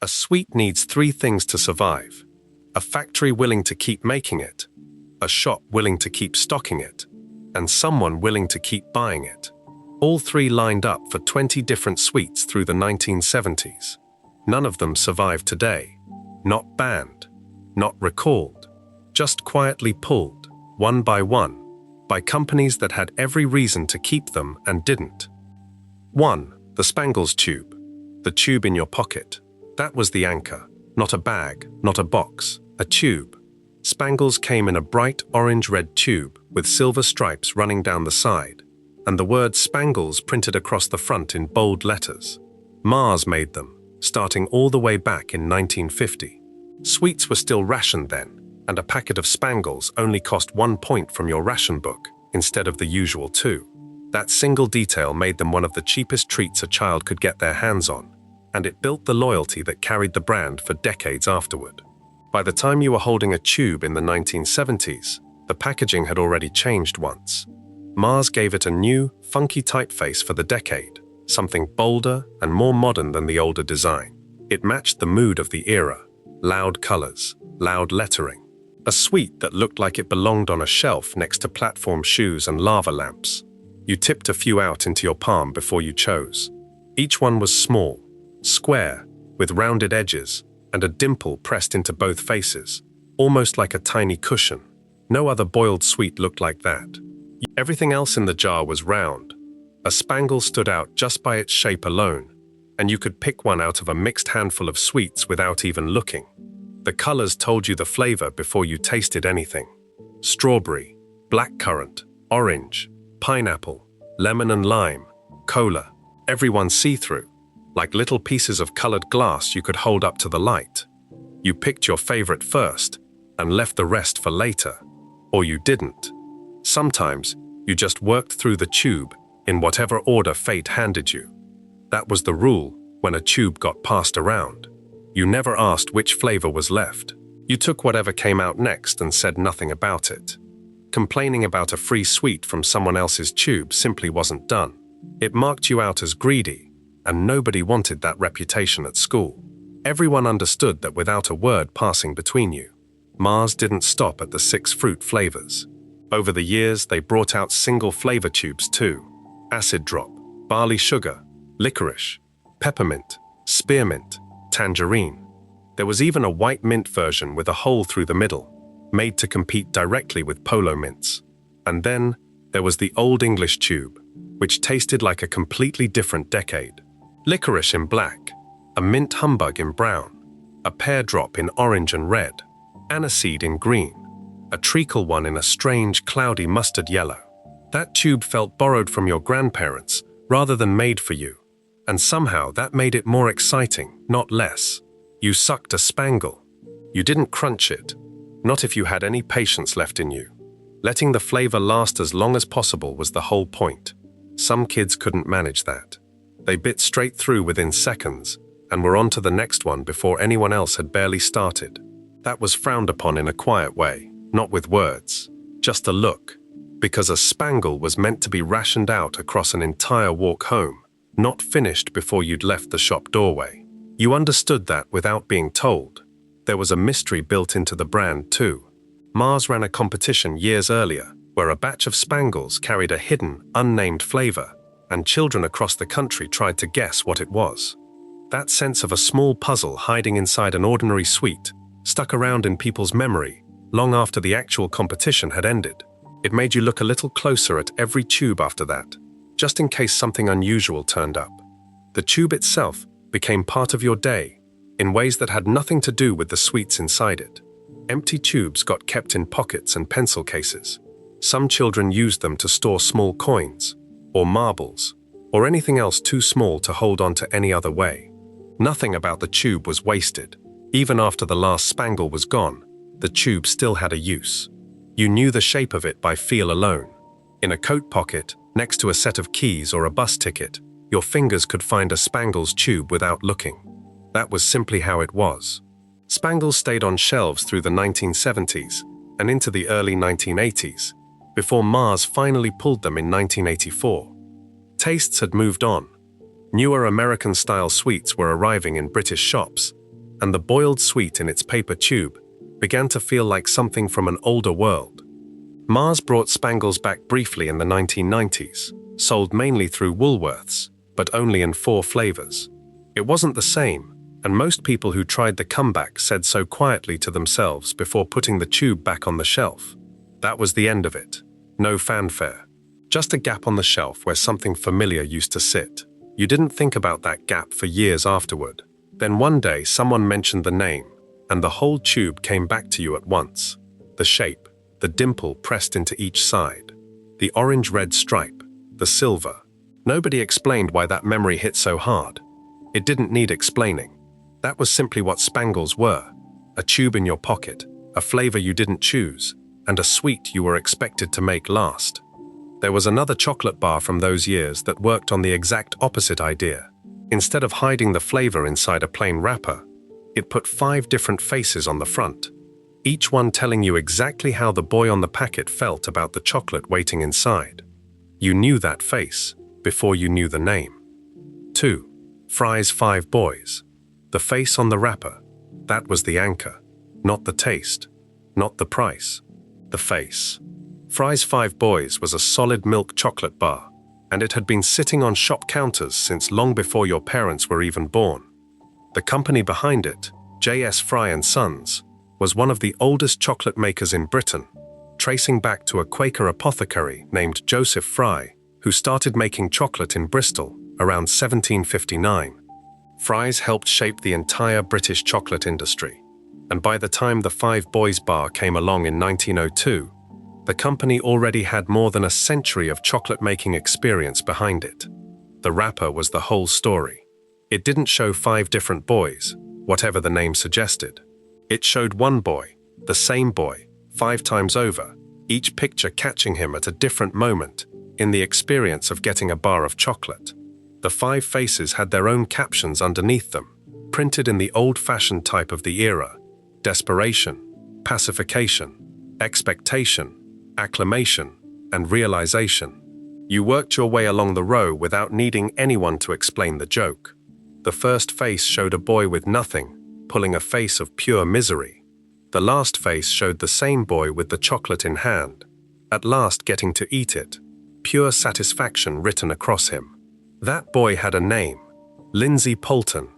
sweet needs three things to survive: a factory willing to keep making it, a shop willing to keep stocking it, and someone willing to keep buying it. All three lined up for 20 different sweets through the 1970s. None of them survive today. Not banned, not recalled, just quietly pulled, one by companies that had every reason to keep them and didn't. 1. The Spangles tube. The tube in your pocket. That was the anchor. Not a bag, not a box, a tube. Spangles came in a bright orange-red tube with silver stripes running down the side, and the word Spangles printed across the front in bold letters. Mars made them, starting all the way back in 1950. Sweets were still rationed then, and a packet of Spangles only cost 1 point from your ration book instead of the usual 2. That single detail made them one of the cheapest treats a child could get their hands on, and it built the loyalty that carried the brand for decades afterward. By the time you were holding a tube in the 1970s, the packaging had already changed once. Mars gave it a new, funky typeface for the decade, something bolder and more modern than the older design. It matched the mood of the era: loud colors, loud lettering. A sweet that looked like it belonged on a shelf next to platform shoes and lava lamps. You tipped a few out into your palm before you chose. Each one was small, square, with rounded edges, and a dimple pressed into both faces, almost like a tiny cushion. No other boiled sweet looked like that. Everything else in the jar was round. A Spangle stood out just by its shape alone, and you could pick one out of a mixed handful of sweets without even looking. The colors told you the flavor before you tasted anything. Strawberry, blackcurrant, orange, pineapple, lemon and lime, cola, everyone see-through, like little pieces of colored glass you could hold up to the light. You picked your favorite first and left the rest for later, or you didn't. Sometimes you just worked through the tube in whatever order fate handed you. That was the rule when a tube got passed around. You never asked which flavor was left. You took whatever came out next and said nothing about it. Complaining about a free sweet from someone else's tube simply wasn't done. It marked you out as greedy, and nobody wanted that reputation at school. Everyone understood that without a word passing between you. Mars didn't stop at the 6 fruit flavors. Over the years, they brought out single flavor tubes too: acid drop, barley sugar, licorice, peppermint, spearmint, tangerine. There was even a white mint version with a hole through the middle, made to compete directly with Polo mints. And then there was the Old English tube, which tasted like a completely different decade. Licorice in black, a mint humbug in brown, a pear drop in orange and red, aniseed in green, a treacle one in a strange, cloudy mustard yellow. That tube felt borrowed from your grandparents rather than made for you, and somehow that made it more exciting, not less. You sucked a Spangle. You didn't crunch it, not if you had any patience left in you. Letting the flavor last as long as possible was the whole point. Some kids couldn't manage that. They bit straight through within seconds and were on to the next one before anyone else had barely started. That was frowned upon in a quiet way, not with words, just a look, because a Spangle was meant to be rationed out across an entire walk home, not finished before you'd left the shop doorway. You understood that without being told. There was a mystery built into the brand too. Mars ran a competition years earlier where a batch of Spangles carried a hidden, unnamed flavor, and children across the country tried to guess what it was. That sense of a small puzzle hiding inside an ordinary sweet stuck around in people's memory long after the actual competition had ended. It made you look a little closer at every tube after that, just in case something unusual turned up. The tube itself became part of your day in ways that had nothing to do with the sweets inside it. Empty tubes got kept in pockets and pencil cases. Some children used them to store small coins, or marbles, or anything else too small to hold on to any other way. Nothing about the tube was wasted. Even after the last Spangle was gone, the tube still had a use. You knew the shape of it by feel alone. In a coat pocket, next to a set of keys or a bus ticket, your fingers could find a Spangles tube without looking. That was simply how it was. Spangles stayed on shelves through the 1970s and into the early 1980s, before Mars finally pulled them in 1984. Tastes had moved on. Newer American-style sweets were arriving in British shops, and the boiled sweet in its paper tube began to feel like something from an older world. Mars brought Spangles back briefly in the 1990s, sold mainly through Woolworths, but only in 4 flavors. It wasn't the same, and most people who tried the comeback said so quietly to themselves before putting the tube back on the shelf. That was the end of it. No fanfare. Just a gap on the shelf where something familiar used to sit. You didn't think about that gap for years afterward. Then one day someone mentioned the name, and the whole tube came back to you at once. The shape, the dimple pressed into each side, the orange-red stripe, the silver. Nobody explained why that memory hit so hard. It didn't need explaining. That was simply what Spangles were. A tube in your pocket, a flavor you didn't choose, and a sweet you were expected to make last. There was another chocolate bar from those years that worked on the exact opposite idea. Instead of hiding the flavor inside a plain wrapper, it put 5 different faces on the front, each one telling you exactly how the boy on the packet felt about the chocolate waiting inside. You knew that face before you knew the name. 2. Fry's 5 Boys. The face on the wrapper, that was the anchor. Not the taste, not the price, the face. Fry's 5 Boys was a solid milk chocolate bar, and it had been sitting on shop counters since long before your parents were even born. The company behind it, J.S. Fry & Sons, was one of the oldest chocolate makers in Britain, tracing back to a Quaker apothecary named Joseph Fry, who started making chocolate in Bristol around 1759. Fry's helped shape the entire British chocolate industry, and by the time the 5 Boys bar came along in 1902, the company already had more than a century of chocolate-making experience behind it. The wrapper was the whole story. It didn't show 5 different boys, whatever the name suggested. It showed one boy, the same boy, 5 times over, each picture catching him at a different moment in the experience of getting a bar of chocolate. The 5 faces had their own captions underneath them, printed in the old-fashioned type of the era: desperation, pacification, expectation, acclamation, and realization. You worked your way along the row without needing anyone to explain the joke. The first face showed a boy with nothing, pulling a face of pure misery. The last face showed the same boy with the chocolate in hand, at last getting to eat it, pure satisfaction written across him. That boy had a name: Lindsay Poulton.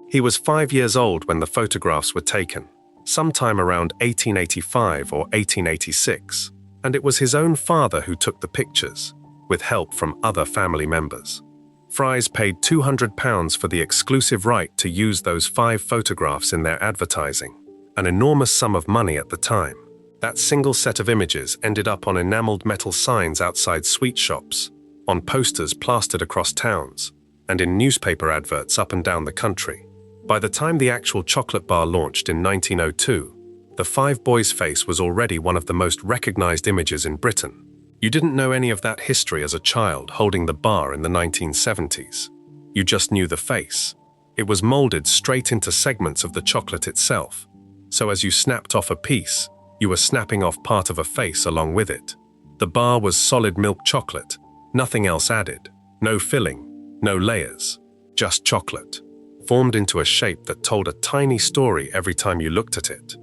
He was 5 years old when the photographs were taken, sometime around 1885 or 1886, and it was his own father who took the pictures, with help from other family members. Fry's paid £200 for the exclusive right to use those 5 photographs in their advertising, an enormous sum of money at the time. That single set of images ended up on enameled metal signs outside sweet shops, on posters plastered across towns, and in newspaper adverts up and down the country. By the time the actual chocolate bar launched in 1902, the 5 Boys face was already one of the most recognized images in Britain. You didn't know any of that history as a child holding the bar in the 1970s. You just knew the face. It was molded straight into segments of the chocolate itself, so as you snapped off a piece, you were snapping off part of a face along with it. The bar was solid milk chocolate, nothing else added, no filling, no layers, just chocolate, formed into a shape that told a tiny story every time you looked at it.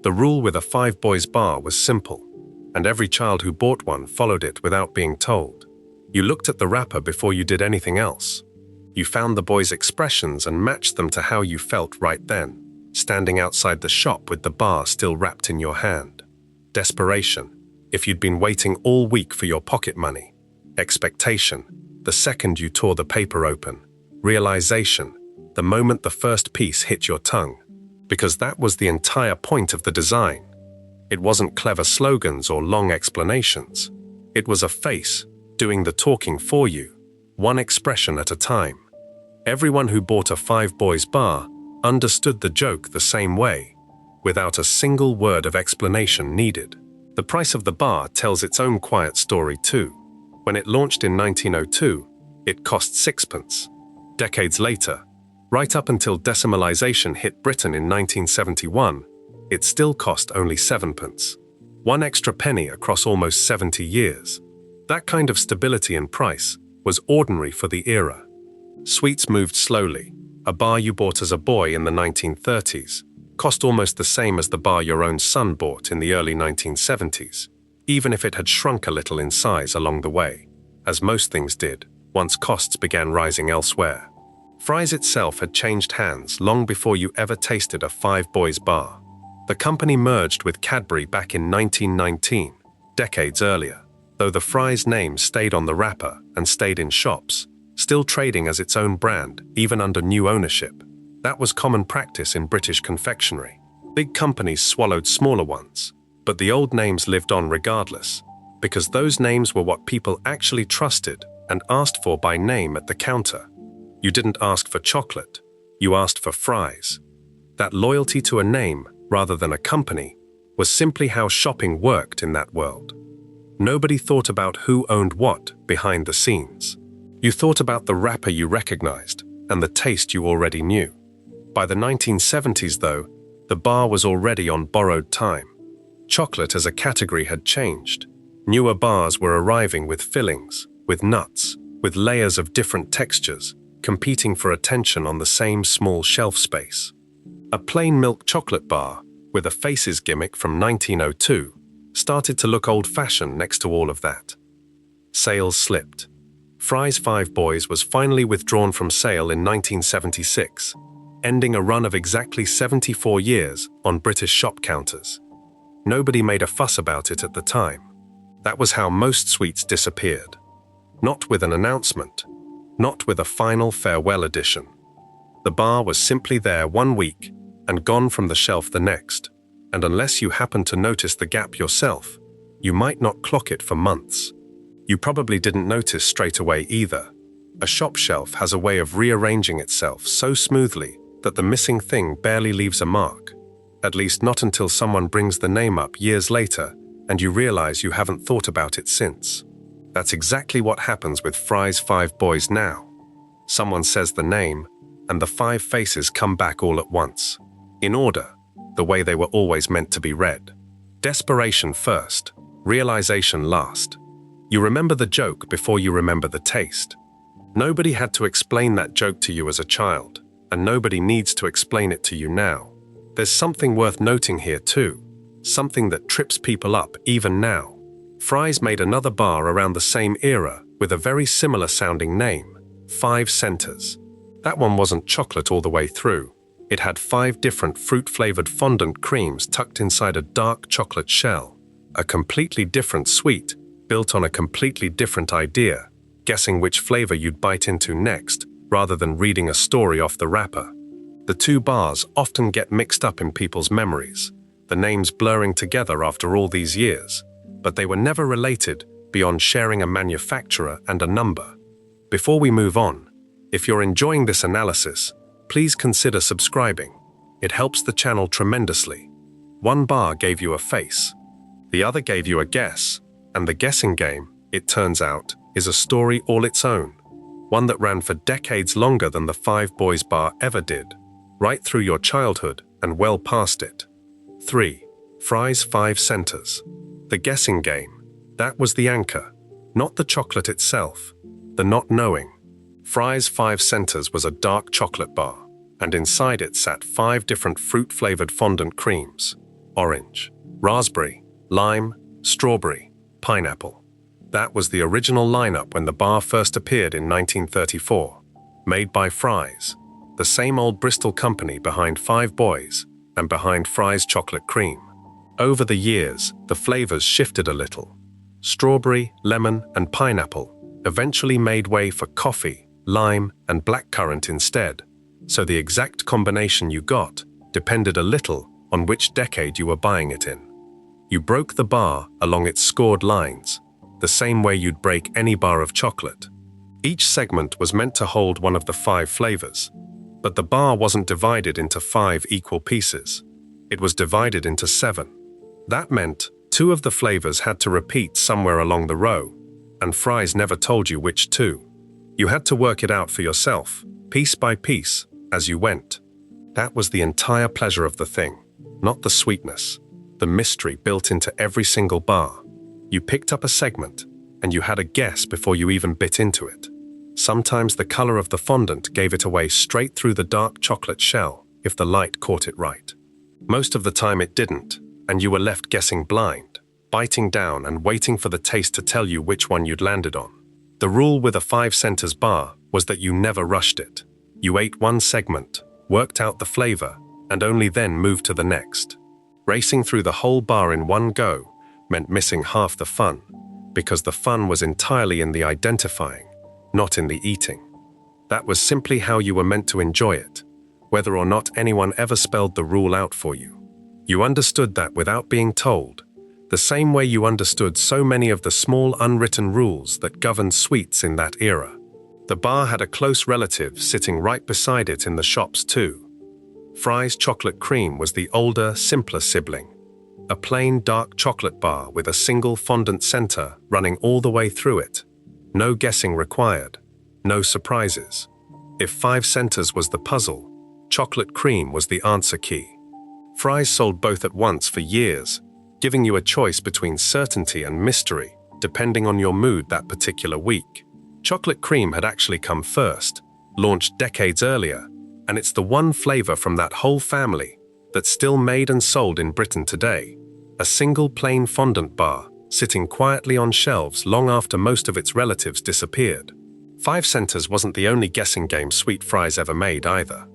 The rule with a 5 Boys bar was simple, and every child who bought one followed it without being told. You looked at the wrapper before you did anything else. You found the boys' expressions and matched them to how you felt right then, standing outside the shop with the bar still wrapped in your hand. Desperation, if you'd been waiting all week for your pocket money. Expectation, the second you tore the paper open. Realization, the moment the first piece hit your tongue. Because that was the entire point of the design. It wasn't clever slogans or long explanations. It was a face doing the talking for you, one expression at a time. Everyone who bought a 5 Boys bar understood the joke the same way, without a single word of explanation needed. The price of the bar tells its own quiet story too. When it launched in 1902, it cost 6p. Decades later, right up until decimalization hit Britain in 1971, it still cost only 7p. 1 extra penny across almost 70 years. That kind of stability in price was ordinary for the era. Sweets moved slowly, A bar you bought as a boy in the 1930s cost almost the same as the bar your own son bought in the early 1970s, even if it had shrunk a little in size along the way, as most things did once costs began rising elsewhere. Fry's itself had changed hands long before you ever tasted a Five Boys bar. The company merged with Cadbury back in 1919, decades earlier, though the Fry's name stayed on the wrapper and stayed in shops, still trading as its own brand even under new ownership. That was common practice in British confectionery. Big companies swallowed smaller ones, but the old names lived on regardless, because those names were what people actually trusted and asked for by name at the counter. You didn't ask for chocolate, you asked for Fry's. That loyalty to a name rather than a company was simply how shopping worked in that world. Nobody thought about who owned what behind the scenes. You thought about the wrapper you recognized and the taste you already knew. By the 1970s, though, the bar was already on borrowed time. Chocolate as a category had changed. Newer bars were arriving with fillings, with nuts, with layers of different textures, competing for attention on the same small shelf space. A plain milk chocolate bar, with a Faces gimmick from 1902, started to look old-fashioned next to all of that. Sales slipped. Fry's Five Boys was finally withdrawn from sale in 1976, ending a run of exactly 74 years on British shop counters. Nobody made a fuss about it at the time. That was how most sweets disappeared. Not with an announcement, not with a final farewell edition. The bar was simply there one week and gone from the shelf the next, and unless you happened to notice the gap yourself, you might not clock it for months. You probably didn't notice straight away either. A shop shelf has a way of rearranging itself so smoothly that the missing thing barely leaves a mark, at least not until someone brings the name up years later and you realize you haven't thought about it since. That's exactly what happens with Fry's Five Boys now. Someone says the name, and the five faces come back all at once, in order, the way they were always meant to be read. Desperation first, realization last. You remember the joke before you remember the taste. Nobody had to explain that joke to you as a child, and nobody needs to explain it to you now. There's something worth noting here too, something that trips people up even now. Fry's made another bar around the same era with a very similar sounding name, Five Centers. That one wasn't chocolate all the way through. It had 5 different fruit-flavored fondant creams tucked inside a dark chocolate shell, a completely different sweet built on a completely different idea, guessing which flavor you'd bite into next rather than reading a story off the wrapper. The two bars often get mixed up in people's memories, the names blurring together after all these years, but they were never related beyond sharing a manufacturer and a number. Before we move on, if you're enjoying this analysis, please consider subscribing. It helps the channel tremendously. One bar gave you a face, the other gave you a guess, and the guessing game, it turns out, is a story all its own, one that ran for decades longer than the Five Boys bar ever did, right through your childhood and well past it. 3. Fry's Five Centers. The guessing game. That was the anchor, not the chocolate itself, the not knowing. Fry's Five Centers was a dark chocolate bar, and inside it sat 5 different fruit-flavored fondant creams: orange, raspberry, lime, strawberry, pineapple. That was the original lineup when the bar first appeared in 1934, made by Fry's, the same old Bristol company behind Five Boys and behind Fry's chocolate cream. Over the years, the flavors shifted a little. Strawberry, lemon, and pineapple eventually made way for coffee, lime, and blackcurrant instead, so the exact combination you got depended a little on which decade you were buying it in. You broke the bar along its scored lines, the same way you'd break any bar of chocolate. Each segment was meant to hold one of the 5 flavors, but the bar wasn't divided into 5 equal pieces. It was divided into 7. That meant 2 of the flavors had to repeat somewhere along the row, and Fry's never told you which 2. You had to work it out for yourself, piece by piece, as you went. That was the entire pleasure of the thing, not the sweetness, the mystery built into every single bar. You picked up a segment, and you had a guess before you even bit into it. Sometimes the color of the fondant gave it away straight through the dark chocolate shell if the light caught it right. Most of the time it didn't, and you were left guessing blind, biting down and waiting for the taste to tell you which one you'd landed on. The rule with a 5 centers bar was that you never rushed it. You ate one segment, worked out the flavor, and only then moved to the next. Racing through the whole bar in one go meant missing half the fun, because the fun was entirely in the identifying, not in the eating. That was simply how you were meant to enjoy it, whether or not anyone ever spelled the rule out for you. You understood that without being told, the same way you understood so many of the small unwritten rules that governed sweets in that era. The bar had a close relative sitting right beside it in the shops too. Fry's chocolate cream was the older, simpler sibling. A plain dark chocolate bar with a single fondant center running all the way through it. No guessing required, no surprises. If 5 centers was the puzzle, chocolate cream was the answer key. Fry's sold both at once for years, giving you a choice between certainty and mystery, depending on your mood that particular week. Chocolate cream had actually come first, launched decades earlier, and it's the one flavor from that whole family that's still made and sold in Britain today. A single plain fondant bar, sitting quietly on shelves long after most of its relatives disappeared. 5 centers wasn't the only guessing game Sweet Fry's ever made either.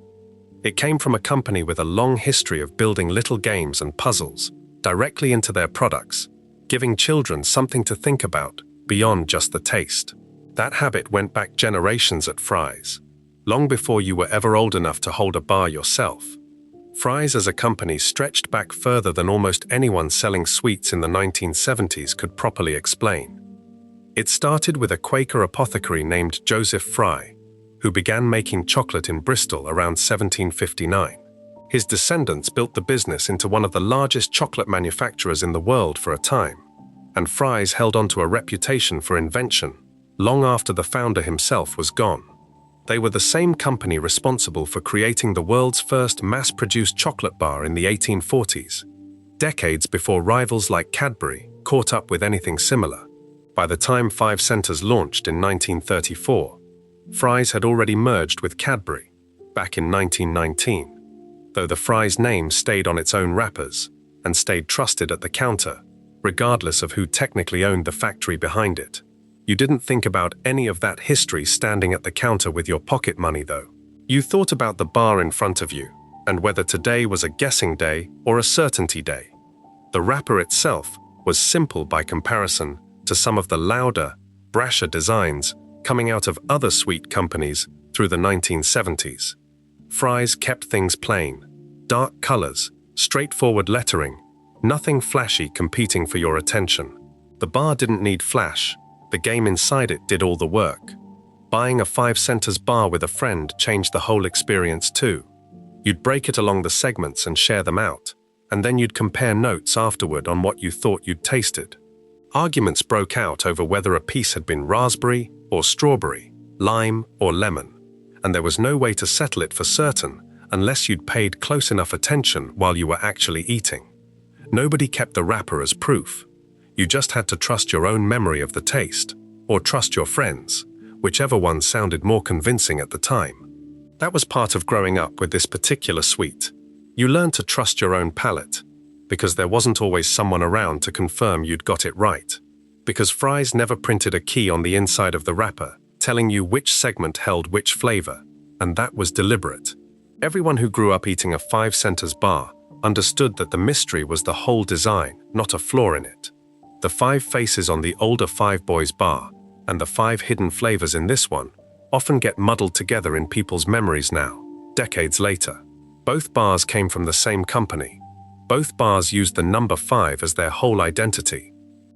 It came from a company with a long history of building little games and puzzles directly into their products, giving children something to think about beyond just the taste. That habit went back generations at Fry's, long before you were ever old enough to hold a bar yourself. Fry's as a company stretched back further than almost anyone selling sweets in the 1970s could properly explain. It started with a Quaker apothecary named Joseph Fry, who began making chocolate in Bristol around 1759. His descendants built the business into one of the largest chocolate manufacturers in the world for a time, and Fry's held on to a reputation for invention long after the founder himself was gone. They were the same company responsible for creating the world's first mass-produced chocolate bar in the 1840s, decades before rivals like Cadbury caught up with anything similar. By the time 5 centers launched in 1934, Fry's had already merged with Cadbury, back in 1919, though the Fry's name stayed on its own wrappers and stayed trusted at the counter, regardless of who technically owned the factory behind it. You didn't think about any of that history standing at the counter with your pocket money, though. You thought about the bar in front of you, and whether today was a guessing day or a certainty day. The wrapper itself was simple by comparison to some of the louder, brasher designs coming out of other sweet companies through the 1970s. Fry's kept things plain, dark colors, straightforward lettering, nothing flashy competing for your attention. The bar didn't need flash, the game inside it did all the work. Buying a 5 centers bar with a friend changed the whole experience too. You'd break it along the segments and share them out, and then you'd compare notes afterward on what you thought you'd tasted. Arguments broke out over whether a piece had been raspberry or strawberry, lime or lemon, and there was no way to settle it for certain unless you'd paid close enough attention while you were actually eating. Nobody kept the wrapper as proof. You just had to trust your own memory of the taste, or trust your friends, whichever one sounded more convincing at the time. That was part of growing up with this particular sweet. You learned to trust your own palate, because there wasn't always someone around to confirm you'd got it right. Because Fry's never printed a key on the inside of the wrapper, telling you which segment held which flavor, and that was deliberate. Everyone who grew up eating a 5 centers bar understood that the mystery was the whole design, not a flaw in it. The 5 faces on the older 5 Boys bar, and the 5 hidden flavors in this one, often get muddled together in people's memories now, decades later. Both bars came from the same company. Both bars used the number 5 as their whole identity,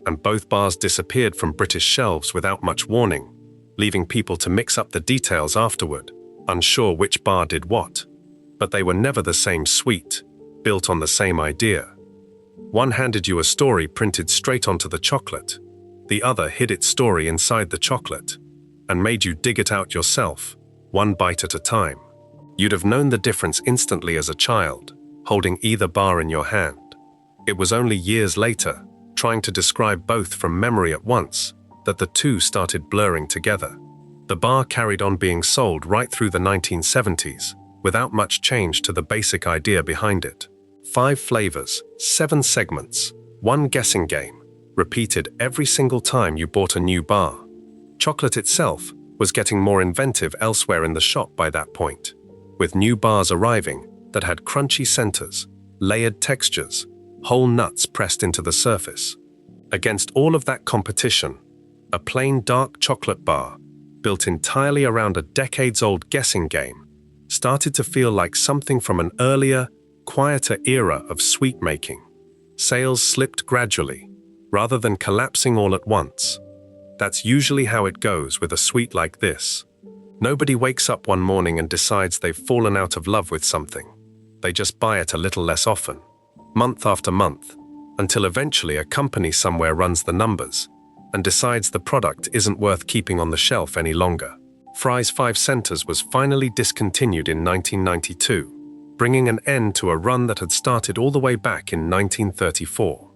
and both bars disappeared from British shelves without much warning, leaving people to mix up the details afterward, unsure which bar did what. But they were never the same sweet, built on the same idea. One handed you a story printed straight onto the chocolate. The other hid its story inside the chocolate and made you dig it out yourself, one bite at a time. You'd have known the difference instantly as a child, holding either bar in your hand. It was only years later, trying to describe both from memory at once, that the two started blurring together. The bar carried on being sold right through the 1970s, without much change to the basic idea behind it. 5 flavors, 7 segments, 1 guessing game, repeated every single time you bought a new bar. Chocolate itself was getting more inventive elsewhere in the shop by that point, with new bars arriving that had crunchy centers, layered textures, whole nuts pressed into the surface. Against all of that competition, a plain dark chocolate bar, built entirely around a decades-old guessing game, started to feel like something from an earlier, quieter era of sweet making. Sales slipped gradually, rather than collapsing all at once. That's usually how it goes with a sweet like this. Nobody wakes up one morning and decides they've fallen out of love with something. They just buy it a little less often, month after month, until eventually a company somewhere runs the numbers and decides the product isn't worth keeping on the shelf any longer. Fry's 5 Centers was finally discontinued in 1992, bringing an end to a run that had started all the way back in 1934.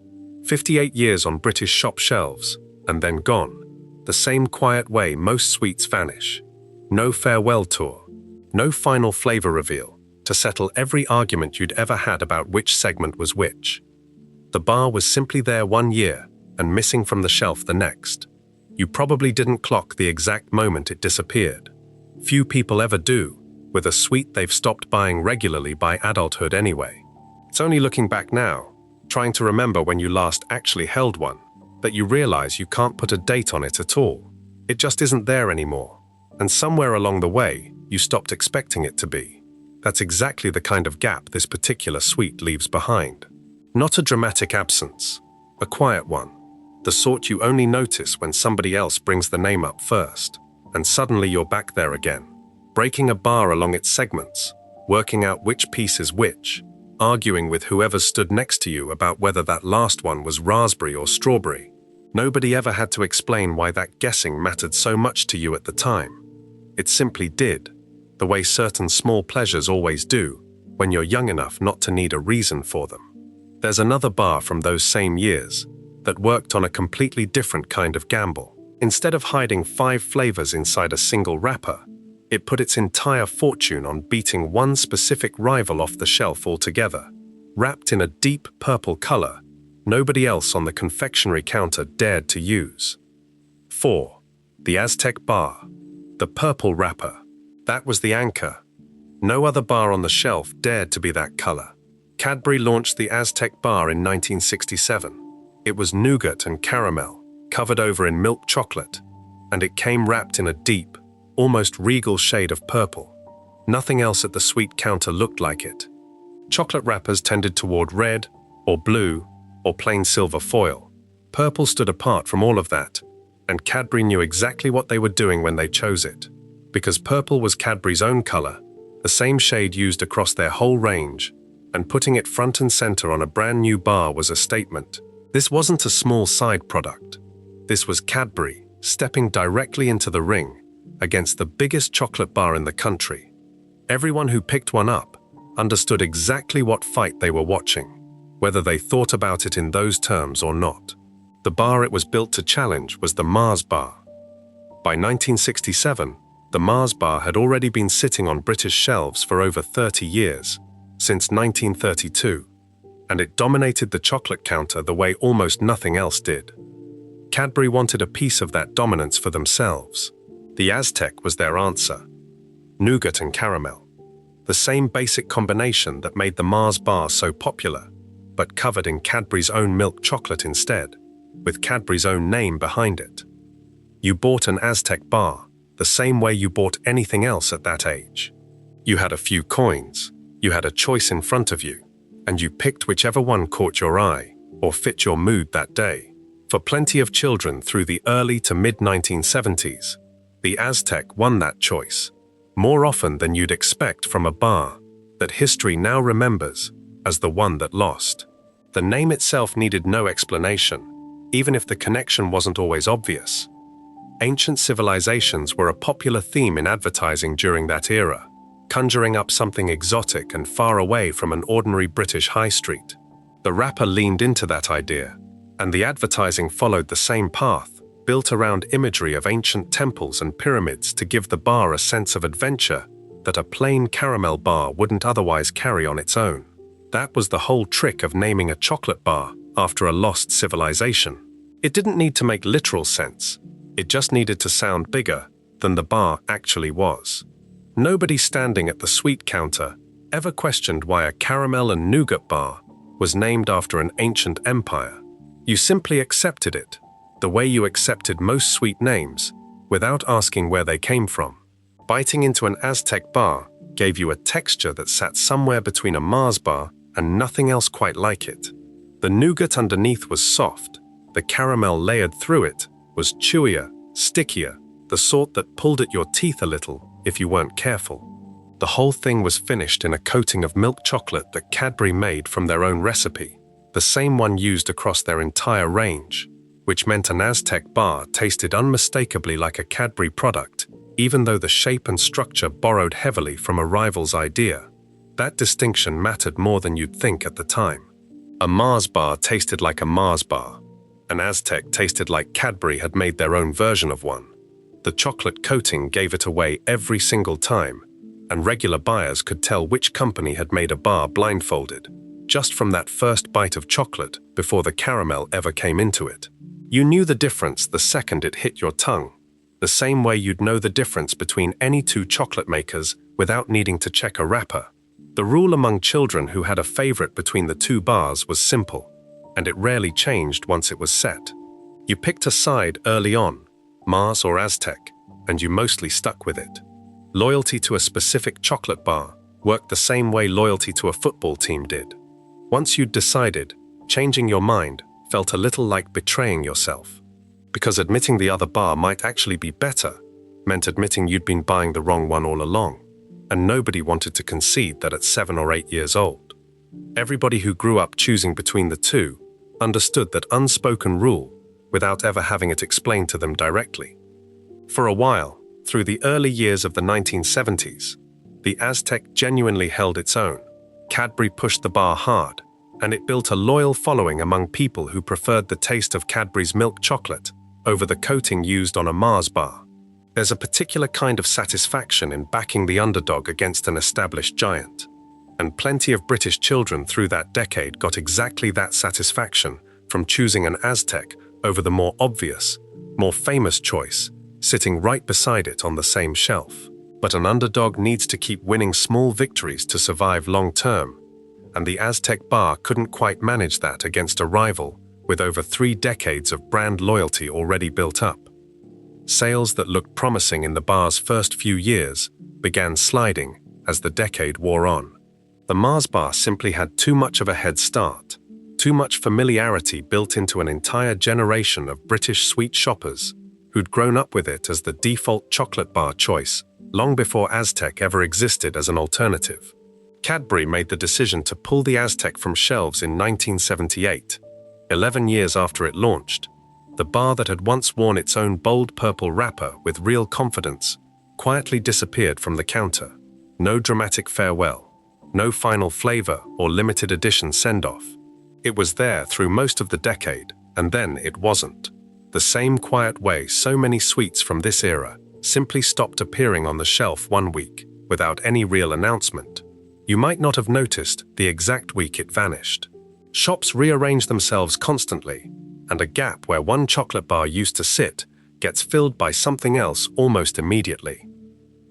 58 years on British shop shelves, and then gone, the same quiet way most sweets vanish. No farewell tour, no final flavor reveal to settle every argument you'd ever had about which segment was which. The bar was simply there one year and missing from the shelf the next. You probably didn't clock the exact moment it disappeared. Few people ever do, with a sweet they've stopped buying regularly by adulthood anyway. It's only looking back now, trying to remember when you last actually held one, that you realize you can't put a date on it at all. It just isn't there anymore, and somewhere along the way, you stopped expecting it to be. That's exactly the kind of gap this particular sweet leaves behind. Not a dramatic absence, a quiet one, the sort you only notice when somebody else brings the name up first, and suddenly you're back there again, breaking a bar along its segments, working out which piece is which, arguing with whoever stood next to you about whether that last one was raspberry or strawberry. Nobody ever had to explain why that guessing mattered so much to you at the time. It simply did, the way certain small pleasures always do when you're young enough not to need a reason for them. There's another bar from those same years that worked on a completely different kind of gamble. Instead of hiding 5 flavors inside a single wrapper, it put its entire fortune on beating one specific rival off the shelf altogether. Wrapped in a deep purple color, nobody else on the confectionery counter dared to use. 4. The Aztec Bar. The purple wrapper. That was the anchor. No other bar on the shelf dared to be that color. Cadbury launched the Aztec Bar in 1967. It was nougat and caramel, covered over in milk chocolate, and it came wrapped in a deep, almost regal shade of purple. Nothing else at the sweet counter looked like it. Chocolate wrappers tended toward red, or blue, or plain silver foil. Purple stood apart from all of that, and Cadbury knew exactly what they were doing when they chose it. Because purple was Cadbury's own color, the same shade used across their whole range, and putting it front and center on a brand new bar was a statement. This wasn't a small side product. This was Cadbury stepping directly into the ring against the biggest chocolate bar in the country. Everyone who picked one up understood exactly what fight they were watching, whether they thought about it in those terms or not. The bar it was built to challenge was the Mars bar. By 1967, the Mars bar had already been sitting on British shelves for over 30 years, since 1932, and it dominated the chocolate counter the way almost nothing else did. Cadbury wanted a piece of that dominance for themselves. The Aztec was their answer. Nougat and caramel. The same basic combination that made the Mars bar so popular, but covered in Cadbury's own milk chocolate instead, with Cadbury's own name behind it. You bought an Aztec bar the same way you bought anything else at that age. You had a few coins, you had a choice in front of you, and you picked whichever one caught your eye or fit your mood that day. For plenty of children through the early to mid-1970s, the Aztec won that choice, more often than you'd expect from a bar that history now remembers as the one that lost. The name itself needed no explanation, even if the connection wasn't always obvious. Ancient civilizations were a popular theme in advertising during that era, conjuring up something exotic and far away from an ordinary British high street. The wrapper leaned into that idea, and the advertising followed the same path, built around imagery of ancient temples and pyramids to give the bar a sense of adventure that a plain caramel bar wouldn't otherwise carry on its own. That was the whole trick of naming a chocolate bar after a lost civilization. It didn't need to make literal sense. It just needed to sound bigger than the bar actually was. Nobody standing at the sweet counter ever questioned why a caramel and nougat bar was named after an ancient empire. You simply accepted it, the way you accepted most sweet names, without asking where they came from. Biting into an Aztec bar gave you a texture that sat somewhere between a Mars bar and nothing else quite like it. The nougat underneath was soft. The caramel layered through it was chewier, stickier, the sort that pulled at your teeth a little if you weren't careful. The whole thing was finished in a coating of milk chocolate that Cadbury made from their own recipe, the same one used across their entire range, which meant an Aztec bar tasted unmistakably like a Cadbury product, even though the shape and structure borrowed heavily from a rival's idea. That distinction mattered more than you'd think at the time. A Mars bar tasted like a Mars bar. An Aztec tasted like Cadbury had made their own version of one. The chocolate coating gave it away every single time, and regular buyers could tell which company had made a bar blindfolded, just from that first bite of chocolate before the caramel ever came into it. You knew the difference the second it hit your tongue, the same way you'd know the difference between any two chocolate makers without needing to check a wrapper. The rule among children who had a favorite between the two bars was simple, and it rarely changed once it was set. You picked a side early on, Mars or Aztec, and you mostly stuck with it. Loyalty to a specific chocolate bar worked the same way loyalty to a football team did. Once you'd decided, changing your mind felt a little like betraying yourself, because admitting the other bar might actually be better meant admitting you'd been buying the wrong one all along, and nobody wanted to concede that at 7 or 8 years old. Everybody who grew up choosing between the two understood that unspoken rule without ever having it explained to them directly. For a while, through the early years of the 1970s, the Aztec genuinely held its own. Cadbury pushed the bar hard, and it built a loyal following among people who preferred the taste of Cadbury's milk chocolate over the coating used on a Mars bar. There's a particular kind of satisfaction in backing the underdog against an established giant, and plenty of British children through that decade got exactly that satisfaction from choosing an Aztec over the more obvious, more famous choice, sitting right beside it on the same shelf. But an underdog needs to keep winning small victories to survive long-term, and the Aztec bar couldn't quite manage that against a rival with over 3 decades of brand loyalty already built up. Sales that looked promising in the bar's first few years began sliding as the decade wore on. The Mars bar simply had too much of a head start, too much familiarity built into an entire generation of British sweet shoppers who'd grown up with it as the default chocolate bar choice long before Aztec ever existed as an alternative. Cadbury made the decision to pull the Aztec from shelves in 1978, 11 years after it launched. The bar that had once worn its own bold purple wrapper with real confidence quietly disappeared from the counter. No dramatic farewell, no final flavor or limited edition send-off. It was there through most of the decade, and then it wasn't. The same quiet way so many sweets from this era simply stopped appearing on the shelf one week without any real announcement. You might not have noticed the exact week it vanished. Shops rearrange themselves constantly, and a gap where one chocolate bar used to sit gets filled by something else almost immediately.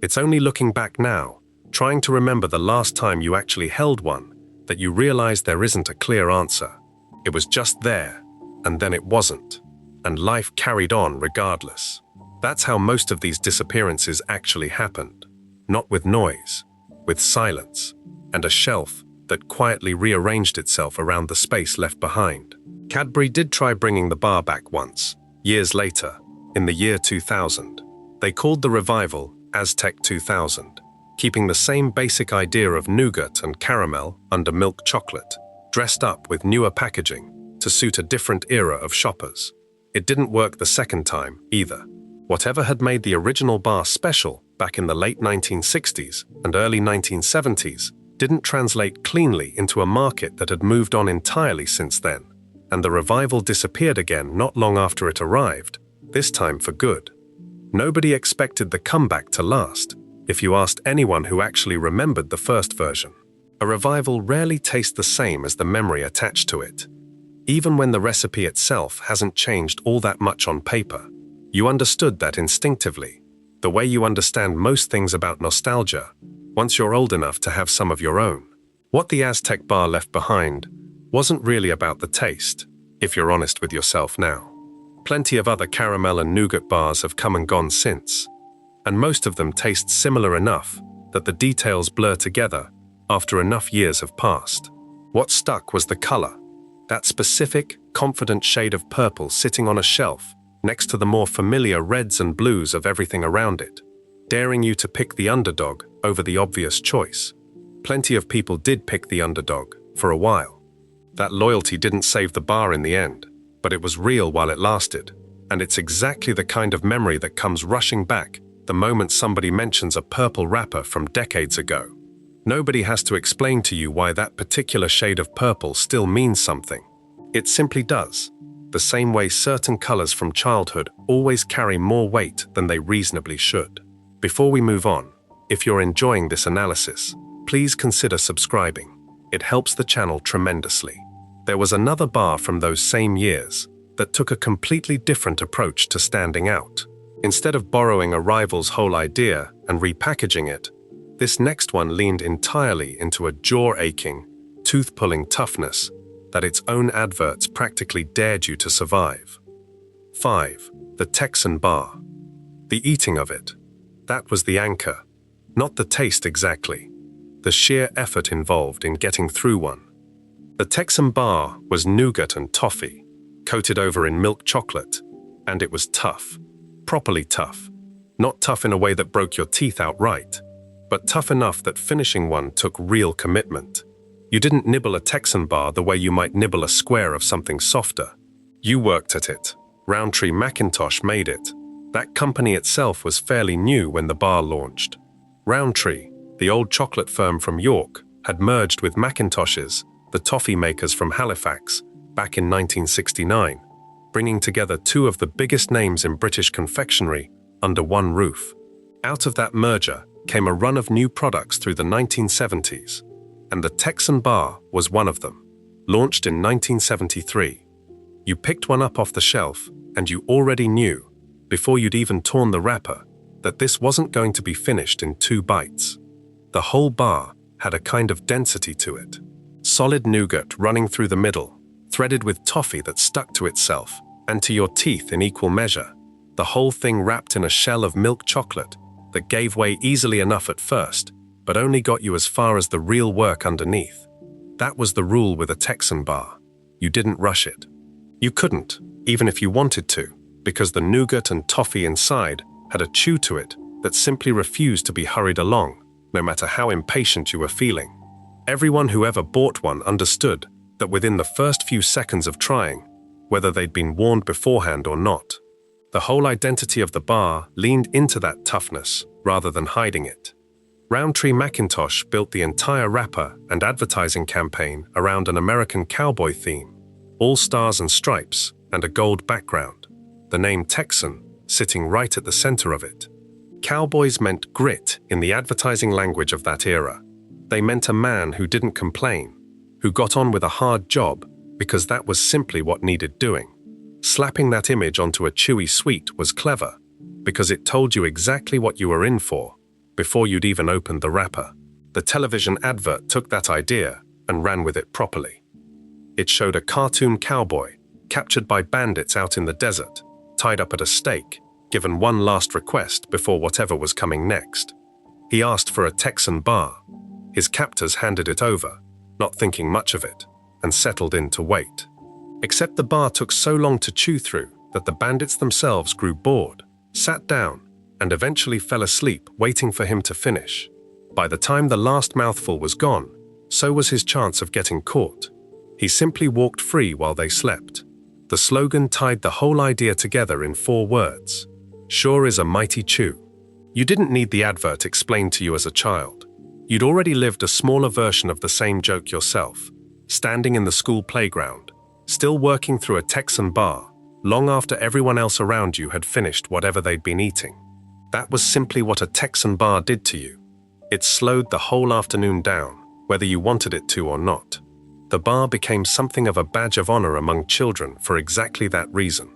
It's only looking back now, trying to remember the last time you actually held one, that you realize there isn't a clear answer. It was just there, and then it wasn't, and life carried on regardless. That's how most of these disappearances actually happened. Not with noise, with silence, and a shelf that quietly rearranged itself around the space left behind. Cadbury did try bringing the bar back once, years later, in the year 2000. They called the revival Aztec 2000, keeping the same basic idea of nougat and caramel under milk chocolate, dressed up with newer packaging to suit a different era of shoppers. It didn't work the second time, either. Whatever had made the original bar special back in the late 1960s and early 1970s didn't translate cleanly into a market that had moved on entirely since then, and the revival disappeared again not long after it arrived, this time for good. Nobody expected the comeback to last, if you asked anyone who actually remembered the first version. A revival rarely tastes the same as the memory attached to it. Even when the recipe itself hasn't changed all that much on paper, you understood that instinctively, the way you understand most things about nostalgia, once you're old enough to have some of your own. What the Aztec bar left behind wasn't really about the taste, if you're honest with yourself now. Plenty of other caramel and nougat bars have come and gone since, and most of them taste similar enough that the details blur together after enough years have passed. What stuck was the color, that specific, confident shade of purple sitting on a shelf next to the more familiar reds and blues of everything around it, daring you to pick the underdog over the obvious choice. Plenty of people did pick the underdog for a while. That loyalty didn't save the bar in the end, but it was real while it lasted, and it's exactly the kind of memory that comes rushing back the moment somebody mentions a purple wrapper from decades ago. Nobody has to explain to you why that particular shade of purple still means something. It simply does, the same way certain colors from childhood always carry more weight than they reasonably should. Before we move on, if you're enjoying this analysis, please consider subscribing. It helps the channel tremendously. There was another bar from those same years that took a completely different approach to standing out. Instead of borrowing a rival's whole idea and repackaging it, this next one leaned entirely into a jaw-aching, tooth-pulling toughness that its own adverts practically dared you to survive. 5. The Texan Bar. The eating of it. That was the anchor. Not the taste exactly. The sheer effort involved in getting through one. The Texan Bar was nougat and toffee, coated over in milk chocolate, and it was tough. Properly tough. Not tough in a way that broke your teeth outright, but tough enough that finishing one took real commitment. You didn't nibble a Texan bar the way you might nibble a square of something softer. You worked at it. Rowntree McIntosh made it. That company itself was fairly new when the bar launched. Rowntree, the old chocolate firm from York, had merged with McIntosh's, the toffee makers from Halifax, back in 1969, bringing together two of the biggest names in British confectionery under one roof. Out of that merger came a run of new products through the 1970s, and the Texan Bar was one of them. Launched in 1973. You picked one up off the shelf, and you already knew, before you'd even torn the wrapper, that this wasn't going to be finished in 2 bites. The whole bar had a kind of density to it. Solid nougat running through the middle, threaded with toffee that stuck to itself and to your teeth in equal measure. The whole thing wrapped in a shell of milk chocolate that gave way easily enough at first, but only got you as far as the real work underneath. That was the rule with a Texan bar. You didn't rush it. You couldn't, even if you wanted to, because the nougat and toffee inside had a chew to it that simply refused to be hurried along, no matter how impatient you were feeling. Everyone who ever bought one understood that within the first few seconds of trying, whether they'd been warned beforehand or not, the whole identity of the bar leaned into that toughness rather than hiding it. Rowntree McIntosh built the entire wrapper and advertising campaign around an American cowboy theme, all stars and stripes and a gold background, the name Texan sitting right at the center of it. Cowboys meant grit in the advertising language of that era. They meant a man who didn't complain, who got on with a hard job because that was simply what needed doing. Slapping that image onto a chewy sweet was clever because it told you exactly what you were in for before you'd even opened the wrapper. The television advert took that idea and ran with it properly. It showed a cartoon cowboy captured by bandits out in the desert, tied up at a stake, given one last request before whatever was coming next. He asked for a Texan bar. His captors handed it over, not thinking much of it, and settled in to wait. Except the bar took so long to chew through that the bandits themselves grew bored, sat down, and eventually fell asleep waiting for him to finish. By the time the last mouthful was gone, so was his chance of getting caught. He simply walked free while they slept. The slogan tied the whole idea together in 4 words. Sure is a mighty chew. You didn't need the advert explained to you as a child. You'd already lived a smaller version of the same joke yourself, standing in the school playground, still working through a Texan bar, long after everyone else around you had finished whatever they'd been eating. That was simply what a Texan bar did to you. It slowed the whole afternoon down, whether you wanted it to or not. The bar became something of a badge of honor among children for exactly that reason.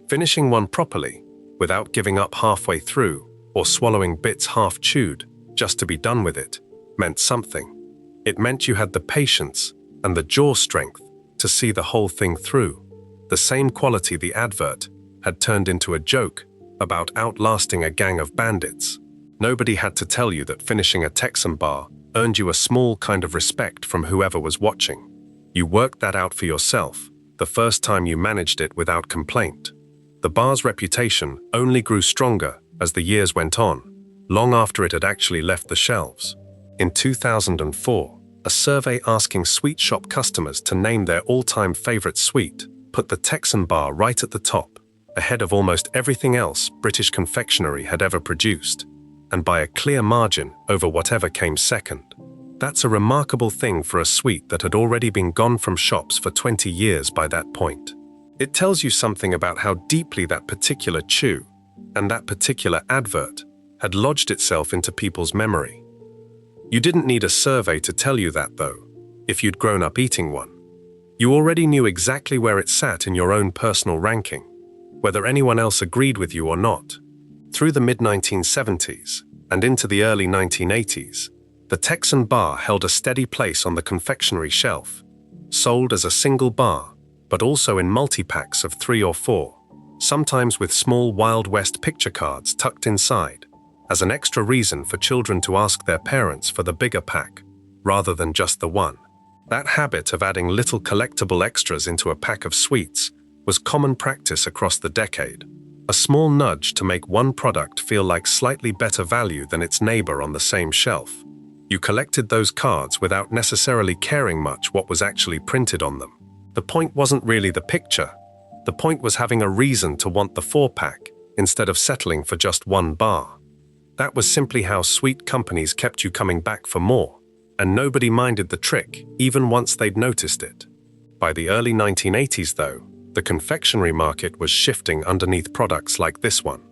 Finishing one properly, without giving up halfway through or swallowing bits half chewed just to be done with it, meant something. It meant you had the patience and the jaw strength to see the whole thing through. The same quality the advert had turned into a joke about outlasting a gang of bandits. Nobody had to tell you that finishing a Texan bar earned you a small kind of respect from whoever was watching. You worked that out for yourself the first time you managed it without complaint. The bar's reputation only grew stronger as the years went on, long after it had actually left the shelves. In 2004, a survey asking sweet shop customers to name their all-time favorite sweet put the Texan bar right at the top, ahead of almost everything else British confectionery had ever produced, and by a clear margin over whatever came second. That's a remarkable thing for a sweet that had already been gone from shops for 20 years by that point. It tells you something about how deeply that particular chew and that particular advert had lodged itself into people's memory. You didn't need a survey to tell you that, though, if you'd grown up eating one. You already knew exactly where it sat in your own personal ranking, whether anyone else agreed with you or not. Through the mid-1970s and into the early 1980s, the Texan bar held a steady place on the confectionery shelf, sold as a single bar, but also in multi-packs of 3 or 4, sometimes with small Wild West picture cards tucked inside, as an extra reason for children to ask their parents for the bigger pack, rather than just the one. That habit of adding little collectible extras into a pack of sweets was common practice across the decade, a small nudge to make one product feel like slightly better value than its neighbor on the same shelf. You collected those cards without necessarily caring much what was actually printed on them. The point wasn't really the picture. The point was having a reason to want the 4-pack instead of settling for just one bar. That was simply how sweet companies kept you coming back for more, and nobody minded the trick even once they'd noticed it. By the early 1980s, though, the confectionery market was shifting underneath products like this one.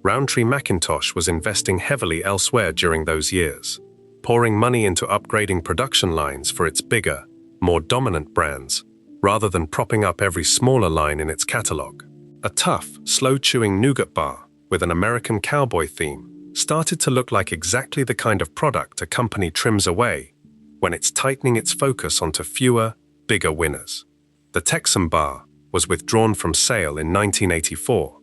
Rowntree McIntosh was investing heavily elsewhere during those years, pouring money into upgrading production lines for its bigger, more dominant brands, rather than propping up every smaller line in its catalog. A tough, slow-chewing nougat bar with an American cowboy theme started to look like exactly the kind of product a company trims away when it's tightening its focus onto fewer, bigger winners. The Texan bar was withdrawn from sale in 1984,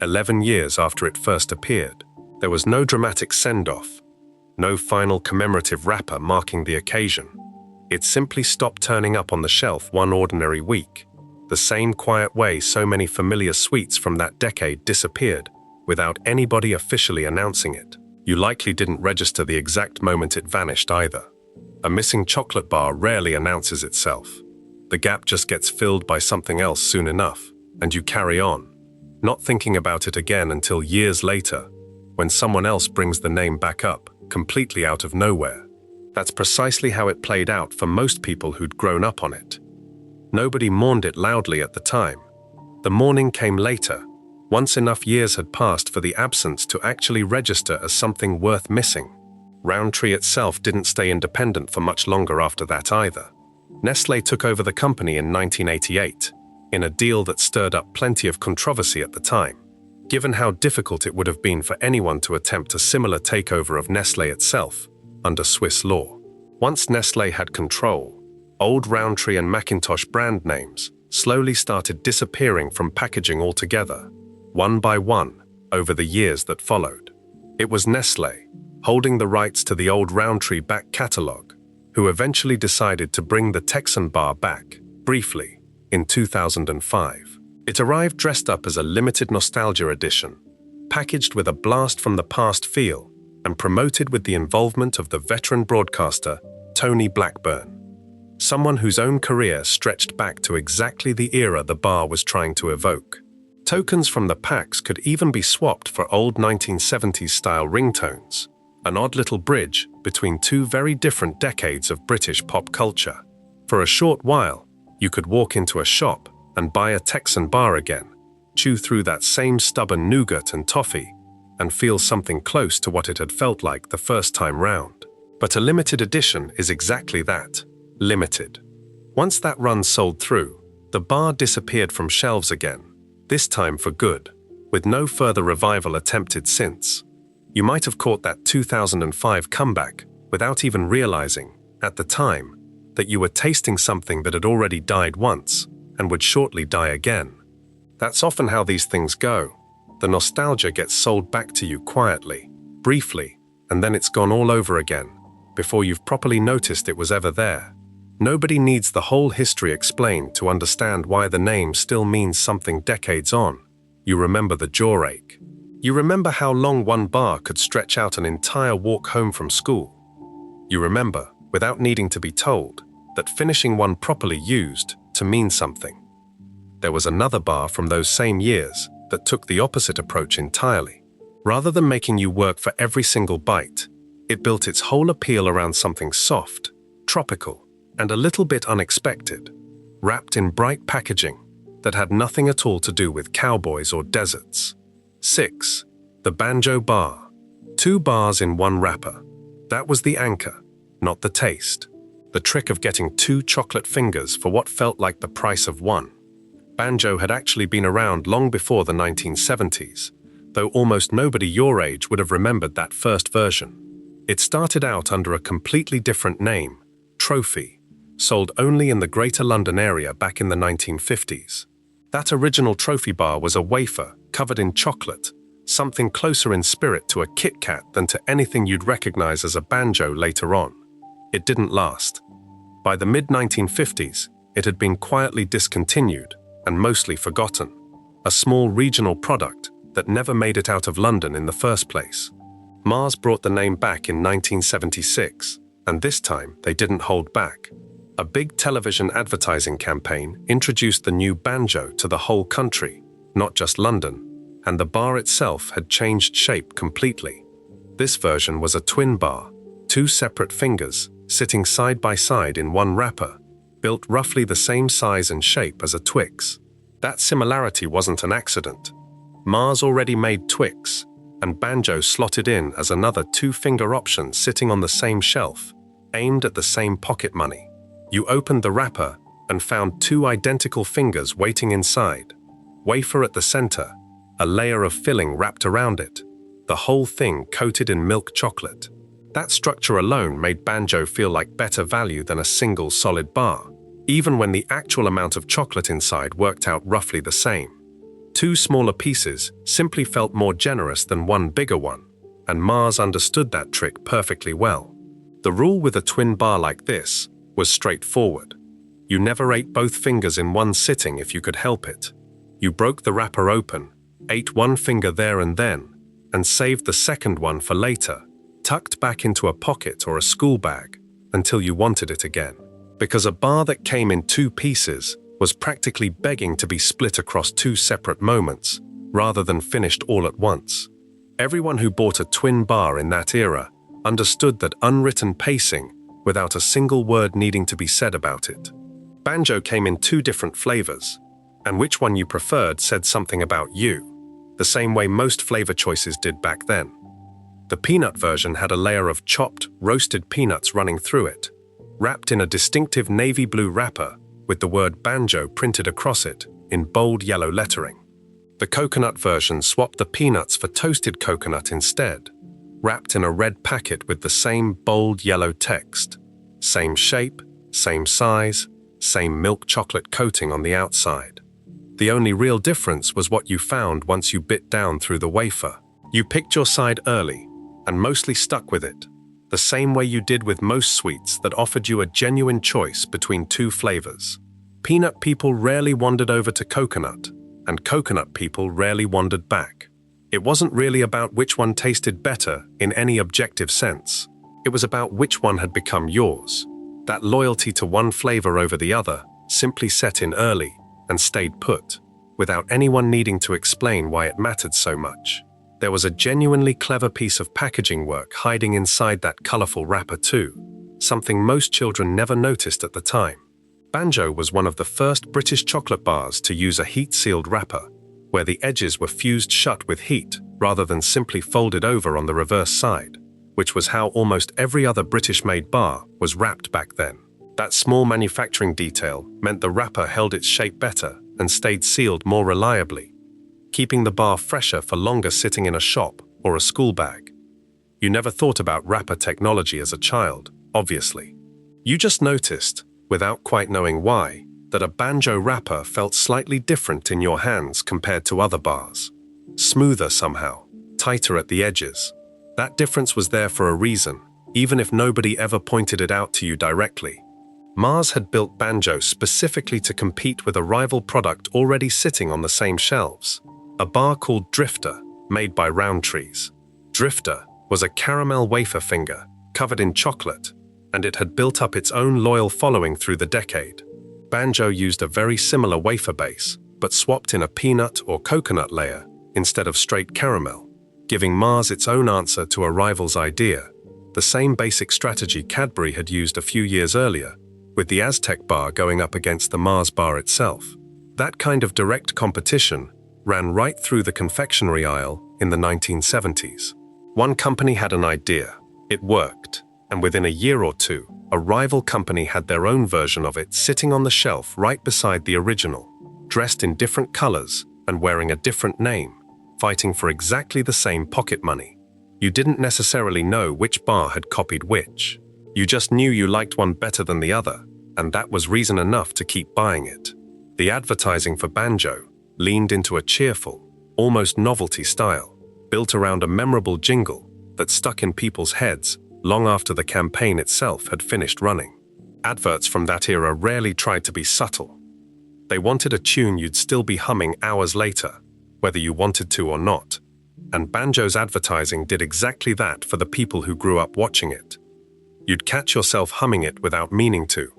11 years after it first appeared. There was no dramatic send-off, no final commemorative wrapper marking the occasion. It simply stopped turning up on the shelf one ordinary week, the same quiet way so many familiar sweets from that decade disappeared without anybody officially announcing it. You likely didn't register the exact moment it vanished either. A missing chocolate bar rarely announces itself. The gap just gets filled by something else soon enough, and you carry on, not thinking about it again until years later, when someone else brings the name back up, completely out of nowhere. That's precisely how it played out for most people who'd grown up on it. Nobody mourned it loudly at the time. The mourning came later, once enough years had passed for the absence to actually register as something worth missing. Rowntree itself didn't stay independent for much longer after that either. Nestlé took over the company in 1988, in a deal that stirred up plenty of controversy at the time, given how difficult it would have been for anyone to attempt a similar takeover of Nestlé itself under Swiss law. Once Nestlé had control, old Rowntree and McIntosh brand names slowly started disappearing from packaging altogether, one by one, over the years that followed. It was Nestlé, holding the rights to the old Rowntree back catalogue, who eventually decided to bring the Texan bar back, briefly, in 2005. It arrived dressed up as a limited nostalgia edition, packaged with a blast-from-the-past feel, and promoted with the involvement of the veteran broadcaster Tony Blackburn, someone whose own career stretched back to exactly the era the bar was trying to evoke. Tokens from the packs could even be swapped for old 1970s-style ringtones, an odd little bridge between two very different decades of British pop culture. For a short while, you could walk into a shop and buy a Texan bar again, chew through that same stubborn nougat and toffee, and feel something close to what it had felt like the first time round. But a limited edition is exactly that, limited. Once that run sold through, the bar disappeared from shelves again, this time for good, with no further revival attempted since. You might have caught that 2005 comeback without even realizing, at the time, that you were tasting something that had already died once and would shortly die again. That's often how these things go. The nostalgia gets sold back to you quietly, briefly, and then it's gone all over again, before you've properly noticed it was ever there. Nobody needs the whole history explained to understand why the name still means something decades on. You remember the jaw ache. You remember how long one bar could stretch out an entire walk home from school. You remember, without needing to be told, that finishing one properly used to mean something. There was another bar from those same years that took the opposite approach entirely. Rather than making you work for every single bite, it built its whole appeal around something soft, tropical, and a little bit unexpected, wrapped in bright packaging that had nothing at all to do with cowboys or deserts. 6. The Banjo Bar. 2 bars in one wrapper. That was the anchor, not the taste. The trick of getting 2 chocolate fingers for what felt like the price of one. Banjo had actually been around long before the 1970s, though almost nobody your age would have remembered that first version. It started out under a completely different name, Trophy, sold only in the Greater London area back in the 1950s. That original Trophy bar was a wafer covered in chocolate, something closer in spirit to a Kit Kat than to anything you'd recognize as a banjo later on. It didn't last. By the mid-1950s, it had been quietly discontinued and mostly forgotten, a small regional product that never made it out of London in the first place. Mars brought the name back in 1976, and this time they didn't hold back. A big television advertising campaign introduced the new banjo to the whole country, not just London, and the bar itself had changed shape completely. This version was a twin bar, 2 separate fingers, sitting side by side in one wrapper, built roughly the same size and shape as a Twix. That similarity wasn't an accident. Mars already made Twix, and Banjo slotted in as another 2-finger option sitting on the same shelf, aimed at the same pocket money. You opened the wrapper and found 2 identical fingers waiting inside. Wafer at the center, a layer of filling wrapped around it, the whole thing coated in milk chocolate. That structure alone made Banjo feel like better value than a single solid bar, even when the actual amount of chocolate inside worked out roughly the same. 2 smaller pieces simply felt more generous than one bigger one, and Mars understood that trick perfectly well. The rule with a twin bar like this was straightforward. You never ate both fingers in one sitting if you could help it. You broke the wrapper open, ate one finger there and then, and saved the second one for later, tucked back into a pocket or a school bag until you wanted it again. Because a bar that came in 2 pieces was practically begging to be split across 2 separate moments, rather than finished all at once. Everyone who bought a twin bar in that era understood that unwritten pacing without a single word needing to be said about it. Banjo came in 2 different flavors, and which one you preferred said something about you, the same way most flavor choices did back then. The peanut version had a layer of chopped, roasted peanuts running through it, wrapped in a distinctive navy blue wrapper with the word Banjo printed across it in bold yellow lettering. The coconut version swapped the peanuts for toasted coconut instead, wrapped in a red packet with the same bold yellow text. Same shape, same size, same milk chocolate coating on the outside. The only real difference was what you found once you bit down through the wafer. You picked your side early and mostly stuck with it, the same way you did with most sweets that offered you a genuine choice between 2 flavors. Peanut people rarely wandered over to coconut, and coconut people rarely wandered back. It wasn't really about which one tasted better in any objective sense. It was about which one had become yours. That loyalty to one flavor over the other simply set in early and stayed put, without anyone needing to explain why it mattered so much. There was a genuinely clever piece of packaging work hiding inside that colorful wrapper too, something most children never noticed at the time. Banjo was one of the first British chocolate bars to use a heat-sealed wrapper, where the edges were fused shut with heat rather than simply folded over on the reverse side, which was how almost every other British-made bar was wrapped back then. That small manufacturing detail meant the wrapper held its shape better and stayed sealed more reliably, keeping the bar fresher for longer sitting in a shop or a school bag. You never thought about wrapper technology as a child, obviously. You just noticed, without quite knowing why, that a banjo wrapper felt slightly different in your hands compared to other bars. Smoother somehow, tighter at the edges. That difference was there for a reason, even if nobody ever pointed it out to you directly. Mars had built banjo specifically to compete with a rival product already sitting on the same shelves, a bar called Drifter, made by Rowntree's. Drifter was a caramel wafer finger covered in chocolate, and it had built up its own loyal following through the decade. Banjo used a very similar wafer base, but swapped in a peanut or coconut layer instead of straight caramel, giving Mars its own answer to a rival's idea, the same basic strategy Cadbury had used a few years earlier, with the Aztec bar going up against the Mars bar itself. That kind of direct competition ran right through the confectionery aisle in the 1970s. One company had an idea, it worked, and within a year or two, a rival company had their own version of it sitting on the shelf right beside the original, dressed in different colors and wearing a different name, fighting for exactly the same pocket money. You didn't necessarily know which bar had copied which. You just knew you liked one better than the other, and that was reason enough to keep buying it. The advertising for banjo leaned into a cheerful, almost novelty style, built around a memorable jingle that stuck in people's heads long after the campaign itself had finished running. Adverts from that era rarely tried to be subtle. They wanted a tune you'd still be humming hours later, whether you wanted to or not. And banjo's advertising did exactly that for the people who grew up watching it. You'd catch yourself humming it without meaning to,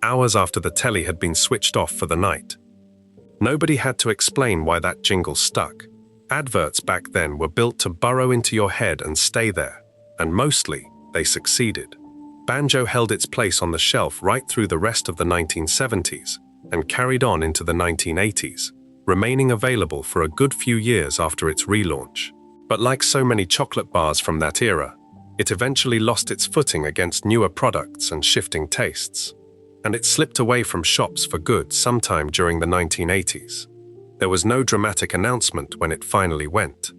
hours after the telly had been switched off for the night. Nobody had to explain why that jingle stuck. Adverts back then were built to burrow into your head and stay there, and mostly, they succeeded. Banjo held its place on the shelf right through the rest of the 1970s and carried on into the 1980s, remaining available for a good few years after its relaunch. But like so many chocolate bars from that era, it eventually lost its footing against newer products and shifting tastes, and it slipped away from shops for good sometime during the 1980s. There was no dramatic announcement when it finally went.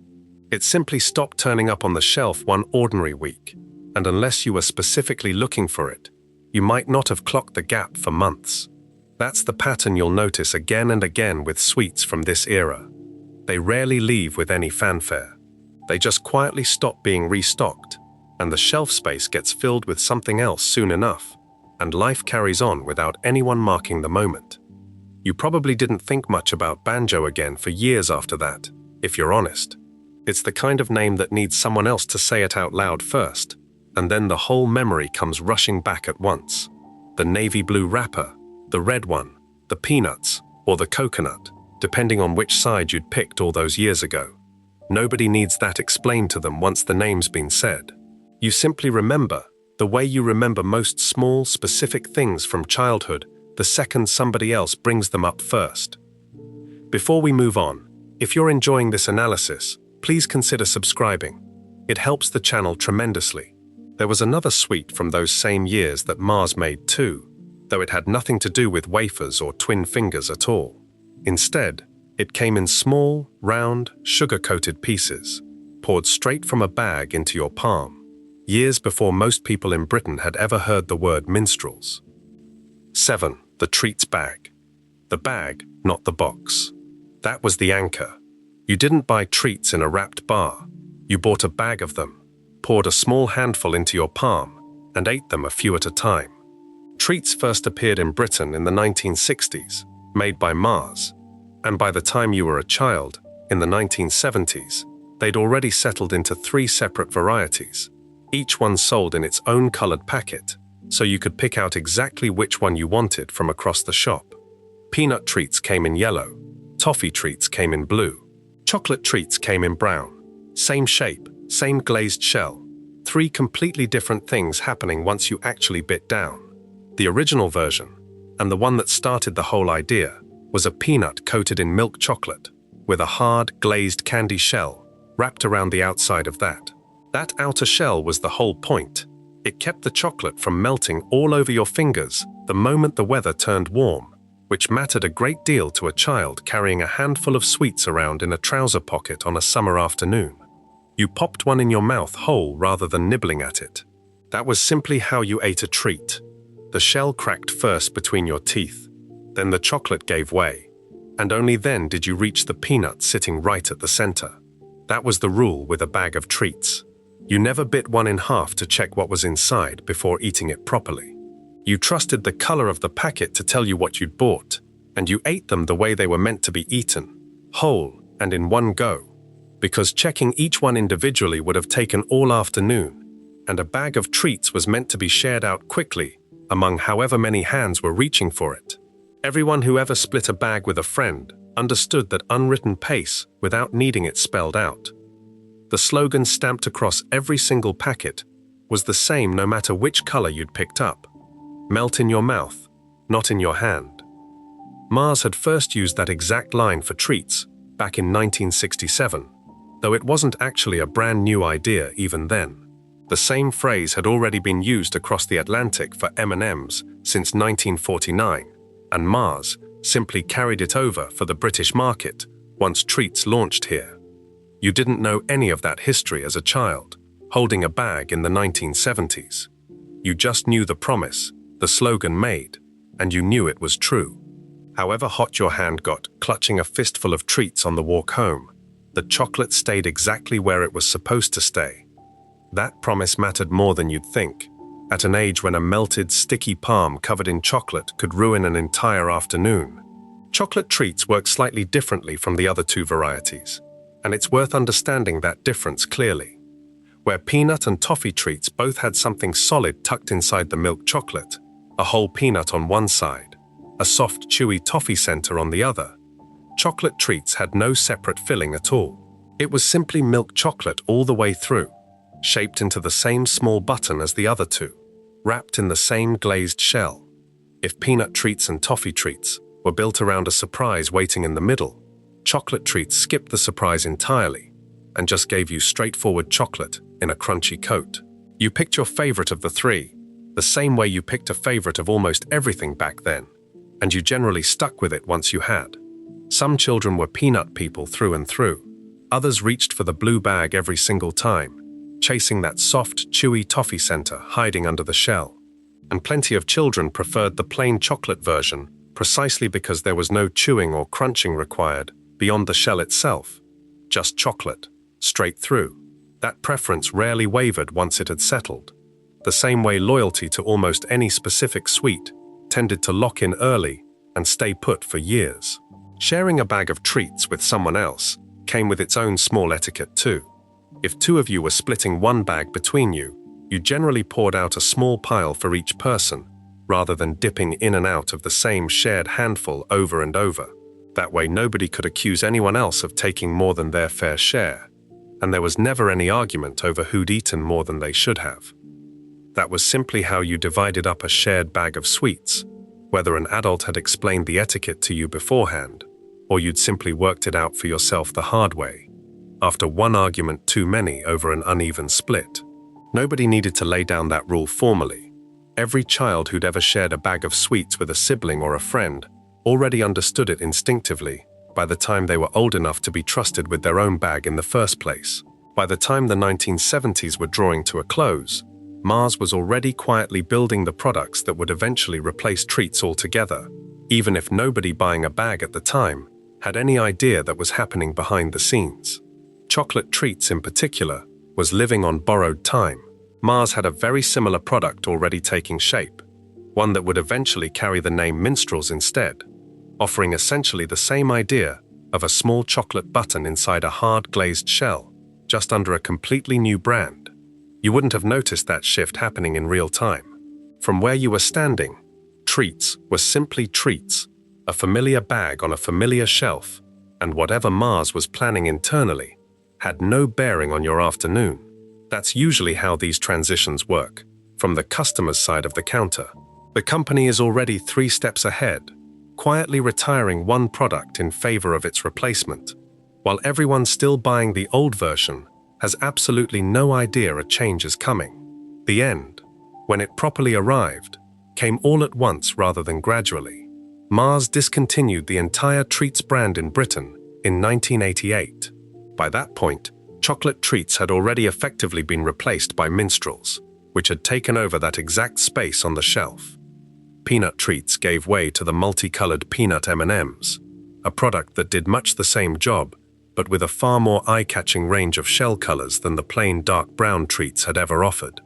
It simply stopped turning up on the shelf one ordinary week, and unless you were specifically looking for it, you might not have clocked the gap for months. That's the pattern you'll notice again and again with sweets from this era. They rarely leave with any fanfare. They just quietly stop being restocked, and the shelf space gets filled with something else soon enough, and life carries on without anyone marking the moment. You probably didn't think much about banjo again for years after that, if you're honest. It's the kind of name that needs someone else to say it out loud first, and then the whole memory comes rushing back at once. The navy blue wrapper, the red one, the peanuts, or the coconut, depending on which side you'd picked all those years ago. Nobody needs that explained to them once the name's been said. You simply remember, the way you remember most small, specific things from childhood, the second somebody else brings them up first. Before we move on, if you're enjoying this analysis, please consider subscribing. It helps the channel tremendously. There was another sweet from those same years that Mars made too, though it had nothing to do with wafers or twin fingers at all. Instead, it came in small, round, sugar-coated pieces, poured straight from a bag into your palm, years before most people in Britain had ever heard the word minstrels. 7. The treats bag. The bag, not the box. That was the anchor. You didn't buy treats in a wrapped bar. You bought a bag of them, poured a small handful into your palm, and ate them a few at a time. Treats first appeared in Britain in the 1960s, made by Mars, and by the time you were a child, in the 1970s, they'd already settled into 3 separate varieties, each one sold in its own colored packet, so you could pick out exactly which one you wanted from across the shop. Peanut treats came in yellow, toffee treats came in blue, chocolate treats came in brown. Same shape, same glazed shell. 3 completely different things happening once you actually bit down. The original version, and the one that started the whole idea, was a peanut coated in milk chocolate. with a hard, glazed candy shell wrapped around the outside of that. That outer shell was the whole point. It kept the chocolate from melting all over your fingers the moment the weather turned warm, which mattered a great deal to a child carrying a handful of sweets around in a trouser pocket on a summer afternoon. You popped one in your mouth whole rather than nibbling at it. That was simply how you ate a treat. The shell cracked first between your teeth, then the chocolate gave way, and only then did you reach the peanut sitting right at the center. That was the rule with a bag of treats. You never bit one in half to check what was inside before eating it properly. You trusted the color of the packet to tell you what you'd bought, and you ate them the way they were meant to be eaten, whole and in one go, because checking each one individually would have taken all afternoon, and a bag of treats was meant to be shared out quickly among however many hands were reaching for it. Everyone who ever split a bag with a friend understood that unwritten pace without needing it spelled out. The slogan stamped across every single packet was the same no matter which color you'd picked up. Melt in your mouth, not in your hand. Mars had first used that exact line for treats back in 1967, though it wasn't actually a brand new idea even then. The same phrase had already been used across the Atlantic for M&Ms since 1949, and Mars simply carried it over for the British market once treats launched here. You didn't know any of that history as a child, holding a bag in the 1970s. You just knew the promise the slogan made, and you knew it was true. However hot your hand got clutching a fistful of treats on the walk home, the chocolate stayed exactly where it was supposed to stay. That promise mattered more than you'd think, at an age when a melted, sticky palm covered in chocolate could ruin an entire afternoon. Chocolate treats work slightly differently from the other two varieties, and it's worth understanding that difference clearly. Where peanut and toffee treats both had something solid tucked inside the milk chocolate, a whole peanut on one side, a soft, chewy toffee center on the other, chocolate treats had no separate filling at all. It was simply milk chocolate all the way through, shaped into the same small button as the other two, wrapped in the same glazed shell. If peanut treats and toffee treats were built around a surprise waiting in the middle, chocolate treats skipped the surprise entirely and just gave you straightforward chocolate in a crunchy coat. You picked your favorite of the three, the same way you picked a favorite of almost everything back then, and you generally stuck with it once you had. Some children were peanut people through and through. Others reached for the blue bag every single time, chasing that soft, chewy toffee center hiding under the shell. And plenty of children preferred the plain chocolate version precisely because there was no chewing or crunching required beyond the shell itself. Just chocolate, straight through. That preference rarely wavered once it had settled. The same way loyalty to almost any specific sweet tended to lock in early and stay put for years. Sharing a bag of treats with someone else came with its own small etiquette too. If two of you were splitting one bag between you, you generally poured out a small pile for each person, rather than dipping in and out of the same shared handful over and over. That way nobody could accuse anyone else of taking more than their fair share, and there was never any argument over who'd eaten more than they should have. That was simply how you divided up a shared bag of sweets, whether an adult had explained the etiquette to you beforehand, or you'd simply worked it out for yourself the hard way, after one argument too many over an uneven split. Nobody needed to lay down that rule formally. Every child who'd ever shared a bag of sweets with a sibling or a friend already understood it instinctively by the time they were old enough to be trusted with their own bag in the first place. By the time the 1970s were drawing to a close, Mars was already quietly building the products that would eventually replace treats altogether, even if nobody buying a bag at the time had any idea that was happening behind the scenes. Chocolate treats in particular was living on borrowed time. Mars had a very similar product already taking shape, one that would eventually carry the name Minstrels instead, offering essentially the same idea of a small chocolate button inside a hard glazed shell, just under a completely new brand. You wouldn't have noticed that shift happening in real time. From where you were standing, treats were simply treats, a familiar bag on a familiar shelf, and whatever Mars was planning internally had no bearing on your afternoon. That's usually how these transitions work. From the customer's side of the counter, the company is already 3 steps ahead, quietly retiring one product in favor of its replacement, while everyone still buying the old version has absolutely no idea a change is coming. The end, when it properly arrived, came all at once rather than gradually. Mars discontinued the entire Treats brand in Britain in 1988. By that point, chocolate treats had already effectively been replaced by minstrels, which had taken over that exact space on the shelf. Peanut treats gave way to the multicolored peanut M&Ms, a product that did much the same job, but with a far more eye-catching range of shell colors than the plain dark brown treats had ever offered.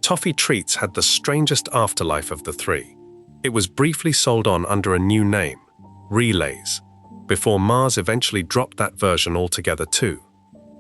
Toffee treats had the strangest afterlife of the three. It was briefly sold on under a new name, Relays, before Mars eventually dropped that version altogether too,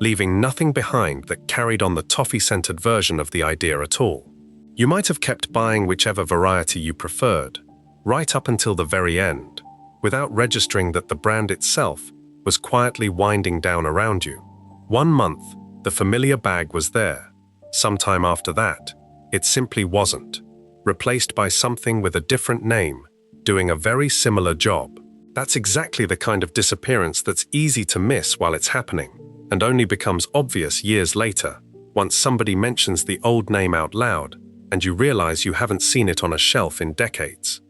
leaving nothing behind that carried on the toffee-scented version of the idea at all. You might have kept buying whichever variety you preferred, right up until the very end, without registering that the brand itself was quietly winding down around you. 1 month, the familiar bag was there. Sometime after that, it simply wasn't, replaced by something with a different name, doing a very similar job. That's exactly the kind of disappearance that's easy to miss while it's happening, and only becomes obvious years later, once somebody mentions the old name out loud, and you realize you haven't seen it on a shelf in decades.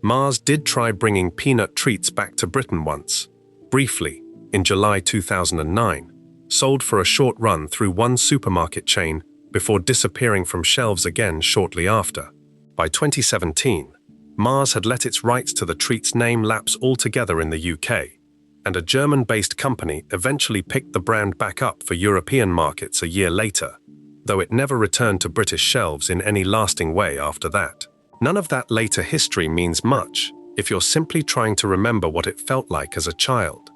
Mars did try bringing peanut treats back to Britain once, briefly, in July 2009, sold for a short run through one supermarket chain before disappearing from shelves again shortly after. By 2017, Mars had let its rights to the treat's name lapse altogether in the UK, and a German-based company eventually picked the brand back up for European markets a year later, though it never returned to British shelves in any lasting way after that. None of that later history means much if you're simply trying to remember what it felt like as a child,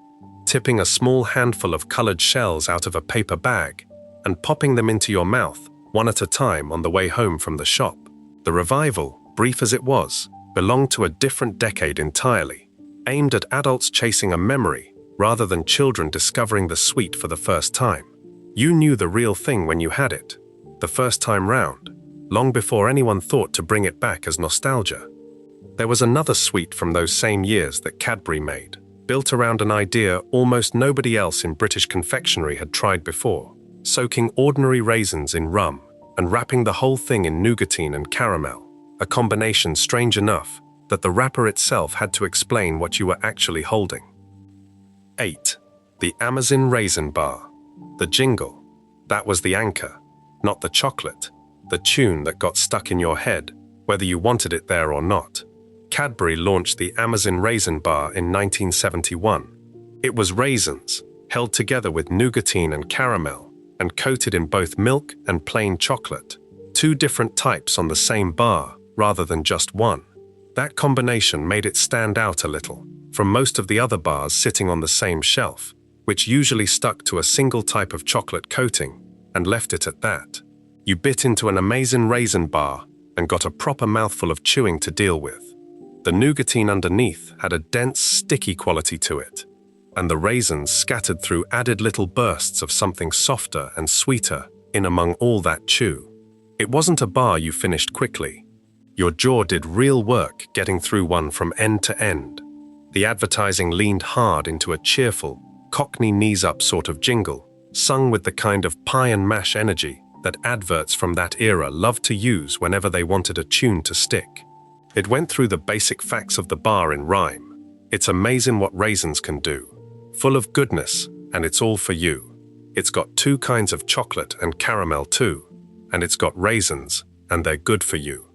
tipping a small handful of colored shells out of a paper bag and popping them into your mouth one at a time on the way home from the shop. The revival, brief as it was, belonged to a different decade entirely, aimed at adults chasing a memory rather than children discovering the sweet for the first time. You knew the real thing when you had it, the first time round, long before anyone thought to bring it back as nostalgia. There was another sweet from those same years that Cadbury made, built around an idea almost nobody else in British confectionery had tried before, soaking ordinary raisins in rum and wrapping the whole thing in nougatine and caramel, a combination strange enough that the wrapper itself had to explain what you were actually holding. 8. The Amazon Raisin Bar. The jingle. That was the anchor, not the chocolate, the tune that got stuck in your head, whether you wanted it there or not. Cadbury launched the Amazon Raisin Bar in 1971. It was raisins, held together with nougatine and caramel, and coated in both milk and plain chocolate, 2 different types on the same bar rather than just one. That combination made it stand out a little from most of the other bars sitting on the same shelf, which usually stuck to a single type of chocolate coating and left it at that. You bit into an Amazon Raisin Bar and got a proper mouthful of chewing to deal with. The nougatine underneath had a dense, sticky quality to it, and the raisins scattered through added little bursts of something softer and sweeter in among all that chew. It wasn't a bar you finished quickly. Your jaw did real work getting through one from end to end. The advertising leaned hard into a cheerful, Cockney knees-up sort of jingle, sung with the kind of pie and mash energy that adverts from that era loved to use whenever they wanted a tune to stick. It went through the basic facts of the bar in rhyme. It's amazing what raisins can do. Full of goodness, and it's all for you. It's got 2 kinds of chocolate and caramel too, and it's got raisins, and they're good for you.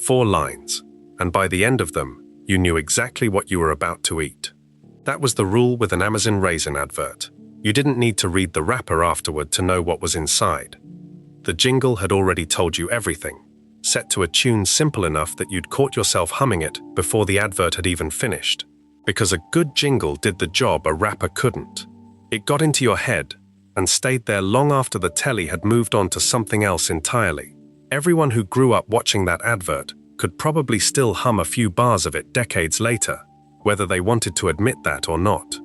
4 lines, and by the end of them, you knew exactly what you were about to eat. That was the rule with an Amazon Raisin advert. You didn't need to read the wrapper afterward to know what was inside. The jingle had already told you everything, set to a tune simple enough that you'd caught yourself humming it before the advert had even finished. Because a good jingle did the job a rapper couldn't. It got into your head and stayed there long after the telly had moved on to something else entirely. Everyone who grew up watching that advert could probably still hum a few bars of it decades later, whether they wanted to admit that or not.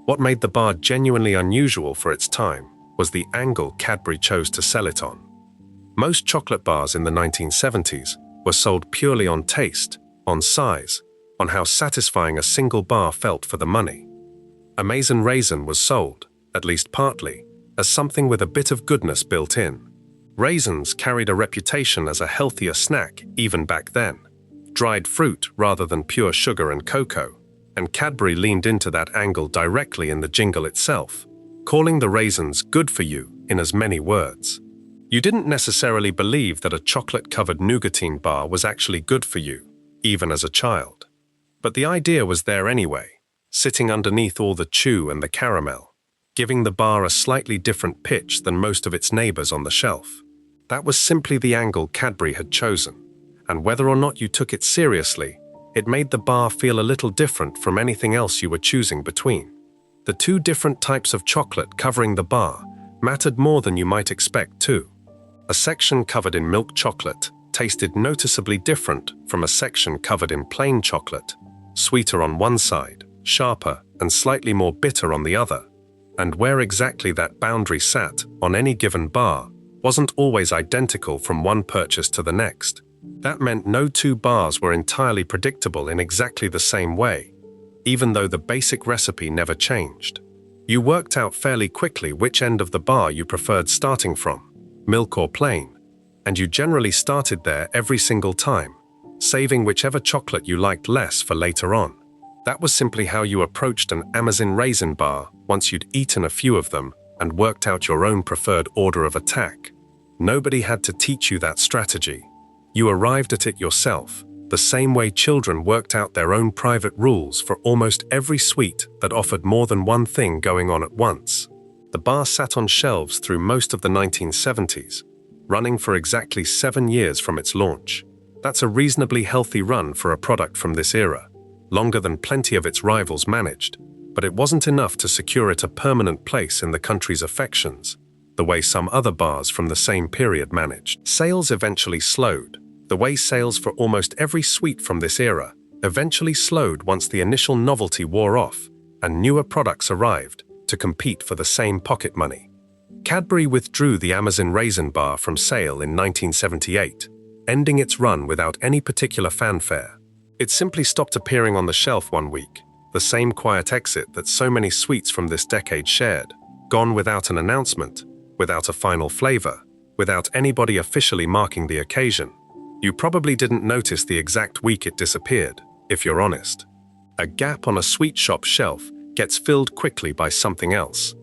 What made the bar genuinely unusual for its time was the angle Cadbury chose to sell it on. Most chocolate bars in the 1970s were sold purely on taste, on size, on how satisfying a single bar felt for the money. Amazon Raisin was sold, at least partly, as something with a bit of goodness built in. Raisins carried a reputation as a healthier snack even back then. Dried fruit rather than pure sugar and cocoa, and Cadbury leaned into that angle directly in the jingle itself, calling the raisins good for you in as many words. You didn't necessarily believe that a chocolate-covered nougatine bar was actually good for you, even as a child. But the idea was there anyway, sitting underneath all the chew and the caramel, giving the bar a slightly different pitch than most of its neighbors on the shelf. That was simply the angle Cadbury had chosen, and whether or not you took it seriously, it made the bar feel a little different from anything else you were choosing between. The two different types of chocolate covering the bar mattered more than you might expect too. A section covered in milk chocolate tasted noticeably different from a section covered in plain chocolate, sweeter on one side, sharper and slightly more bitter on the other. And where exactly that boundary sat on any given bar wasn't always identical from one purchase to the next. That meant no two bars were entirely predictable in exactly the same way, even though the basic recipe never changed. You worked out fairly quickly which end of the bar you preferred starting from, milk or plain, and you generally started there every single time, saving whichever chocolate you liked less for later on. That was simply how you approached an Amazon raisin bar once you'd eaten a few of them and worked out your own preferred order of attack. Nobody had to teach you that strategy. You arrived at it yourself, the same way children worked out their own private rules for almost every sweet that offered more than one thing going on at once. The bar sat on shelves through most of the 1970s, running for exactly 7 years from its launch. That's a reasonably healthy run for a product from this era, longer than plenty of its rivals managed, but it wasn't enough to secure it a permanent place in the country's affections, the way some other bars from the same period managed. Sales eventually slowed, the way sales for almost every sweet from this era eventually slowed once the initial novelty wore off and newer products arrived to compete for the same pocket money. Cadbury withdrew the Amazon Raisin Bar from sale in 1978, ending its run without any particular fanfare. It simply stopped appearing on the shelf one week, the same quiet exit that so many sweets from this decade shared, gone without an announcement, without a final flavor, without anybody officially marking the occasion. You probably didn't notice the exact week it disappeared, if you're honest. A gap on a sweet shop shelf gets filled quickly by something else,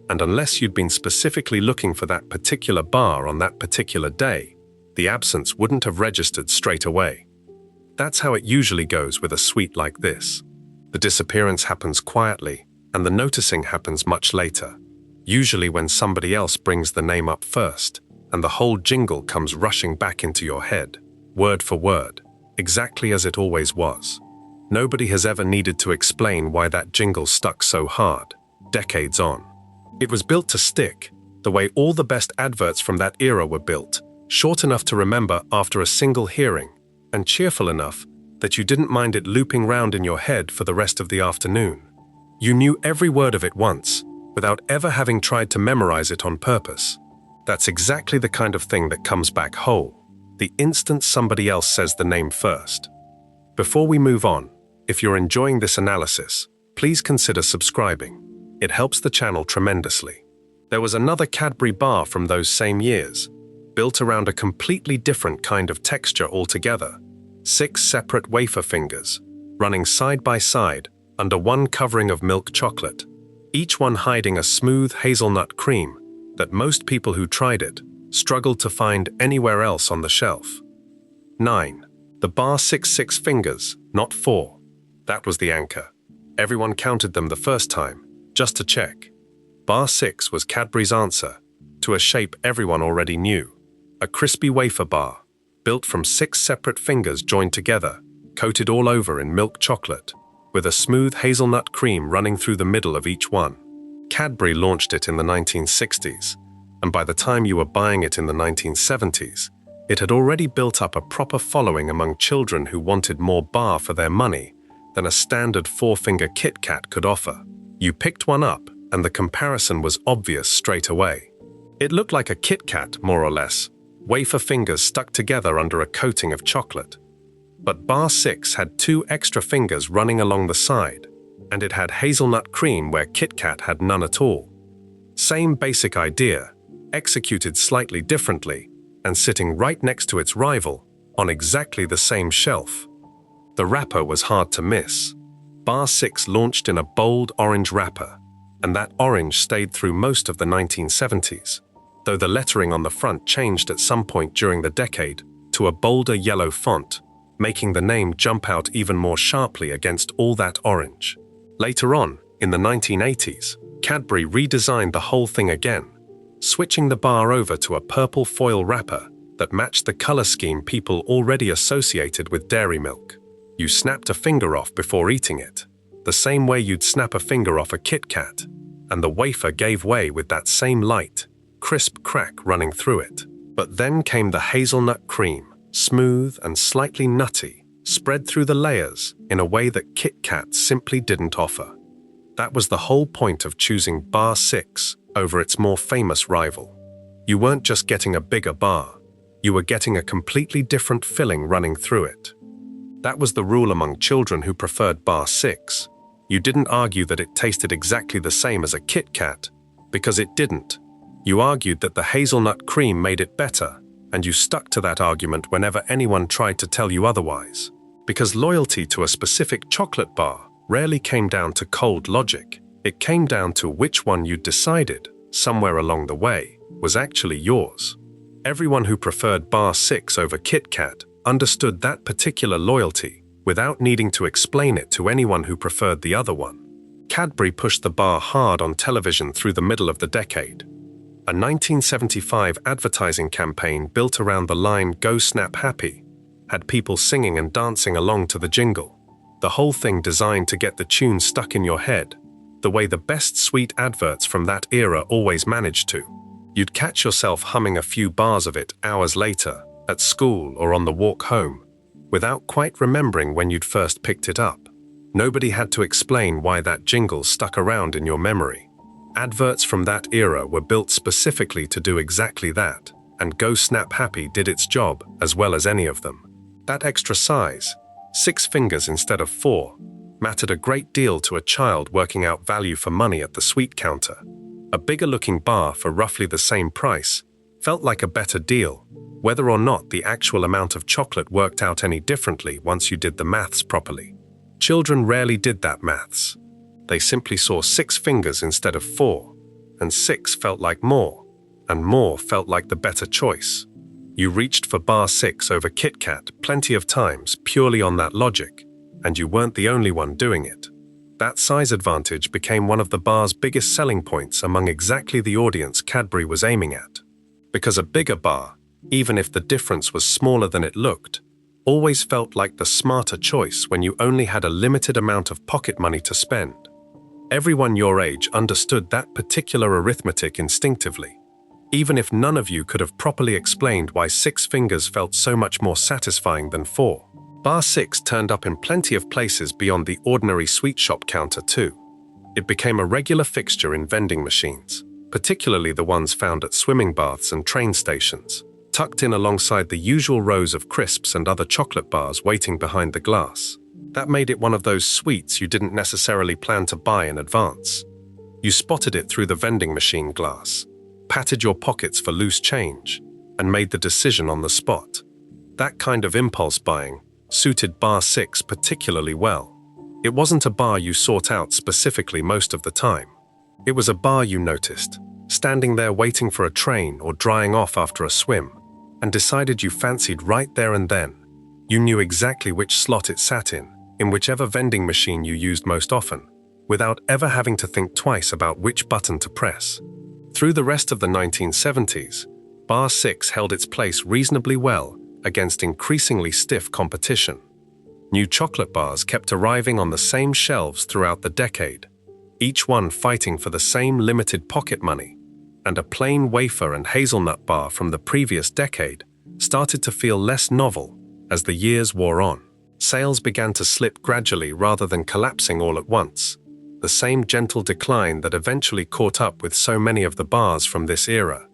and unless you'd been specifically looking for that particular bar on that particular day, the absence wouldn't have registered straight away. That's how it usually goes with a sweet like this. The disappearance happens quietly, and the noticing happens much later, usually when somebody else brings the name up first, and the whole jingle comes rushing back into your head, word for word, exactly as it always was. Nobody has ever needed to explain why that jingle stuck so hard, decades on. It was built to stick, the way all the best adverts from that era were built, short enough to remember after a single hearing, and cheerful enough that you didn't mind it looping round in your head for the rest of the afternoon. You knew every word of it once, without ever having tried to memorize it on purpose. That's exactly the kind of thing that comes back whole, the instant somebody else says the name first. Before we move on, if you're enjoying this analysis, please consider subscribing. It helps the channel tremendously. There was another Cadbury bar from those same years, built around a completely different kind of texture altogether. 6 separate wafer fingers, running side by side under one covering of milk chocolate, each one hiding a smooth hazelnut cream that most people who tried it struggled to find anywhere else on the shelf. 9. The bar 6 fingers, not 4. That was the anchor. Everyone counted them the first time, just to check. Bar 6 was Cadbury's answer to a shape everyone already knew. A crispy wafer bar, built from 6 separate fingers joined together, coated all over in milk chocolate, with a smooth hazelnut cream running through the middle of each one. Cadbury launched it in the 1960s, and by the time you were buying it in the 1970s, it had already built up a proper following among children who wanted more bar for their money than a standard 4-finger Kit Kat could offer. You picked one up, and the comparison was obvious straight away. It looked like a Kit Kat, more or less, wafer fingers stuck together under a coating of chocolate. But bar 6 had 2 extra fingers running along the side, and it had hazelnut cream where Kit Kat had none at all. Same basic idea, executed slightly differently, and sitting right next to its rival, on exactly the same shelf. The wrapper was hard to miss. Bar 6 launched in a bold orange wrapper, and that orange stayed through most of the 1970s, though the lettering on the front changed at some point during the decade to a bolder yellow font, making the name jump out even more sharply against all that orange. Later on, in the 1980s, Cadbury redesigned the whole thing again, switching the bar over to a purple foil wrapper that matched the color scheme people already associated with dairy milk. You snapped a finger off before eating it, the same way you'd snap a finger off a Kit Kat, and the wafer gave way with that same light, crisp crack running through it. But then came the hazelnut cream, smooth and slightly nutty, spread through the layers in a way that Kit Kat simply didn't offer. That was the whole point of choosing Bar 6 over its more famous rival. You weren't just getting a bigger bar, you were getting a completely different filling running through it. That was the rule among children who preferred Bar 6. You didn't argue that it tasted exactly the same as a Kit Kat, because it didn't. You argued that the hazelnut cream made it better, and you stuck to that argument whenever anyone tried to tell you otherwise. Because loyalty to a specific chocolate bar rarely came down to cold logic. It came down to which one you'd decided, somewhere along the way, was actually yours. Everyone who preferred Bar 6 over Kit Kat understood that particular loyalty without needing to explain it to anyone who preferred the other one. Cadbury pushed the bar hard on television through the middle of the decade. A 1975 advertising campaign built around the line "Go Snap Happy" had people singing and dancing along to the jingle. The whole thing designed to get the tune stuck in your head, the way the best sweet adverts from that era always managed to. You'd catch yourself humming a few bars of it hours later, at school or on the walk home, without quite remembering when you'd first picked it up. Nobody had to explain why that jingle stuck around in your memory. Adverts from that era were built specifically to do exactly that, and Go Snap Happy did its job as well as any of them. That extra size, 6 fingers instead of 4, mattered a great deal to a child working out value for money at the sweet counter. A bigger-looking bar for roughly the same price felt like a better deal, whether or not the actual amount of chocolate worked out any differently once you did the maths properly. Children rarely did that maths. They simply saw 6 fingers instead of 4, and 6 felt like more, and more felt like the better choice. You reached for Bar 6 over Kit Kat plenty of times purely on that logic, and you weren't the only one doing it. That size advantage became one of the bar's biggest selling points among exactly the audience Cadbury was aiming at. Because a bigger bar, even if the difference was smaller than it looked, always felt like the smarter choice when you only had a limited amount of pocket money to spend. Everyone your age understood that particular arithmetic instinctively, even if none of you could have properly explained why 6 fingers felt so much more satisfying than 4. Bar 6 turned up in plenty of places beyond the ordinary sweet shop counter too. It became a regular fixture in vending machines, particularly the ones found at swimming baths and train stations, tucked in alongside the usual rows of crisps and other chocolate bars waiting behind the glass. That made it one of those sweets you didn't necessarily plan to buy in advance. You spotted it through the vending machine glass, patted your pockets for loose change, and made the decision on the spot. That kind of impulse buying suited Bar 6 particularly well. It wasn't a bar you sought out specifically most of the time. It was a bar you noticed, standing there waiting for a train or drying off after a swim, and decided you fancied right there and then. You knew exactly which slot it sat in whichever vending machine you used most often, without ever having to think twice about which button to press. Through the rest of the 1970s, Bar 6 held its place reasonably well against increasingly stiff competition. New chocolate bars kept arriving on the same shelves throughout the decade, each one fighting for the same limited pocket money, and a plain wafer and hazelnut bar from the previous decade started to feel less novel as the years wore on. Sales began to slip gradually rather than collapsing all at once, the same gentle decline that eventually caught up with so many of the bars from this era.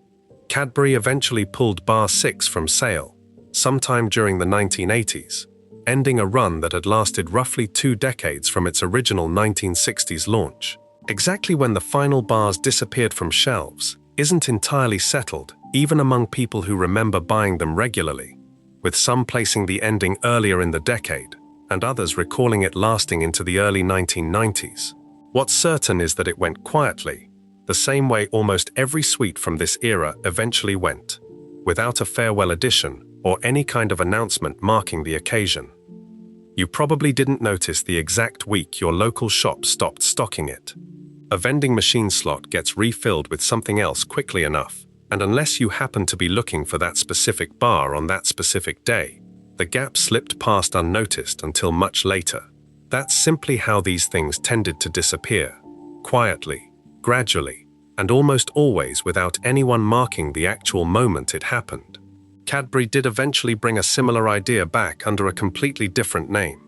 Cadbury eventually pulled Bar 6 from sale sometime during the 1980s, ending a run that had lasted roughly 2 decades from its original 1960s launch. Exactly when the final bars disappeared from shelves isn't entirely settled, even among people who remember buying them regularly, with some placing the ending earlier in the decade, and others recalling it lasting into the early 1990s. What's certain is that it went quietly, the same way almost every sweet from this era eventually went, without a farewell edition or any kind of announcement marking the occasion. You probably didn't notice the exact week your local shop stopped stocking it. A vending machine slot gets refilled with something else quickly enough, and unless you happen to be looking for that specific bar on that specific day, the gap slipped past unnoticed until much later. That's simply how these things tended to disappear, quietly, gradually, and almost always without anyone marking the actual moment it happened. Cadbury did eventually bring a similar idea back under a completely different name.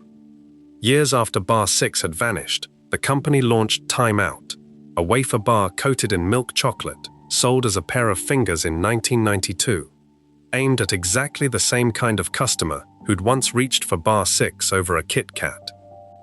Years after Bar 6 had vanished, the company launched Time Out, a wafer bar coated in milk chocolate, sold as a pair of fingers in 1992, aimed at exactly the same kind of customer who'd once reached for Bar 6 over a Kit Kat.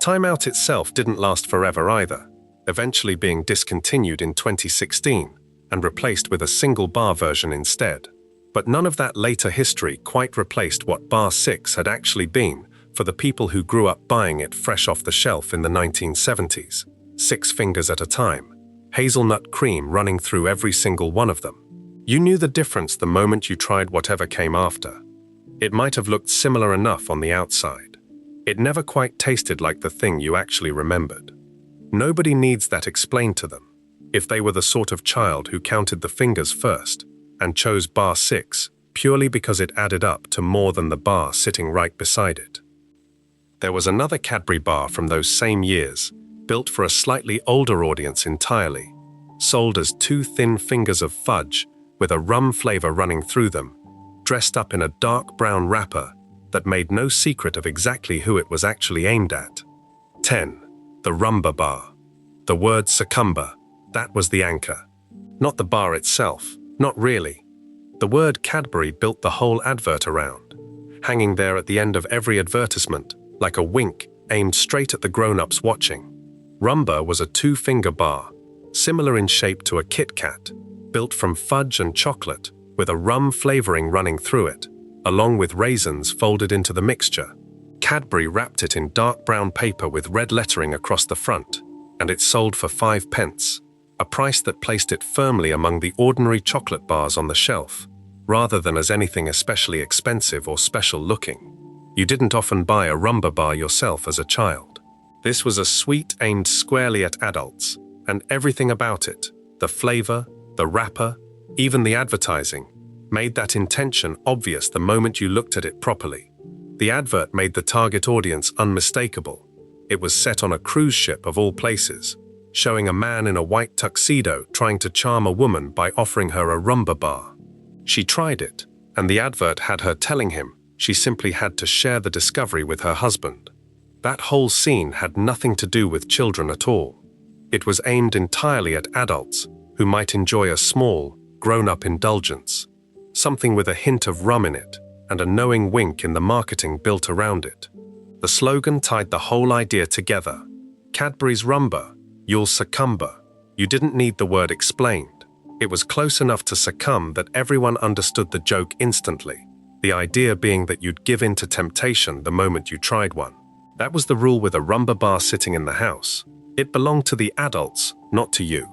Time Out itself didn't last forever either, eventually being discontinued in 2016 and replaced with a single bar version instead. But none of that later history quite replaced what Bar 6 had actually been for the people who grew up buying it fresh off the shelf in the 1970s. 6 fingers at a time, hazelnut cream running through every single one of them. You knew the difference the moment you tried whatever came after. It might have looked similar enough on the outside. It never quite tasted like the thing you actually remembered. Nobody needs that explained to them, if they were the sort of child who counted the fingers first and chose Bar 6 purely because it added up to more than the bar sitting right beside it. There was another Cadbury bar from those same years, built for a slightly older audience entirely, sold as 2 thin fingers of fudge with a rum flavor running through them, dressed up in a dark brown wrapper that made no secret of exactly who it was actually aimed at. 10. The Rumba Bar. The word succumber, that was the anchor. Not the bar itself, not really. The word Cadbury built the whole advert around, hanging there at the end of every advertisement, like a wink aimed straight at the grown-ups watching. Rumba was a 2-finger bar, similar in shape to a Kit Kat, built from fudge and chocolate, with a rum flavoring running through it, along with raisins folded into the mixture. Cadbury wrapped it in dark brown paper with red lettering across the front, and it sold for 5 pence, a price that placed it firmly among the ordinary chocolate bars on the shelf, rather than as anything especially expensive or special looking. You didn't often buy a Rumba bar yourself as a child. This was a sweet aimed squarely at adults, and everything about it, the flavor, the wrapper, even the advertising, made that intention obvious the moment you looked at it properly. The advert made the target audience unmistakable. It was set on a cruise ship of all places, showing a man in a white tuxedo trying to charm a woman by offering her a Rumba bar. She tried it, and the advert had her telling him she simply had to share the discovery with her husband. That whole scene had nothing to do with children at all. It was aimed entirely at adults who might enjoy a small, grown-up indulgence, something with a hint of rum in it and a knowing wink in the marketing built around it. The slogan tied the whole idea together. Cadbury's Rumba, you'll succumber. You didn't need the word explained. It was close enough to succumb that everyone understood the joke instantly, the idea being that you'd give in to temptation the moment you tried one. That was the rule with a Rumba bar sitting in the house. It belonged to the adults, not to you.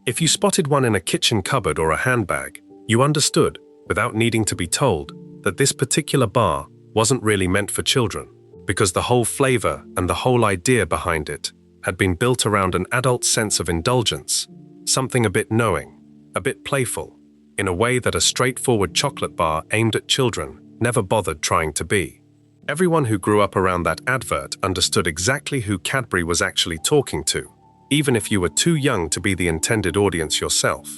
If you spotted one in a kitchen cupboard or a handbag, you understood, without needing to be told, that this particular bar wasn't really meant for children, because the whole flavor and the whole idea behind it had been built around an adult sense of indulgence, something a bit knowing, a bit playful, in a way that a straightforward chocolate bar aimed at children never bothered trying to be. Everyone who grew up around that advert understood exactly who Cadbury was actually talking to, even if you were too young to be the intended audience yourself.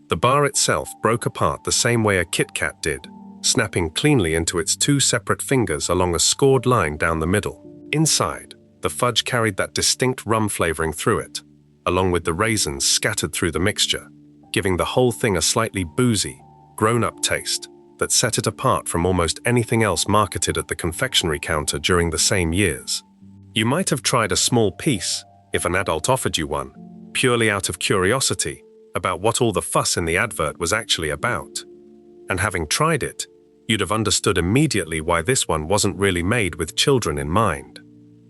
The bar itself broke apart the same way a Kit Kat did, snapping cleanly into its 2 separate fingers along a scored line down the middle. Inside, the fudge carried that distinct rum flavoring through it, along with the raisins scattered through the mixture, giving the whole thing a slightly boozy, grown-up taste that set it apart from almost anything else marketed at the confectionery counter during the same years. You might have tried a small piece, if an adult offered you one, purely out of curiosity about what all the fuss in the advert was actually about. And having tried it, you'd have understood immediately why this one wasn't really made with children in mind.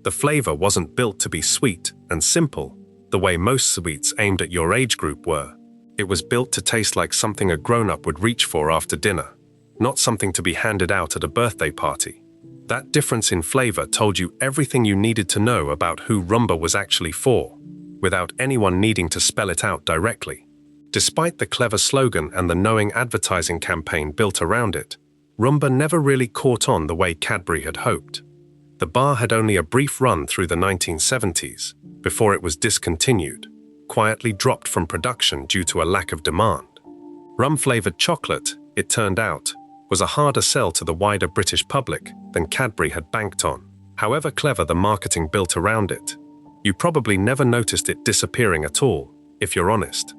The flavor wasn't built to be sweet and simple, the way most sweets aimed at your age group were. It was built to taste like something a grown-up would reach for after dinner, not something to be handed out at a birthday party. That difference in flavor told you everything you needed to know about who Rumba was actually for, without anyone needing to spell it out directly. Despite the clever slogan and the knowing advertising campaign built around it, Rumba never really caught on the way Cadbury had hoped. The bar had only a brief run through the 1970s before it was discontinued, quietly dropped from production due to a lack of demand. Rum-flavored chocolate, it turned out, was a harder sell to the wider British public than Cadbury had banked on. However clever the marketing built around it, you probably never noticed it disappearing at all, if you're honest.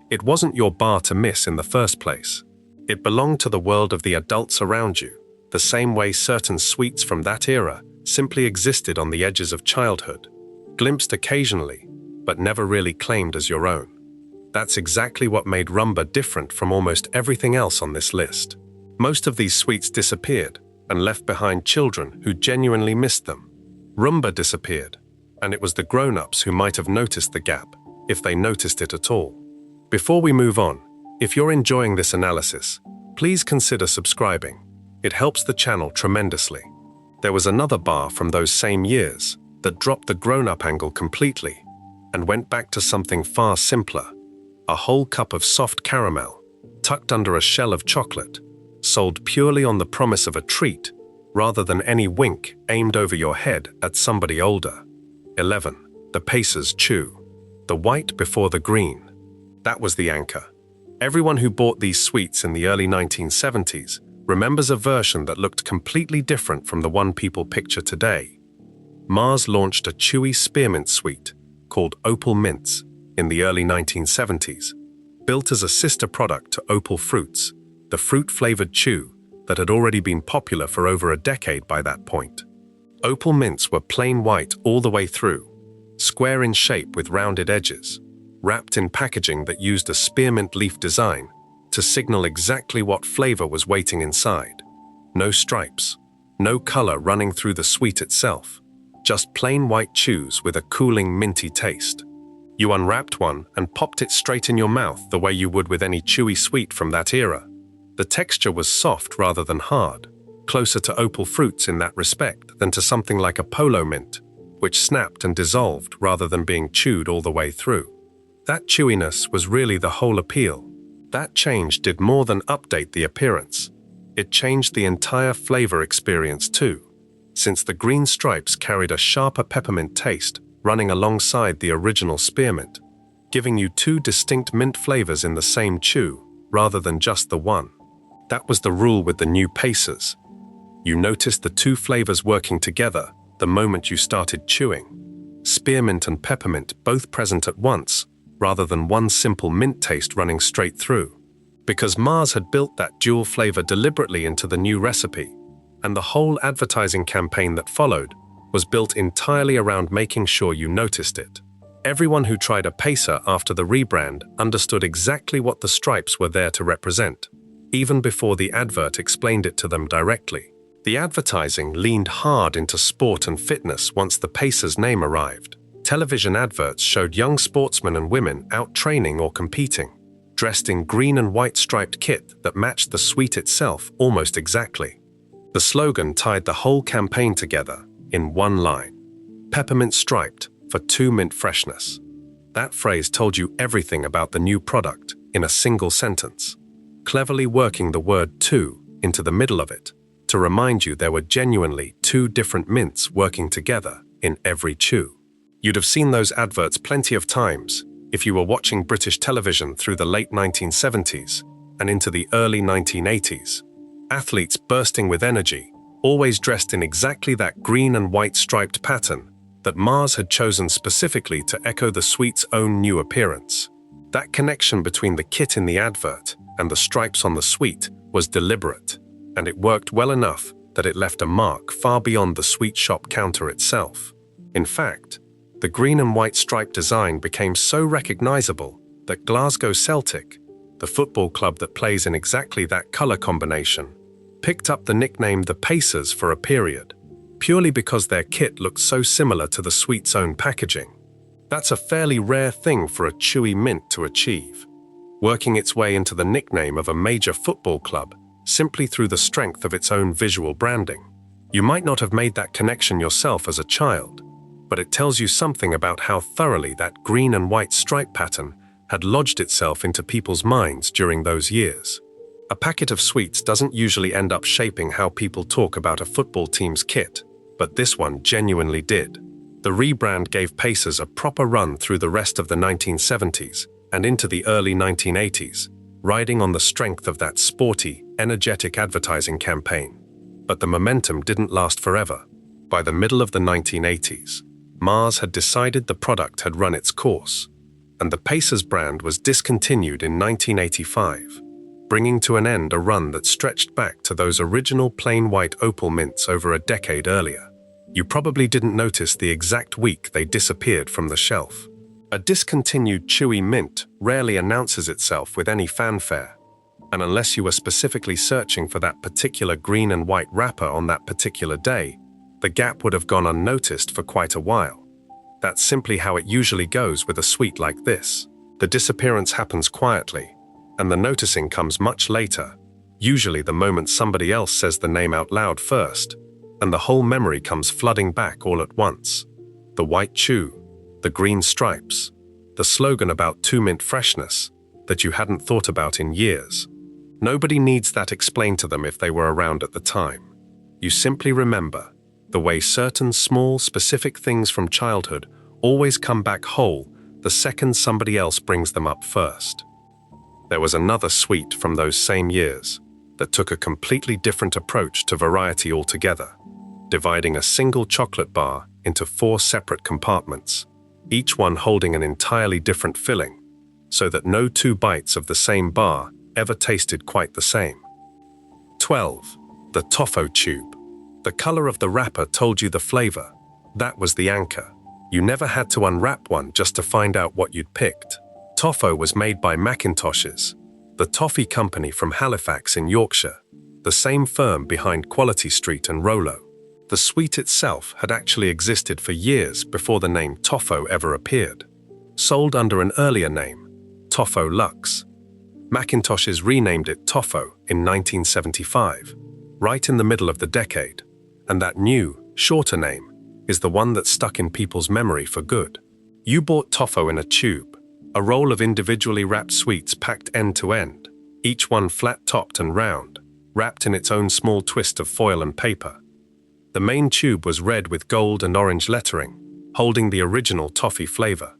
It wasn't your bar to miss in the first place. It belonged to the world of the adults around you, the same way certain sweets from that era simply existed on the edges of childhood, glimpsed occasionally, but never really claimed as your own. That's exactly what made Rumba different from almost everything else on this list. Most of these sweets disappeared and left behind children who genuinely missed them. Rumba disappeared, and it was the grown-ups who might have noticed the gap, if they noticed it at all. Before we move on, if you're enjoying this analysis, please consider subscribing. It helps the channel tremendously. There was another bar from those same years that dropped the grown-up angle completely and went back to something far simpler. A whole cup of soft caramel, tucked under a shell of chocolate, sold purely on the promise of a treat, rather than any wink aimed over your head at somebody older. 11. The Pace's Chew. The white before the green. That was the anchor. Everyone who bought these sweets in the early 1970s remembers a version that looked completely different from the one people picture today. Mars launched a chewy spearmint sweet called Opal Mints in the early 1970s, built as a sister product to Opal Fruits, the fruit-flavored chew that had already been popular for over a decade by that point. Opal Mints were plain white all the way through, square in shape with rounded edges, wrapped in packaging that used a spearmint leaf design to signal exactly what flavor was waiting inside. No stripes, no color running through the sweet itself, just plain white chews with a cooling minty taste. You unwrapped one and popped it straight in your mouth the way you would with any chewy sweet from that era. The texture was soft rather than hard, closer to Opal Fruits in that respect than to something like a Polo Mint, which snapped and dissolved rather than being chewed all the way through. That chewiness was really the whole appeal. That change did more than update the appearance. It changed the entire flavor experience too, since the green stripes carried a sharper peppermint taste running alongside the original spearmint, giving you two distinct mint flavors in the same chew rather than just the one. That was the rule with the new Pacers. You noticed the two flavors working together the moment you started chewing. Spearmint and peppermint both present at once, rather than one simple mint taste running straight through. Because Mars had built that dual flavor deliberately into the new recipe, and the whole advertising campaign that followed was built entirely around making sure you noticed it. Everyone who tried a Pacer after the rebrand understood exactly what the stripes were there to represent, even before the advert explained it to them directly. The advertising leaned hard into sport and fitness once the Pacer's name arrived. Television adverts showed young sportsmen and women out training or competing, dressed in green and white striped kit that matched the sweet itself almost exactly. The slogan tied the whole campaign together in one line: peppermint striped for 2 mint freshness. That phrase told you everything about the new product in a single sentence, cleverly working the word two into the middle of it to remind you there were genuinely 2 different mints working together in every chew. You'd have seen those adverts plenty of times if you were watching British television through the late 1970s and into the early 1980s. Athletes bursting with energy, always dressed in exactly that green and white striped pattern that Mars had chosen specifically to echo the sweet's own new appearance. That connection between the kit in the advert and the stripes on the sweet was deliberate, and it worked well enough that it left a mark far beyond the sweet shop counter itself. In fact, The green and white stripe design became so recognizable that Glasgow Celtic, the football club that plays in exactly that color combination, picked up the nickname the Pacers for a period, purely because their kit looked so similar to the sweet's own packaging. That's a fairly rare thing for a chewy mint to achieve, working its way into the nickname of a major football club simply through the strength of its own visual branding. You might not have made that connection yourself as a child, but it tells you something about how thoroughly that green and white stripe pattern had lodged itself into people's minds during those years. A packet of sweets doesn't usually end up shaping how people talk about a football team's kit, but this one genuinely did. The rebrand gave Pacers a proper run through the rest of the 1970s and into the early 1980s, riding on the strength of that sporty, energetic advertising campaign. But the momentum didn't last forever. By the middle of the 1980s, Mars had decided the product had run its course, and the Pacers brand was discontinued in 1985, bringing to an end a run that stretched back to those original plain white opal mints over a decade earlier. You probably didn't notice the exact week they disappeared from the shelf. A discontinued chewy mint rarely announces itself with any fanfare, and unless you were specifically searching for that particular green and white wrapper on that particular day, the gap would have gone unnoticed for quite a while. That's simply how it usually goes with a sweet like this. The disappearance happens quietly, and the noticing comes much later, usually the moment somebody else says the name out loud first, and the whole memory comes flooding back all at once. The white chew, the green stripes, the slogan about 2-mint freshness that you hadn't thought about in years. Nobody needs that explained to them if they were around at the time. You simply remember the way certain small, specific things from childhood always come back whole the second somebody else brings them up first. There was another sweet from those same years that took a completely different approach to variety altogether, dividing a single chocolate bar into 4 separate compartments, each one holding an entirely different filling, so that no 2 bites of the same bar ever tasted quite the same. 12. The Toffo Tube. The color of the wrapper told you the flavor. That was the anchor. You never had to unwrap one just to find out what you'd picked. Toffo was made by Mackintoshes, the toffee company from Halifax in Yorkshire, the same firm behind Quality Street and Rolo. The sweet itself had actually existed for years before the name Toffo ever appeared. Sold under an earlier name, Toffo Luxe. Mackintoshes renamed it Toffo in 1975, right in the middle of the decade, and that new, shorter name is the one that stuck in people's memory for good. You bought Toffo in a tube, a roll of individually wrapped sweets packed end to end, each one flat-topped and round, wrapped in its own small twist of foil and paper. The main tube was red with gold and orange lettering, holding the original toffee flavor.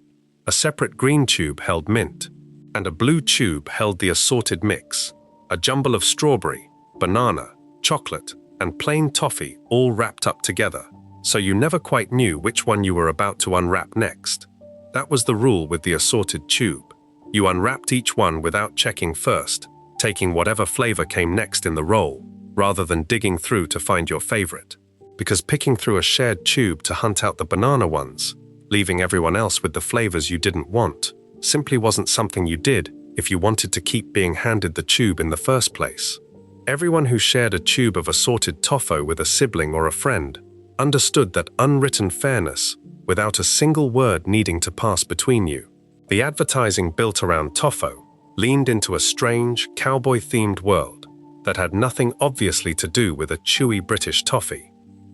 A separate green tube held mint, and a blue tube held the assorted mix, a jumble of strawberry, banana, chocolate, and plain toffee all wrapped up together, so you never quite knew which one you were about to unwrap next. That was the rule with the assorted tube. You unwrapped each one without checking first, taking whatever flavor came next in the roll, rather than digging through to find your favorite. Because picking through a shared tube to hunt out the banana ones, leaving everyone else with the flavors you didn't want, simply wasn't something you did if you wanted to keep being handed the tube in the first place. Everyone who shared a tube of assorted toffo with a sibling or a friend understood that unwritten fairness without a single word needing to pass between you. The advertising built around toffo leaned into a strange, cowboy-themed world that had nothing obviously to do with a chewy British toffee.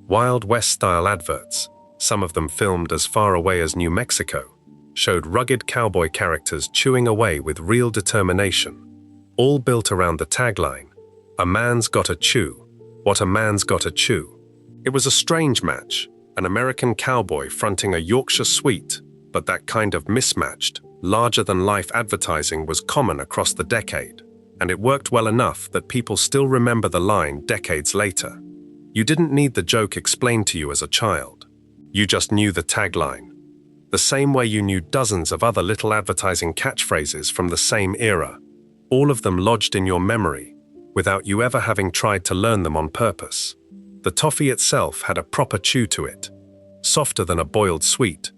Wild West-style adverts, some of them filmed as far away as New Mexico, showed rugged cowboy characters chewing away with real determination, all built around the tagline, "A man's gotta chew, what a man's gotta chew." It was a strange match, an American cowboy fronting a Yorkshire sweet, but that kind of mismatched, larger-than-life advertising was common across the decade, and it worked well enough that people still remember the line decades later. You didn't need the joke explained to you as a child. You just knew the tagline, the same way you knew dozens of other little advertising catchphrases from the same era, all of them lodged in your memory, without you ever having tried to learn them on purpose. The toffee itself had a proper chew to it, softer than a boiled sweet,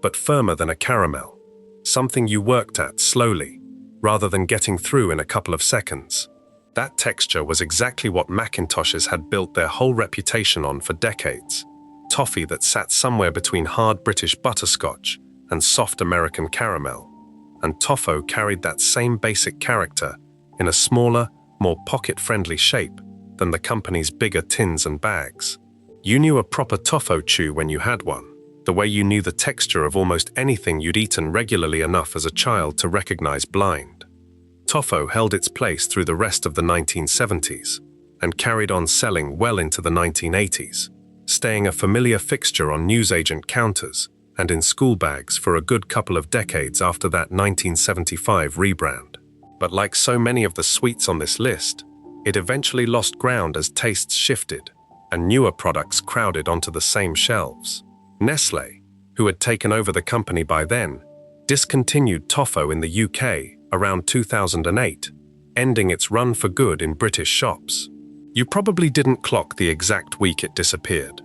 but firmer than a caramel. Something you worked at slowly, rather than getting through in a couple of seconds. That texture was exactly what Macintoshes had built their whole reputation on for decades. Toffee that sat somewhere between hard British butterscotch and soft American caramel. And Toffo carried that same basic character in a smaller, more pocket-friendly shape than the company's bigger tins and bags. You knew a proper Toffo chew when you had one, the way you knew the texture of almost anything you'd eaten regularly enough as a child to recognize blind. Toffo held its place through the rest of the 1970s and carried on selling well into the 1980s, staying a familiar fixture on newsagent counters and in school bags for a good couple of decades after that 1975 rebrand. But like so many of the sweets on this list, it eventually lost ground as tastes shifted and newer products crowded onto the same shelves. Nestlé, who had taken over the company by then, discontinued Toffo in the UK around 2008, ending its run for good in British shops. You probably didn't clock the exact week it disappeared.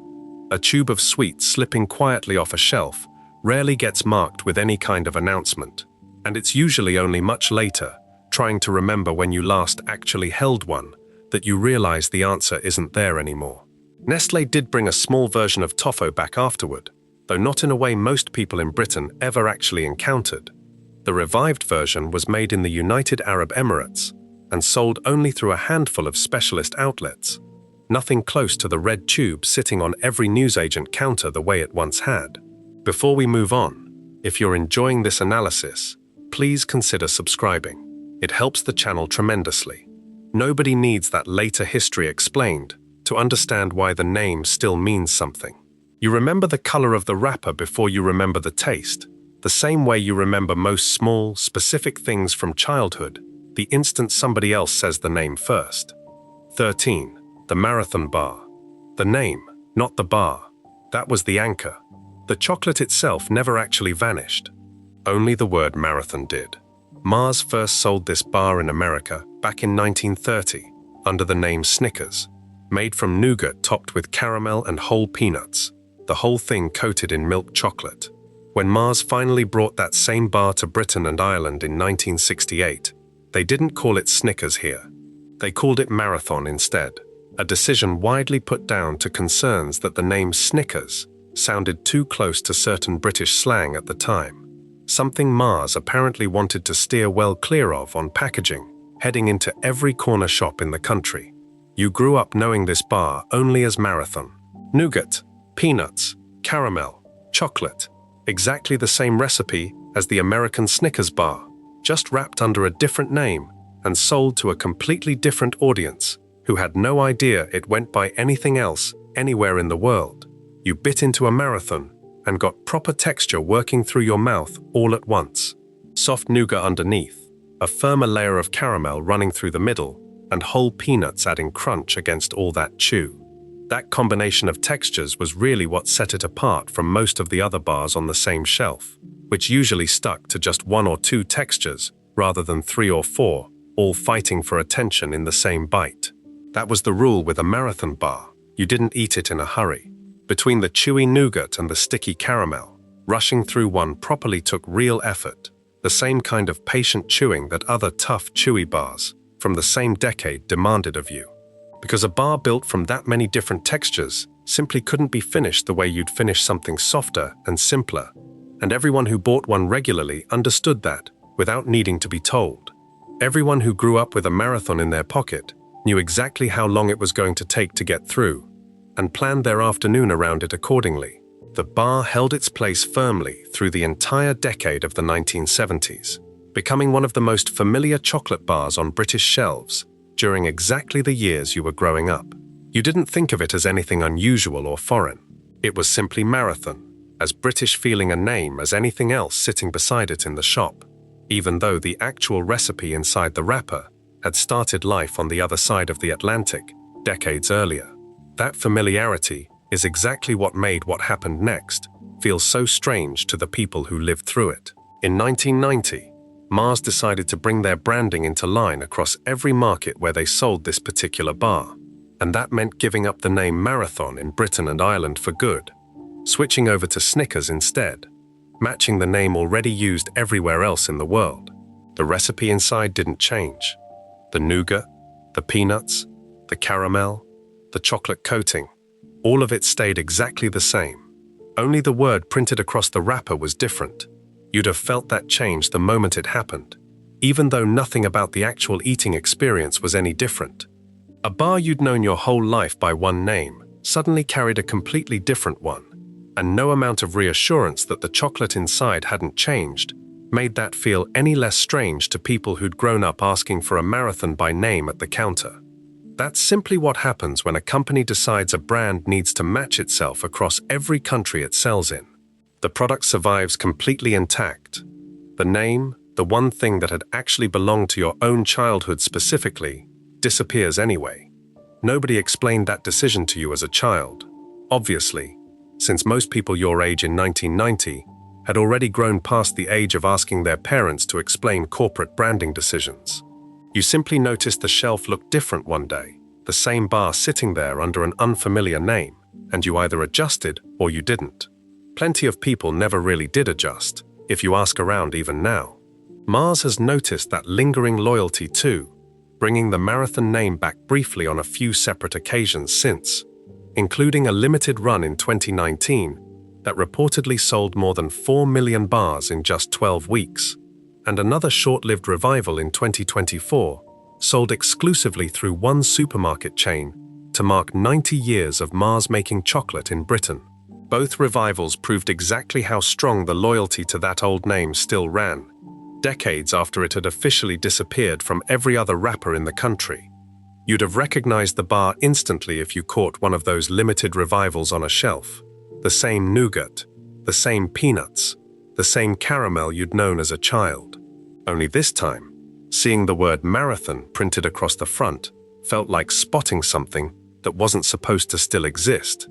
A tube of sweets slipping quietly off a shelf rarely gets marked with any kind of announcement, and it's usually only much later, trying to remember when you last actually held one, that you realize the answer isn't there anymore. Nestlé did bring a small version of Toffo back afterward, though not in a way most people in Britain ever actually encountered. The revived version was made in the United Arab Emirates and sold only through a handful of specialist outlets. Nothing close to the red tube sitting on every newsagent counter the way it once had. Before we move on, if you're enjoying this analysis, please consider subscribing. It helps the channel tremendously. Nobody needs that later history explained to understand why the name still means something. You remember the color of the wrapper before you remember the taste, the same way you remember most small, specific things from childhood, the instant somebody else says the name first. 13. The Marathon Bar. The name, not the bar. That was the anchor. The chocolate itself never actually vanished. Only the word marathon did. Mars first sold this bar in America back in 1930 under the name Snickers, made from nougat topped with caramel and whole peanuts, the whole thing coated in milk chocolate. When Mars finally brought that same bar to Britain and Ireland in 1968, they didn't call it Snickers here. They called it Marathon instead, a decision widely put down to concerns that the name Snickers sounded too close to certain British slang at the time, something Mars apparently wanted to steer well clear of on packaging, heading into every corner shop in the country. You grew up knowing this bar only as Marathon. Nougat, peanuts, caramel, chocolate, exactly the same recipe as the American Snickers bar, just wrapped under a different name and sold to a completely different audience who had no idea it went by anything else anywhere in the world. You bit into a marathon and got proper texture working through your mouth all at once. Soft nougat underneath, a firmer layer of caramel running through the middle, and whole peanuts adding crunch against all that chew. That combination of textures was really what set it apart from most of the other bars on the same shelf, which usually stuck to just one or two textures rather than 3 or 4, all fighting for attention in the same bite. That was the rule with a Marathon bar. You didn't eat it in a hurry. Between the chewy nougat and the sticky caramel, rushing through one properly took real effort, the same kind of patient chewing that other tough, chewy bars from the same decade demanded of you. Because a bar built from that many different textures simply couldn't be finished the way you'd finish something softer and simpler, and everyone who bought one regularly understood that without needing to be told. Everyone who grew up with a Marathon in their pocket knew exactly how long it was going to take to get through, and planned their afternoon around it accordingly. The bar held its place firmly through the entire decade of the 1970s, becoming one of the most familiar chocolate bars on British shelves during exactly the years you were growing up. You didn't think of it as anything unusual or foreign. It was simply Marathon, as British feeling a name as anything else sitting beside it in the shop, even though the actual recipe inside the wrapper had started life on the other side of the Atlantic decades earlier. That familiarity is exactly what made what happened next feel so strange to the people who lived through it. In 1990, Mars decided to bring their branding into line across every market where they sold this particular bar, and that meant giving up the name Marathon in Britain and Ireland for good, switching over to Snickers instead. matching the name already used everywhere else in the world. The recipe inside didn't change. The nougat, the peanuts, the caramel, the chocolate coating, all of it stayed exactly the same. Only the word printed across the wrapper was different. You'd have felt that change the moment it happened, even though nothing about the actual eating experience was any different. A bar you'd known your whole life by one name suddenly carried a completely different one, and no amount of reassurance that the chocolate inside hadn't changed made that feel any less strange to people who'd grown up asking for a marathon by name at the counter. That's simply what happens when a company decides a brand needs to match itself across every country it sells in. The product survives completely intact. The name, the one thing that had actually belonged to your own childhood specifically, disappears anyway. Nobody explained that decision to you as a child, obviously, since most people your age in 1990 had already grown past the age of asking their parents to explain corporate branding decisions. You simply noticed the shelf looked different one day, the same bar sitting there under an unfamiliar name, and you either adjusted or you didn't. Plenty of people never really did adjust, if you ask around even now. Mars has noticed that lingering loyalty too, bringing the marathon name back briefly on a few separate occasions since, including a limited run in 2019 that reportedly sold more than 4 million bars in just 12 weeks, and another short-lived revival in 2024, sold exclusively through one supermarket chain to mark 90 years of Mars making chocolate in Britain. Both revivals proved exactly how strong the loyalty to that old name still ran, decades after it had officially disappeared from every other wrapper in the country. You'd have recognized the bar instantly if you caught one of those limited revivals on a shelf. The same nougat, the same peanuts, the same caramel you'd known as a child. Only this time, seeing the word marathon printed across the front felt like spotting something that wasn't supposed to still exist.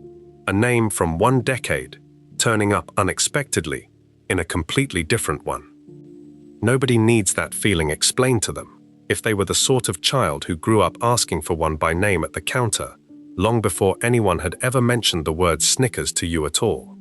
A name from one decade, turning up unexpectedly in a completely different one. Nobody needs that feeling explained to them if they were the sort of child who grew up asking for one by name at the counter, long before anyone had ever mentioned the word Snickers to you at all.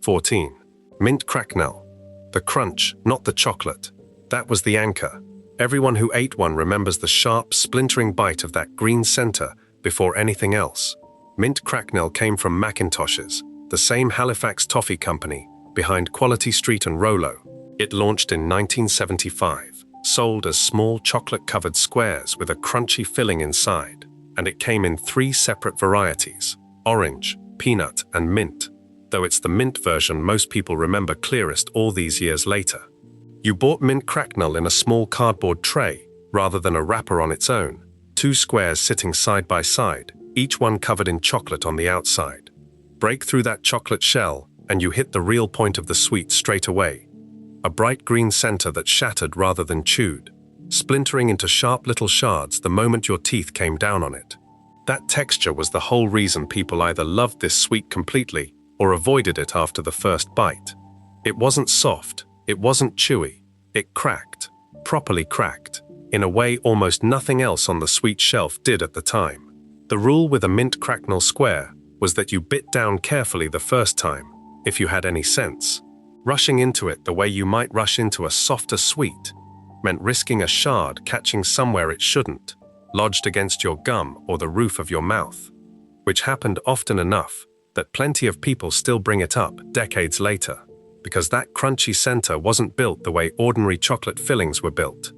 14. Mint cracknel. The crunch, not the chocolate. That was the anchor. Everyone who ate one remembers the sharp, splintering bite of that green center before anything else. Mint cracknel came from Macintoshes, the same Halifax toffee company behind Quality Street and Rolo. It launched in 1975, sold as small chocolate-covered squares with a crunchy filling inside, and it came in 3 separate varieties: orange, peanut, and mint, though it's the mint version most people remember clearest all these years later. You bought mint cracknel in a small cardboard tray rather than a wrapper on its own, 2 squares sitting side by side, each one covered in chocolate on the outside. Break through that chocolate shell and you hit the real point of the sweet straight away. A bright green center that shattered rather than chewed, splintering into sharp little shards the moment your teeth came down on it. That texture was the whole reason people either loved this sweet completely or avoided it after the first bite. It wasn't soft, it wasn't chewy, it cracked, properly cracked, in a way almost nothing else on the sweet shelf did at the time. The rule with a mint cracknel square was that you bit down carefully the first time, if you had any sense. Rushing into it the way you might rush into a softer sweet meant risking a shard catching somewhere it shouldn't, lodged against your gum or the roof of your mouth, which happened often enough that plenty of people still bring it up decades later, because that crunchy center wasn't built the way ordinary chocolate fillings were built.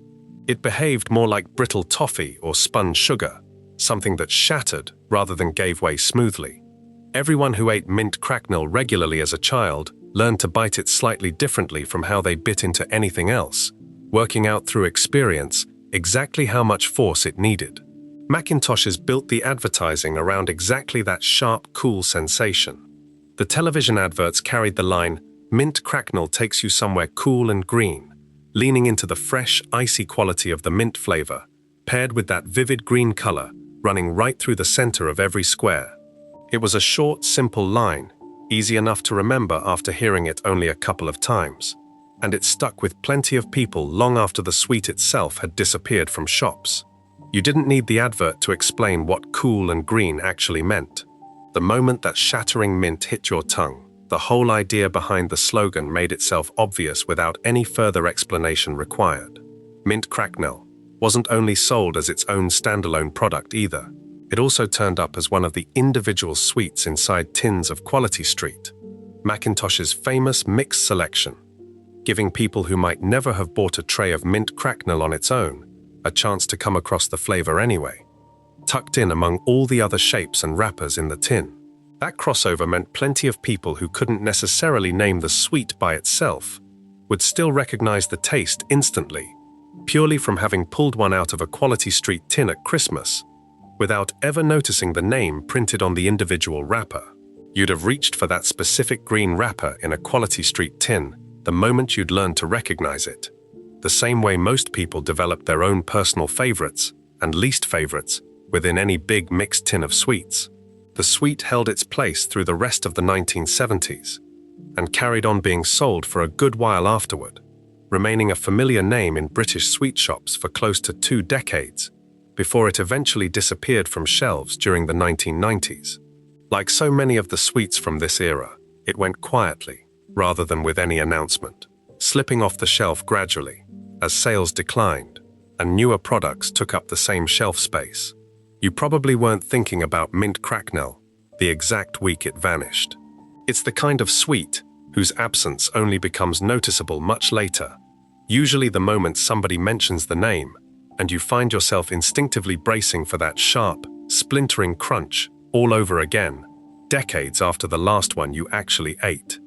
It behaved more like brittle toffee or spun sugar, something that shattered rather than gave way smoothly. Everyone who ate mint cracknel regularly as a child learned to bite it slightly differently from how they bit into anything else, working out through experience exactly how much force it needed. Macintoshes built the advertising around exactly that sharp, cool sensation. The television adverts carried the line, "Mint cracknel takes you somewhere cool and green," leaning into the fresh, icy quality of the mint flavor, paired with that vivid green color running right through the center of every square. It was a short, simple line, easy enough to remember after hearing it only a couple of times, and it stuck with plenty of people long after the sweet itself had disappeared from shops. You didn't need the advert to explain what cool and green actually meant. The moment that shattering mint hit your tongue, The whole idea behind the slogan made itself obvious without any further explanation required. Mint Cracknel wasn't only sold as its own standalone product either. It also turned up as one of the individual sweets inside tins of Quality Street, Macintosh's famous mixed selection, giving people who might never have bought a tray of Mint Cracknel on its own a chance to come across the flavor anyway, tucked in among all the other shapes and wrappers in the tin. That crossover meant plenty of people who couldn't necessarily name the sweet by itself would still recognize the taste instantly, purely from having pulled one out of a Quality Street tin at Christmas, without ever noticing the name printed on the individual wrapper. You'd have reached for that specific green wrapper in a Quality Street tin the moment you'd learned to recognize it, the same way most people develop their own personal favorites and least favorites within any big mixed tin of sweets. The sweet held its place through the rest of the 1970s and carried on being sold for a good while afterward, remaining a familiar name in British sweet shops for close to 2 decades before it eventually disappeared from shelves during the 1990s. Like so many of the sweets from this era, it went quietly, rather than with any announcement, slipping off the shelf gradually as sales declined and newer products took up the same shelf space. You probably weren't thinking about Mint Cracknel the exact week it vanished. It's the kind of sweet whose absence only becomes noticeable much later, usually the moment somebody mentions the name and you find yourself instinctively bracing for that sharp, splintering crunch all over again, decades after the last one you actually ate.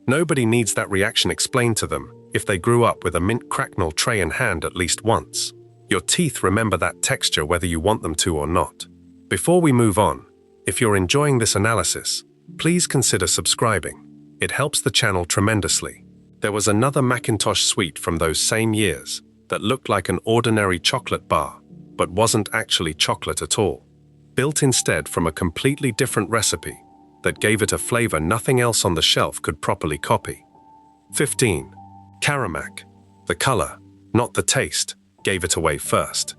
Nobody needs that reaction explained to them if they grew up with a Mint Cracknel tray in hand at least once. Your teeth remember that texture whether you want them to or not. Before we move on, if you're enjoying this analysis, please consider subscribing. It helps the channel tremendously. There was another Macintosh sweet from those same years that looked like an ordinary chocolate bar, but wasn't actually chocolate at all. Built instead from a completely different recipe that gave it a flavor nothing else on the shelf could properly copy. 15. Caramac. The color, not the taste, gave it away first.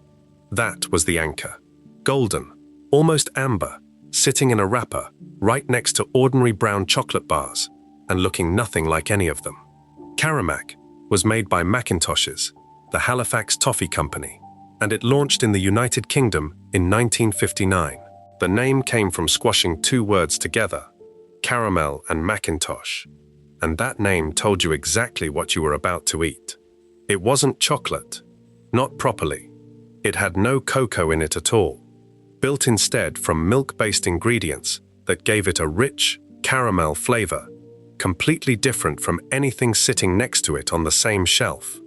That was the anchor. Golden, almost amber, sitting in a wrapper right next to ordinary brown chocolate bars and looking nothing like any of them. Caramac was made by Macintoshes, the Halifax Toffee Company, and it launched in the United Kingdom in 1959. The name came from squashing 2 words together, caramel and Macintosh, and that name told you exactly what you were about to eat. It wasn't chocolate, not properly. It had no cocoa in it at all, built instead from milk-based ingredients that gave it a rich, caramel flavor, completely different from anything sitting next to it on the same shelf.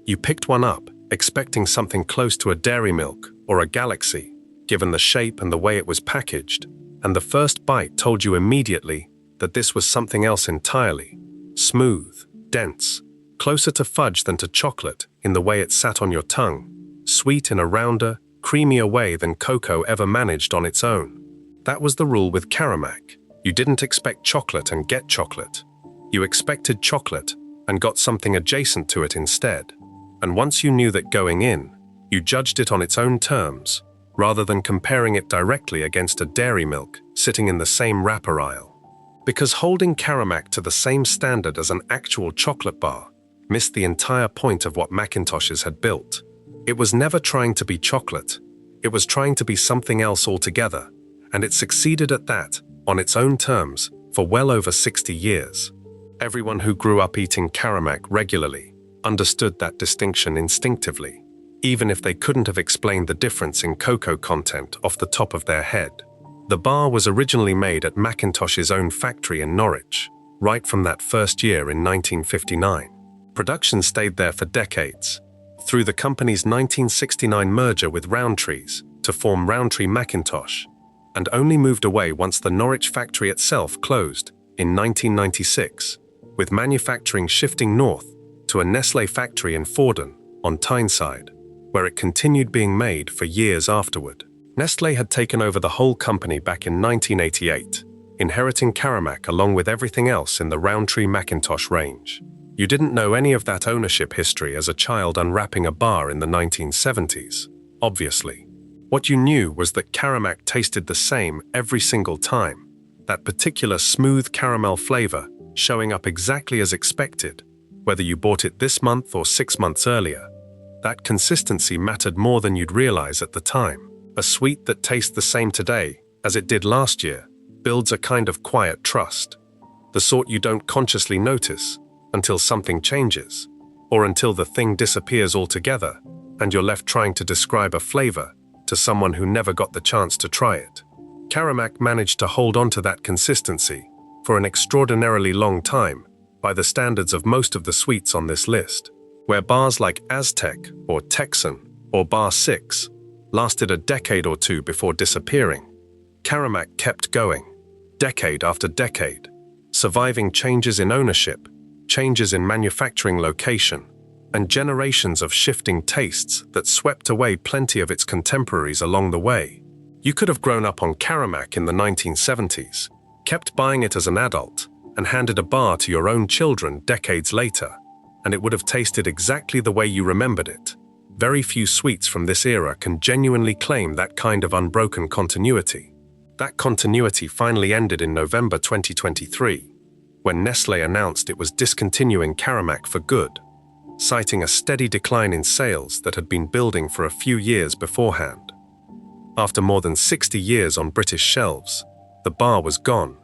You picked one up, expecting something close to a Dairy Milk or a Galaxy, given the shape and the way it was packaged, and the first bite told you immediately that this was something else entirely. Smooth, dense, closer to fudge than to chocolate in the way it sat on your tongue, sweet in a rounder, creamier way than cocoa ever managed on its own. That was the rule with Caramac. You didn't expect chocolate and get chocolate. You expected chocolate and got something adjacent to it instead. And once you knew that going in, you judged it on its own terms, rather than comparing it directly against a Dairy Milk sitting in the same wrapper aisle. Because holding Caramac to the same standard as an actual chocolate bar missed the entire point of what Macintoshes had built. It was never trying to be chocolate. It was trying to be something else altogether, and it succeeded at that, on its own terms, for well over 60 years. Everyone who grew up eating Caramac regularly understood that distinction instinctively, even if they couldn't have explained the difference in cocoa content off the top of their head. The bar was originally made at Macintosh's own factory in Norwich, right from that first year in 1959. Production stayed there for decades, through the company's 1969 merger with Rowntree's to form Rowntree Macintosh, and only moved away once the Norwich factory itself closed in 1996, with manufacturing shifting north to a Nestlé factory in Fordon on Tyneside, where it continued being made for years afterward. Nestlé had taken over the whole company back in 1988, inheriting Caramac along with everything else in the Rowntree Macintosh range. You didn't know any of that ownership history as a child unwrapping a bar in the 1970s, obviously. What you knew was that Caramac tasted the same every single time, that particular smooth caramel flavor showing up exactly as expected, whether you bought it this month or 6 months earlier. That consistency mattered more than you'd realize at the time. A sweet that tastes the same today as it did last year builds a kind of quiet trust, the sort you don't consciously notice until something changes, or until the thing disappears altogether and you're left trying to describe a flavor to someone who never got the chance to try it. Karamak managed to hold on to that consistency for an extraordinarily long time by the standards of most of the sweets on this list, where bars like Aztec or Texan or Bar 6 lasted a decade or two before disappearing. Karamak kept going, decade after decade, surviving changes in ownership, changes in manufacturing location, and generations of shifting tastes that swept away plenty of its contemporaries along the way. You could have grown up on Karamak in the 1970s, kept buying it as an adult, and handed a bar to your own children decades later, and it would have tasted exactly the way you remembered it. Very few sweets from this era can genuinely claim that kind of unbroken continuity. That continuity finally ended in November 2023, when Nestlé announced it was discontinuing Karamak for good, citing a steady decline in sales that had been building for a few years beforehand. After more than 60 years on British shelves, the bar was gone,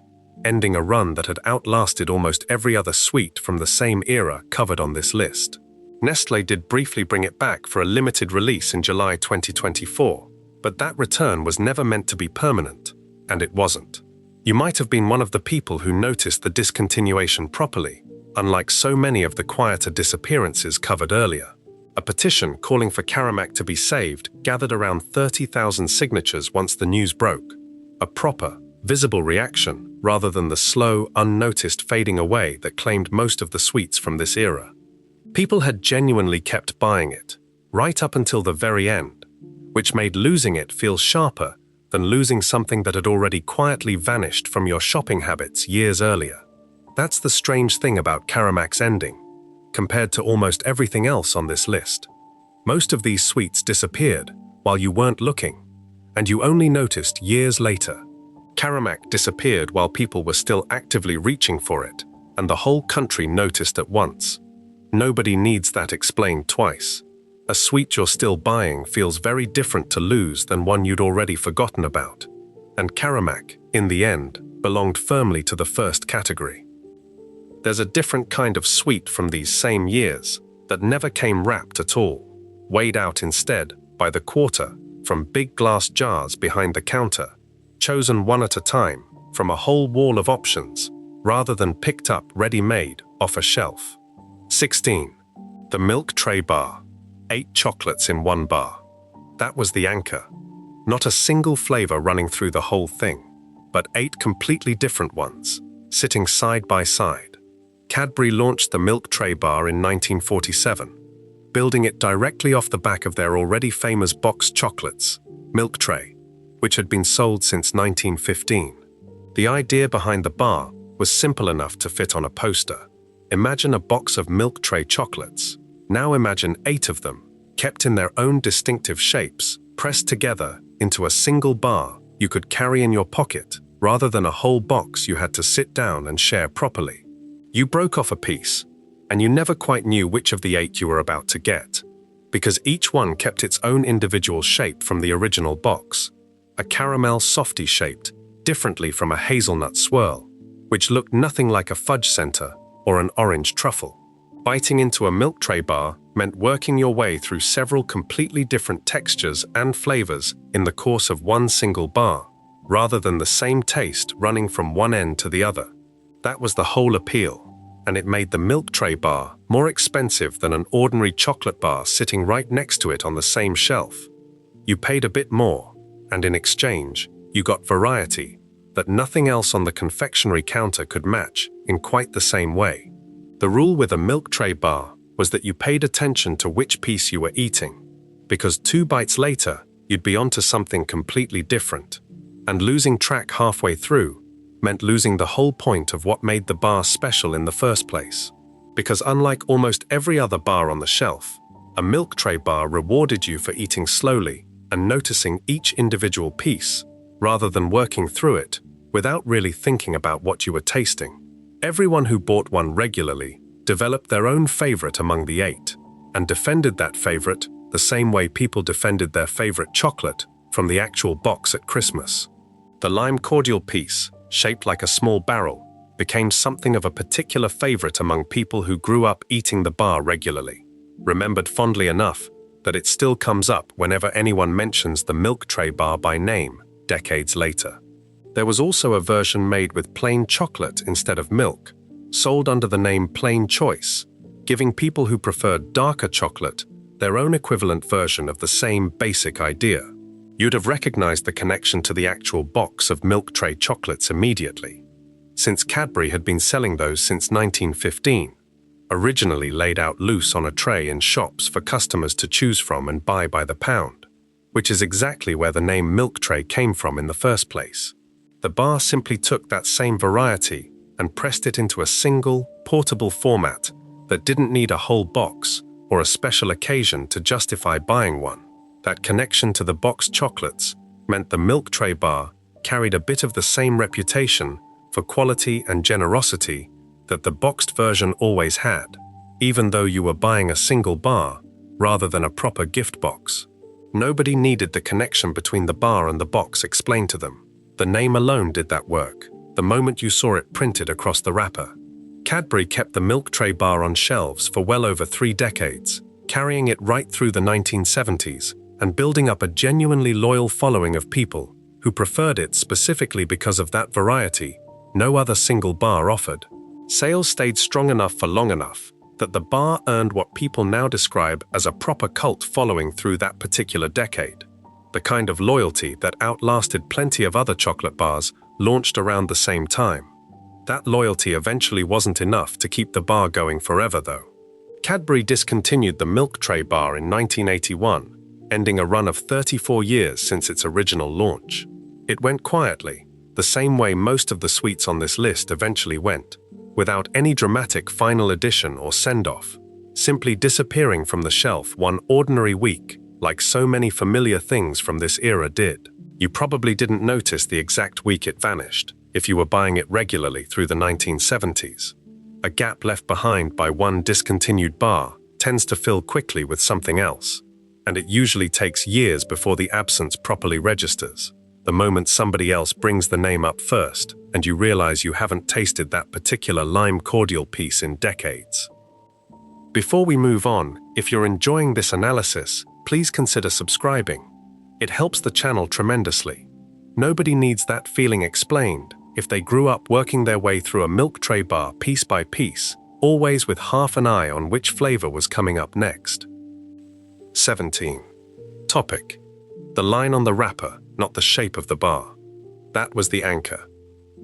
ending a run that had outlasted almost every other sweet from the same era covered on this list. Nestlé did briefly bring it back for a limited release in July 2024, but that return was never meant to be permanent, and it wasn't. You might have been one of the people who noticed the discontinuation properly, unlike so many of the quieter disappearances covered earlier. A petition calling for Karamak to be saved gathered around 30,000 signatures once the news broke. A proper, visible reaction rather than the slow, unnoticed fading away that claimed most of the sweets from this era. People had genuinely kept buying it, right up until the very end, which made losing it feel sharper than losing something that had already quietly vanished from your shopping habits years earlier. That's the strange thing about Karamak's ending, compared to almost everything else on this list. Most of these sweets disappeared while you weren't looking, and you only noticed years later. Karamak disappeared while people were still actively reaching for it, and the whole country noticed at once. Nobody needs that explained twice. A sweet you're still buying feels very different to lose than one you'd already forgotten about. And Karamak, in the end, belonged firmly to the first category. There's a different kind of sweet from these same years that never came wrapped at all, weighed out instead by the quarter from big glass jars behind the counter, chosen one at a time from a whole wall of options, rather than picked up ready-made off a shelf. 16. The Milk Tray Bar. 8 chocolates in one bar. That was the anchor. Not a single flavor running through the whole thing, but 8 completely different ones, sitting side by side. Cadbury launched the Milk Tray Bar in 1947, building it directly off the back of their already famous boxed chocolates, Milk Tray, which had been sold since 1915. The idea behind the bar was simple enough to fit on a poster. Imagine a box of Milk Tray chocolates. Now imagine 8 of them, kept in their own distinctive shapes, pressed together into a single bar you could carry in your pocket, rather than a whole box you had to sit down and share properly. You broke off a piece, and you never quite knew which of the 8 you were about to get, because each one kept its own individual shape from the original box, a caramel softie shaped differently from a hazelnut swirl, which looked nothing like a fudge center or an orange truffle. Biting into a Milk Tray bar meant working your way through several completely different textures and flavors in the course of one single bar, rather than the same taste running from one end to the other. That was the whole appeal, and it made the Milk Tray bar more expensive than an ordinary chocolate bar sitting right next to it on the same shelf. You paid a bit more, and in exchange, you got variety that nothing else on the confectionery counter could match in quite the same way. The rule with a Milk Tray bar was that you paid attention to which piece you were eating, because 2 bites later, you'd be onto something completely different, and losing track halfway through meant losing the whole point of what made the bar special in the first place. Because unlike almost every other bar on the shelf, a Milk Tray bar rewarded you for eating slowly and noticing each individual piece, rather than working through it without really thinking about what you were tasting. Everyone who bought one regularly developed their own favorite among the 8, and defended that favorite the same way people defended their favorite chocolate from the actual box at Christmas. The lime cordial piece, shaped like a small barrel, became something of a particular favorite among people who grew up eating the bar regularly, remembered fondly enough that it still comes up whenever anyone mentions the Milk Tray bar by name decades later. There was also a version made with plain chocolate instead of milk, sold under the name Plain Choice, giving people who preferred darker chocolate their own equivalent version of the same basic idea. You'd have recognized the connection to the actual box of Milk Tray chocolates immediately, since Cadbury had been selling those since 1915, originally laid out loose on a tray in shops for customers to choose from and buy by the pound, which is exactly where the name Milk Tray came from in the first place. The bar simply took that same variety and pressed it into a single, portable format that didn't need a whole box or a special occasion to justify buying one. That connection to the boxed chocolates meant the Milk Tray bar carried a bit of the same reputation for quality and generosity that the boxed version always had, even though you were buying a single bar rather than a proper gift box. Nobody needed the connection between the bar and the box explained to them. The name alone did that work, the moment you saw it printed across the wrapper. Cadbury kept the Milk Tray bar on shelves for well over 3 decades, carrying it right through the 1970s and building up a genuinely loyal following of people who preferred it specifically because of that variety no other single bar offered. Sales stayed strong enough for long enough that the bar earned what people now describe as a proper cult following through that particular decade, the kind of loyalty that outlasted plenty of other chocolate bars launched around the same time. That loyalty eventually wasn't enough to keep the bar going forever, though. Cadbury discontinued the Milk Tray bar in 1981, ending a run of 34 years since its original launch. It went quietly, the same way most of the sweets on this list eventually went, without any dramatic final edition or send-off, simply disappearing from the shelf one ordinary week, like so many familiar things from this era did. You probably didn't notice the exact week it vanished, if you were buying it regularly through the 1970s. A gap left behind by one discontinued bar tends to fill quickly with something else, and it usually takes years before the absence properly registers, the moment somebody else brings the name up first and you realize you haven't tasted that particular lime cordial piece in decades. Before we move on, if you're enjoying this analysis, please consider subscribing. It helps the channel tremendously. Nobody needs that feeling explained if they grew up working their way through a Milk Tray bar piece by piece, always with half an eye on which flavor was coming up next. 17. Topic: the line on the wrapper, not the shape of the bar. That was the anchor.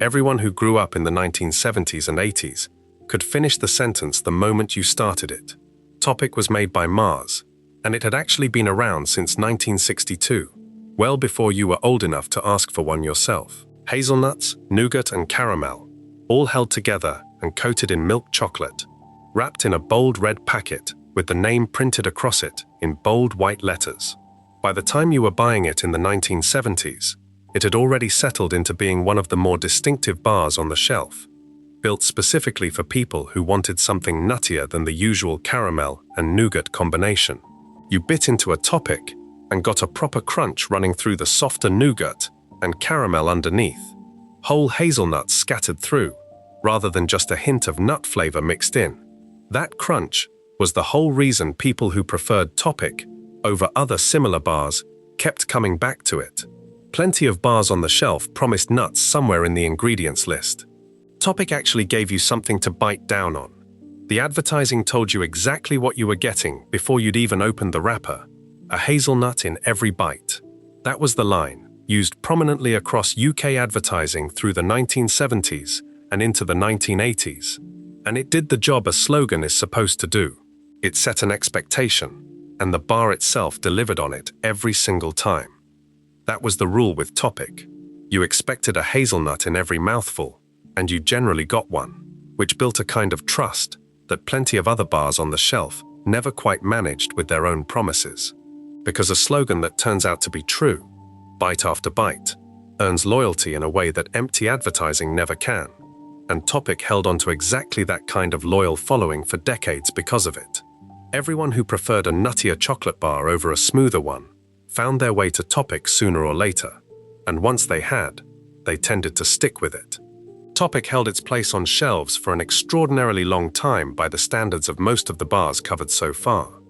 Everyone who grew up in the 1970s and 80s could finish the sentence the moment you started it. Topic was made by Mars, and it had actually been around since 1962, well before you were old enough to ask for one yourself. Hazelnuts, nougat, and caramel, all held together and coated in milk chocolate, wrapped in a bold red packet with the name printed across it in bold white letters. By the time you were buying it in the 1970s, it had already settled into being one of the more distinctive bars on the shelf, built specifically for people who wanted something nuttier than the usual caramel and nougat combination. You bit into a Topic and got a proper crunch running through the softer nougat and caramel underneath, whole hazelnuts scattered through, rather than just a hint of nut flavor mixed in. That crunch was the whole reason people who preferred Topic over other similar bars kept coming back to it. Plenty of bars on the shelf promised nuts somewhere in the ingredients list. Topic actually gave you something to bite down on. The advertising told you exactly what you were getting before you'd even opened the wrapper: a hazelnut in every bite. That was the line, used prominently across UK advertising through the 1970s and into the 1980s. And it did the job a slogan is supposed to do. It set an expectation, and the bar itself delivered on it every single time. That was the rule with Topic. You expected a hazelnut in every mouthful, and you generally got one, which built a kind of trust that plenty of other bars on the shelf never quite managed with their own promises. Because a slogan that turns out to be true, bite after bite, earns loyalty in a way that empty advertising never can. and Topic held onto exactly that kind of loyal following for decades because of it. Everyone who preferred a nuttier chocolate bar over a smoother one found their way to Topic sooner or later, and once they had, they tended to stick with it. Topic held its place on shelves for an extraordinarily long time by the standards of most of the bars covered so far.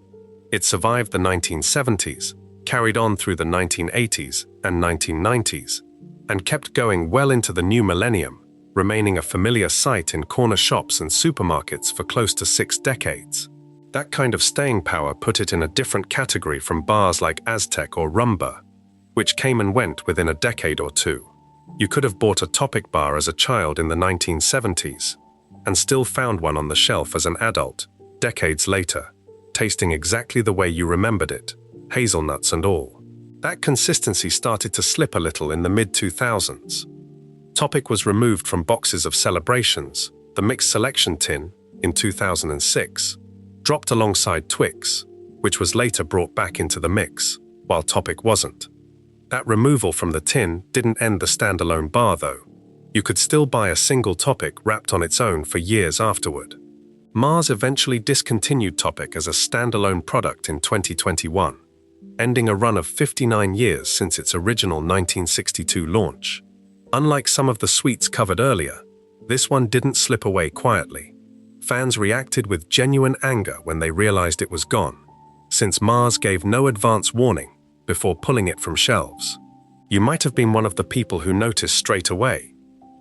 It survived the 1970s, carried on through the 1980s and 1990s, and kept going well into the new millennium, remaining a familiar sight in corner shops and supermarkets for close to 6 decades. That kind of staying power put it in a different category from bars like Aztec or Rumba, which came and went within a decade or two. You could have bought a Topic bar as a child in the 1970s, and still found one on the shelf as an adult, decades later, tasting exactly the way you remembered it, hazelnuts and all. That consistency started to slip a little in the mid-2000s. Topic was removed from boxes of Celebrations, the mixed selection tin, in 2006, dropped alongside Twix, which was later brought back into the mix, while Topic wasn't. That removal from the tin didn't end the standalone bar though. You could still buy a single Topic wrapped on its own for years afterward. Mars eventually discontinued Topic as a standalone product in 2021, ending a run of 59 years since its original 1962 launch. Unlike some of the sweets covered earlier, this one didn't slip away quietly. Fans reacted with genuine anger when they realized it was gone, since Mars gave no advance warning before pulling it from shelves. You might have been one of the people who noticed straight away,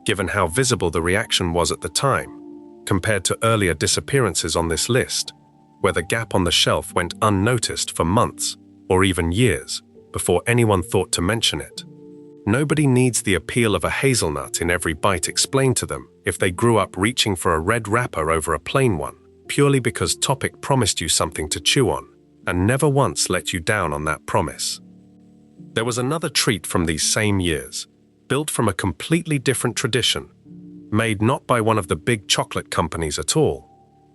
given how visible the reaction was at the time, compared to earlier disappearances on this list, where the gap on the shelf went unnoticed for months or even years before anyone thought to mention it. Nobody needs the appeal of a hazelnut in every bite explained to them if they grew up reaching for a red wrapper over a plain one, purely because Topic promised you something to chew on, and never once let you down on that promise. There was another treat from these same years, built from a completely different tradition, made not by one of the big chocolate companies at all,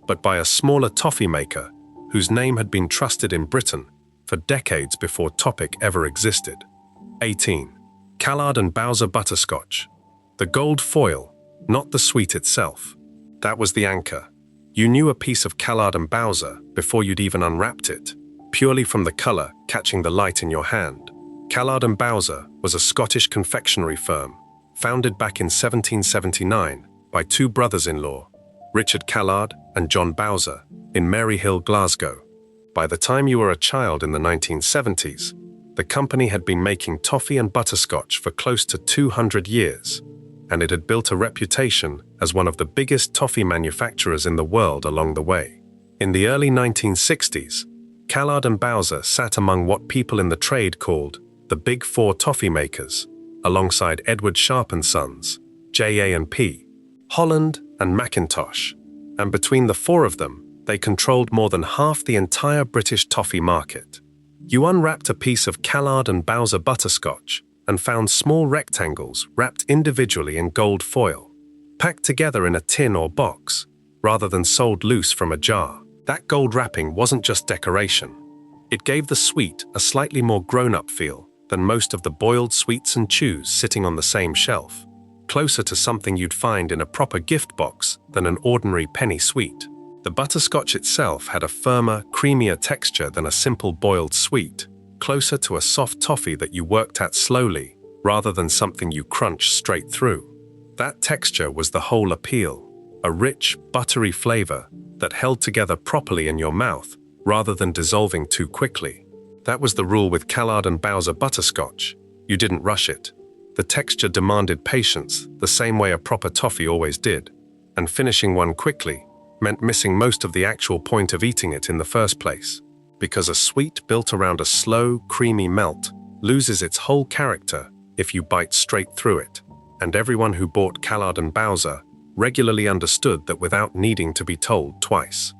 but by a smaller toffee maker whose name had been trusted in Britain for decades before Topic ever existed. 18. Callard and Bowser Butterscotch. The gold foil, not the sweet itself. That was the anchor. You knew a piece of Callard and Bowser before you'd even unwrapped it, purely from the color catching the light in your hand. Callard and Bowser was a Scottish confectionery firm, founded back in 1779 by 2 brothers-in-law, Richard Callard and John Bowser, in Maryhill, Glasgow. By the time you were a child in the 1970s, the company had been making toffee and butterscotch for close to 200 years, and it had built a reputation as one of the biggest toffee manufacturers in the world along the way. In the early 1960s, Callard and Bowser sat among what people in the trade called the Big Four toffee makers, alongside Edward Sharp & Sons, JA&P, Holland, and Mackintosh, and between the 4 of them, they controlled more than half the entire British toffee market. You unwrapped a piece of Callard and Bowser butterscotch and found small rectangles wrapped individually in gold foil, packed together in a tin or box, rather than sold loose from a jar. That gold wrapping wasn't just decoration. It gave the sweet a slightly more grown-up feel than most of the boiled sweets and chews sitting on the same shelf, closer to something you'd find in a proper gift box than an ordinary penny sweet. The butterscotch itself had a firmer, creamier texture than a simple boiled sweet, closer to a soft toffee that you worked at slowly, rather than something you crunched straight through. That texture was the whole appeal, a rich, buttery flavor that held together properly in your mouth, rather than dissolving too quickly. That was the rule with Callard and Bowser butterscotch. You didn't rush it. The texture demanded patience, the same way a proper toffee always did, and finishing one quickly meant missing most of the actual point of eating it in the first place, because a sweet built around a slow, creamy melt loses its whole character if you bite straight through it, and everyone who bought Callard and Bowser regularly understood that without needing to be told twice.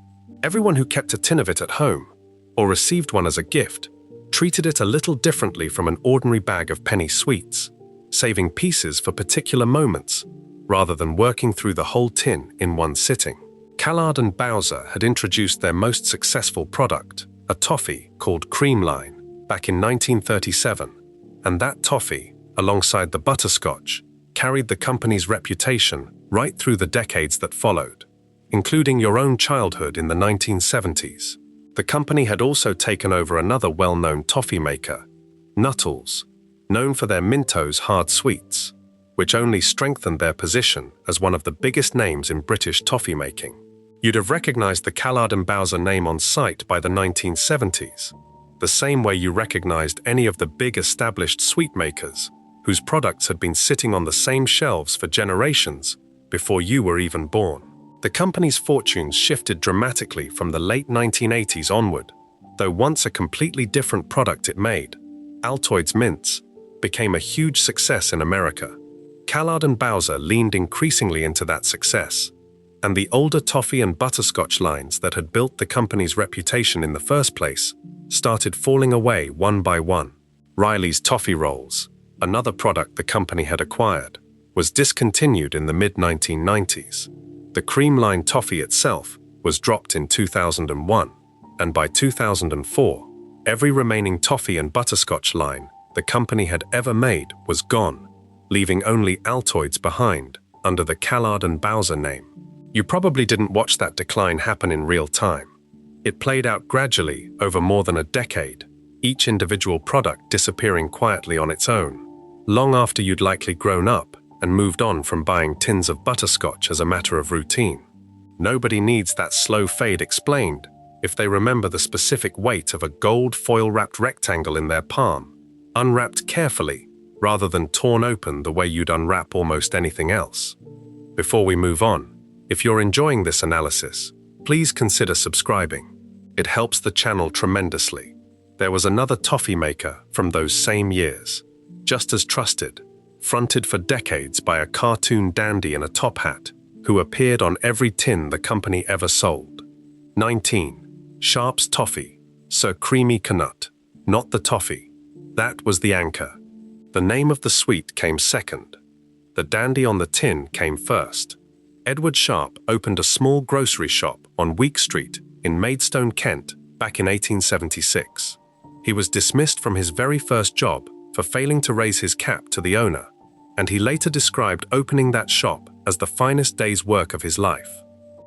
Everyone who kept a tin of it at home, or received one as a gift, treated it a little differently from an ordinary bag of penny sweets, saving pieces for particular moments, rather than working through the whole tin in one sitting. Callard and Bowser had introduced their most successful product, a toffee called Creamline, back in 1937, and that toffee, alongside the butterscotch, carried the company's reputation right through the decades that followed, including your own childhood in the 1970s. The company had also taken over another well-known toffee maker, Nuttall's, known for their Mentos hard sweets, which only strengthened their position as one of the biggest names in British toffee making. You'd have recognized the Callard and Bowser name on sight by the 1970s, the same way you recognized any of the big established sweet makers whose products had been sitting on the same shelves for generations before you were even born. The company's fortunes shifted dramatically from the late 1980s onward, though once a completely different product it made, Altoids Mints, became a huge success in America. Callard and Bowser leaned increasingly into that success, and the older toffee and butterscotch lines that had built the company's reputation in the first place started falling away one by one. Riley's Toffee Rolls, another product the company had acquired, was discontinued in the mid-1990s. The creamline toffee itself was dropped in 2001, and by 2004, every remaining toffee and butterscotch line the company had ever made was gone, leaving only Altoids behind under the Callard and Bowser name. You probably didn't watch that decline happen in real time. It played out gradually over more than a decade, each individual product disappearing quietly on its own, long after you'd likely grown up and moved on from buying tins of butterscotch as a matter of routine. Nobody needs that slow fade explained if they remember the specific weight of a gold foil-wrapped rectangle in their palm, unwrapped carefully rather than torn open the way you'd unwrap almost anything else. Before we move on, if you're enjoying this analysis, please consider subscribing. It helps the channel tremendously. There was another toffee maker from those same years, just as trusted, fronted for decades by a cartoon dandy in a top hat, who appeared on every tin the company ever sold. 19. Sharp's Toffee, Sir Creamy Knut, not the toffee. That was the anchor. The name of the sweet came second. The dandy on the tin came first. Edward Sharp opened a small grocery shop on Week Street in Maidstone, Kent, back in 1876. He was dismissed from his very first job for failing to raise his cap to the owner, and he later described opening that shop as the finest day's work of his life.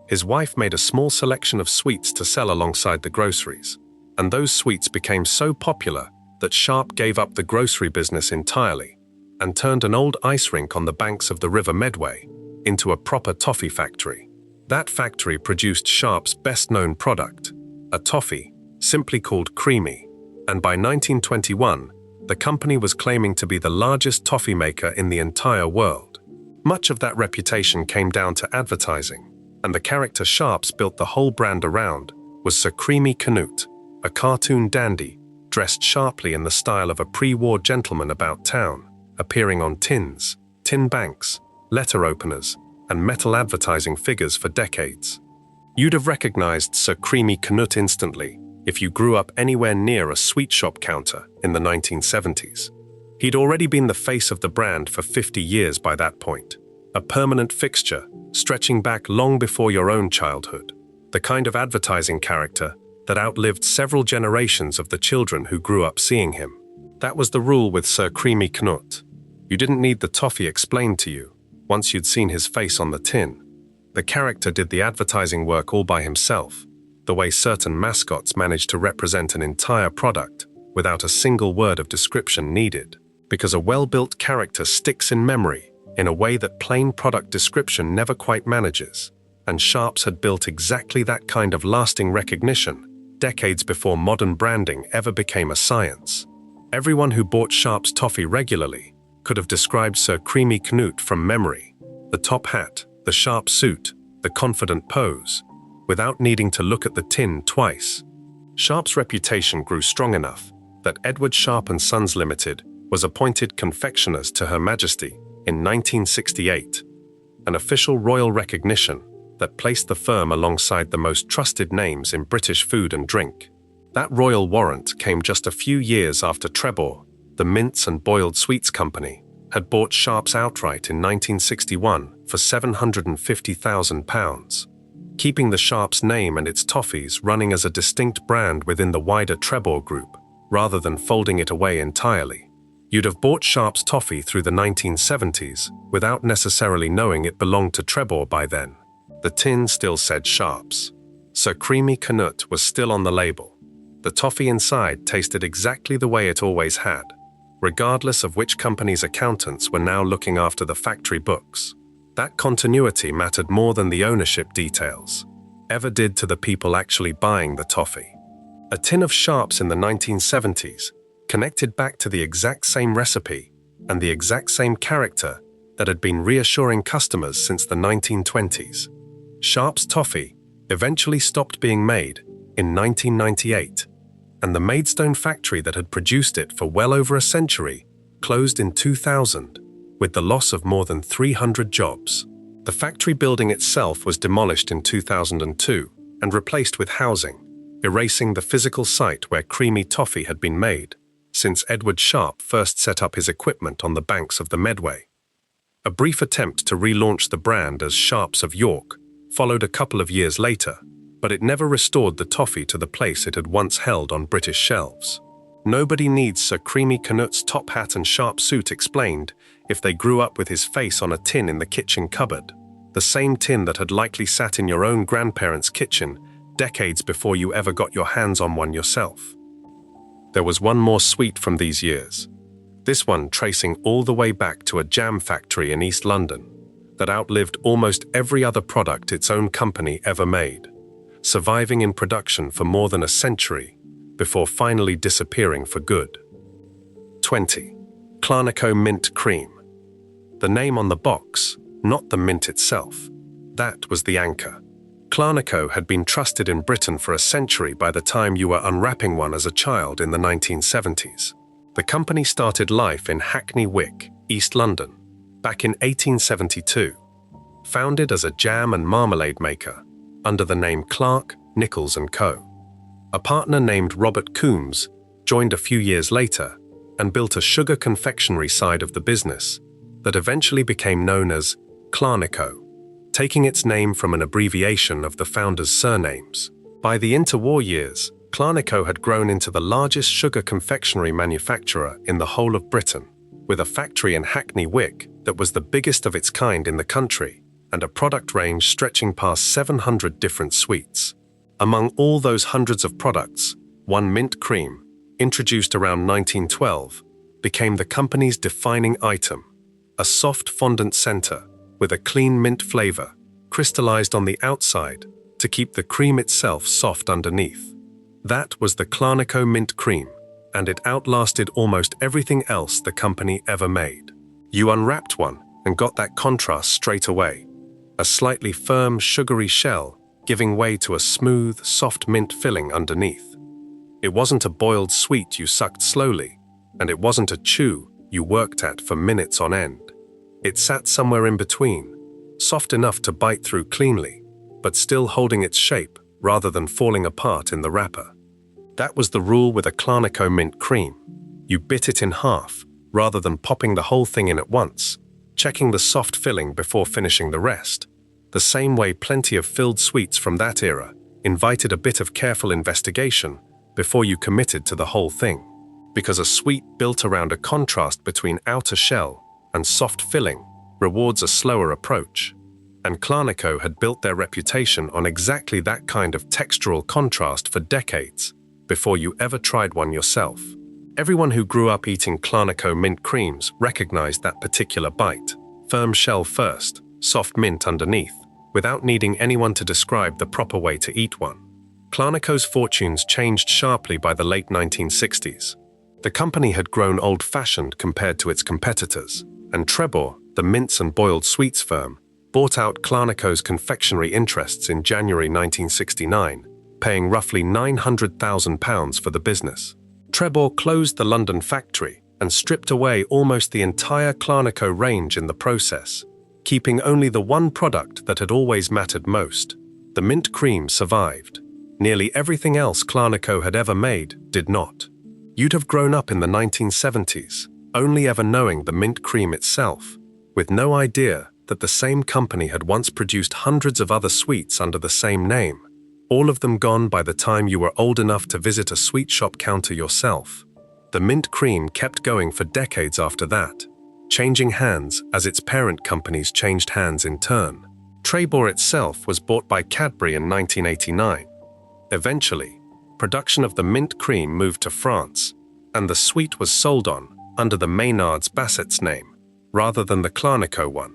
His wife made a small selection of sweets to sell alongside the groceries, and those sweets became so popular that Sharp gave up the grocery business entirely and turned an old ice rink on the banks of the River Medway into a proper toffee factory. That factory produced Sharp's best-known product, a toffee simply called Creamy, and by 1921, the company was claiming to be the largest toffee maker in the entire world. Much of that reputation came down to advertising, and the character Sharps built the whole brand around was Sir Creamy Knut, a cartoon dandy dressed sharply in the style of a pre-war gentleman about town, appearing on tins, tin banks, letter openers, and metal advertising figures for decades. You'd have recognized Sir Creamy Knut instantly if you grew up anywhere near a sweet shop counter in the 1970s. He'd already been the face of the brand for 50 years by that point, a permanent fixture stretching back long before your own childhood, the kind of advertising character that outlived several generations of the children who grew up seeing him. That was the rule with Sir Creamy Knut. You didn't need the toffee explained to you once you'd seen his face on the tin. The character did the advertising work all by himself, the way certain mascots manage to represent an entire product without a single word of description needed, because a well-built character sticks in memory in a way that plain product description never quite manages, and Sharps had built exactly that kind of lasting recognition decades before modern branding ever became a science. Everyone who bought Sharp's toffee regularly could have described Sir Creamy Knut from memory, the top hat, the sharp suit, the confident pose, without needing to look at the tin twice. Sharp's reputation grew strong enough that Edward Sharp and Sons Limited was appointed confectioners to Her Majesty in 1968, an official royal recognition that placed the firm alongside the most trusted names in British food and drink. That royal warrant came just a few years after Trebor, the mince and boiled sweets company, had bought Sharps outright in 1961 for £750,000, keeping the Sharps name and its toffees running as a distinct brand within the wider Trebor group, rather than folding it away entirely. You'd have bought Sharp's toffee through the 1970s without necessarily knowing it belonged to Trebor by then. The tin still said Sharp's, so Creamy Knut was still on the label. The toffee inside tasted exactly the way it always had, regardless of which company's accountants were now looking after the factory books. That continuity mattered more than the ownership details ever did to the people actually buying the toffee. A tin of Sharp's in the 1970s connected back to the exact same recipe and the exact same character that had been reassuring customers since the 1920s. Sharp's toffee eventually stopped being made in 1998, and the Maidstone factory that had produced it for well over a century closed in 2000, with the loss of more than 300 jobs. The factory building itself was demolished in 2002 and replaced with housing, erasing the physical site where creamy toffee had been made since Edward Sharp first set up his equipment on the banks of the Medway. A brief attempt to relaunch the brand as Sharp's of York followed a couple of years later, but it never restored the toffee to the place it had once held on British shelves. Nobody needs Sir Creamy Knut's top hat and sharp suit explained if they grew up with his face on a tin in the kitchen cupboard, the same tin that had likely sat in your own grandparents' kitchen decades before you ever got your hands on one yourself. There was one more sweet from these years, this one tracing all the way back to a jam factory in East London that outlived almost every other product its own company ever made, surviving in production for more than a century before finally disappearing for good. 20. Clarnico Mint Cream. The name on the box, not the mint itself. That was the anchor. Clarnico had been trusted in Britain for a century by the time you were unwrapping one as a child in the 1970s. The company started life in Hackney Wick, East London, back in 1872. Founded as a jam and marmalade maker under the name Clark, Nichols & Co. A partner named Robert Coombs joined a few years later and built a sugar confectionery side of the business that eventually became known as Clarnico, taking its name from an abbreviation of the founders' surnames. By the interwar years, Clarnico had grown into the largest sugar confectionery manufacturer in the whole of Britain, with a factory in Hackney Wick that was the biggest of its kind in the country, and a product range stretching past 700 different sweets. Among all those hundreds of products, one mint cream, introduced around 1912, became the company's defining item, a soft fondant center with a clean mint flavor, crystallized on the outside to keep the cream itself soft underneath. That was the Clarnico Mint Cream, and it outlasted almost everything else the company ever made. You unwrapped one and got that contrast straight away. A slightly firm, sugary shell giving way to a smooth, soft mint filling underneath. It wasn't a boiled sweet you sucked slowly, and it wasn't a chew you worked at for minutes on end. It sat somewhere in between, soft enough to bite through cleanly, but still holding its shape rather than falling apart in the wrapper. That was the rule with a Clarnico Mint Cream. You bit it in half, rather than popping the whole thing in at once, checking the soft filling before finishing the rest. The same way plenty of filled sweets from that era invited a bit of careful investigation before you committed to the whole thing. Because a sweet built around a contrast between outer shell and soft filling rewards a slower approach. And Clarnico had built their reputation on exactly that kind of textural contrast for decades before you ever tried one yourself. Everyone who grew up eating Clarnico mint creams recognized that particular bite. Firm shell first, soft mint underneath, without needing anyone to describe the proper way to eat one. Clarnico's fortunes changed sharply by the late 1960s. The company had grown old-fashioned compared to its competitors, and Trebor, the mince and boiled sweets firm, bought out Clarnico's confectionery interests in January 1969, paying roughly £900,000 for the business. Trebor closed the London factory and stripped away almost the entire Clarnico range in the process, keeping only the one product that had always mattered most. The mint cream survived. Nearly everything else Clarnico had ever made did not. You'd have grown up in the 1970s, only ever knowing the mint cream itself, with no idea that the same company had once produced hundreds of other sweets under the same name, all of them gone by the time you were old enough to visit a sweet shop counter yourself. The mint cream kept going for decades after that, changing hands as its parent companies changed hands in turn. Trébor itself was bought by Cadbury in 1989. Eventually, production of the mint cream moved to France, and the sweet was sold on under the Maynard's Bassett's name, rather than the Clarnico one,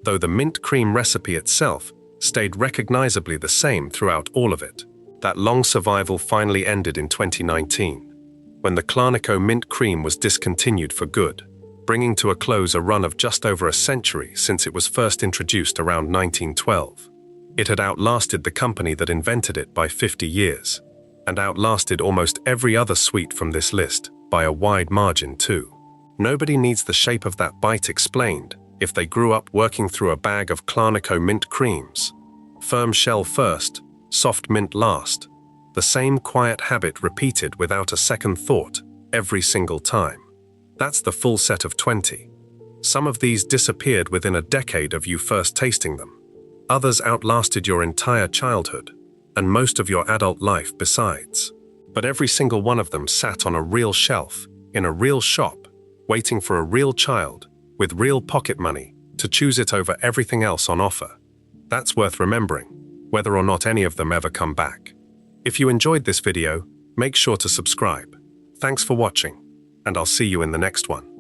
though the mint cream recipe itself stayed recognizably the same throughout all of it. That long survival finally ended in 2019, when the Clarnico mint cream was discontinued for good, bringing to a close a run of just over a century since it was first introduced around 1912. It had outlasted the company that invented it by 50 years, and outlasted almost every other sweet from this list by a wide margin too. Nobody needs the shape of that bite explained if they grew up working through a bag of Clarnico mint creams. Firm shell first, soft mint last. The same quiet habit repeated without a second thought every single time. That's the full set of 20. Some of these disappeared within a decade of you first tasting them. Others outlasted your entire childhood, and most of your adult life besides. But every single one of them sat on a real shelf, in a real shop, waiting for a real child, with real pocket money, to choose it over everything else on offer. That's worth remembering, whether or not any of them ever come back. If you enjoyed this video, make sure to subscribe. Thanks for watching, and I'll see you in the next one.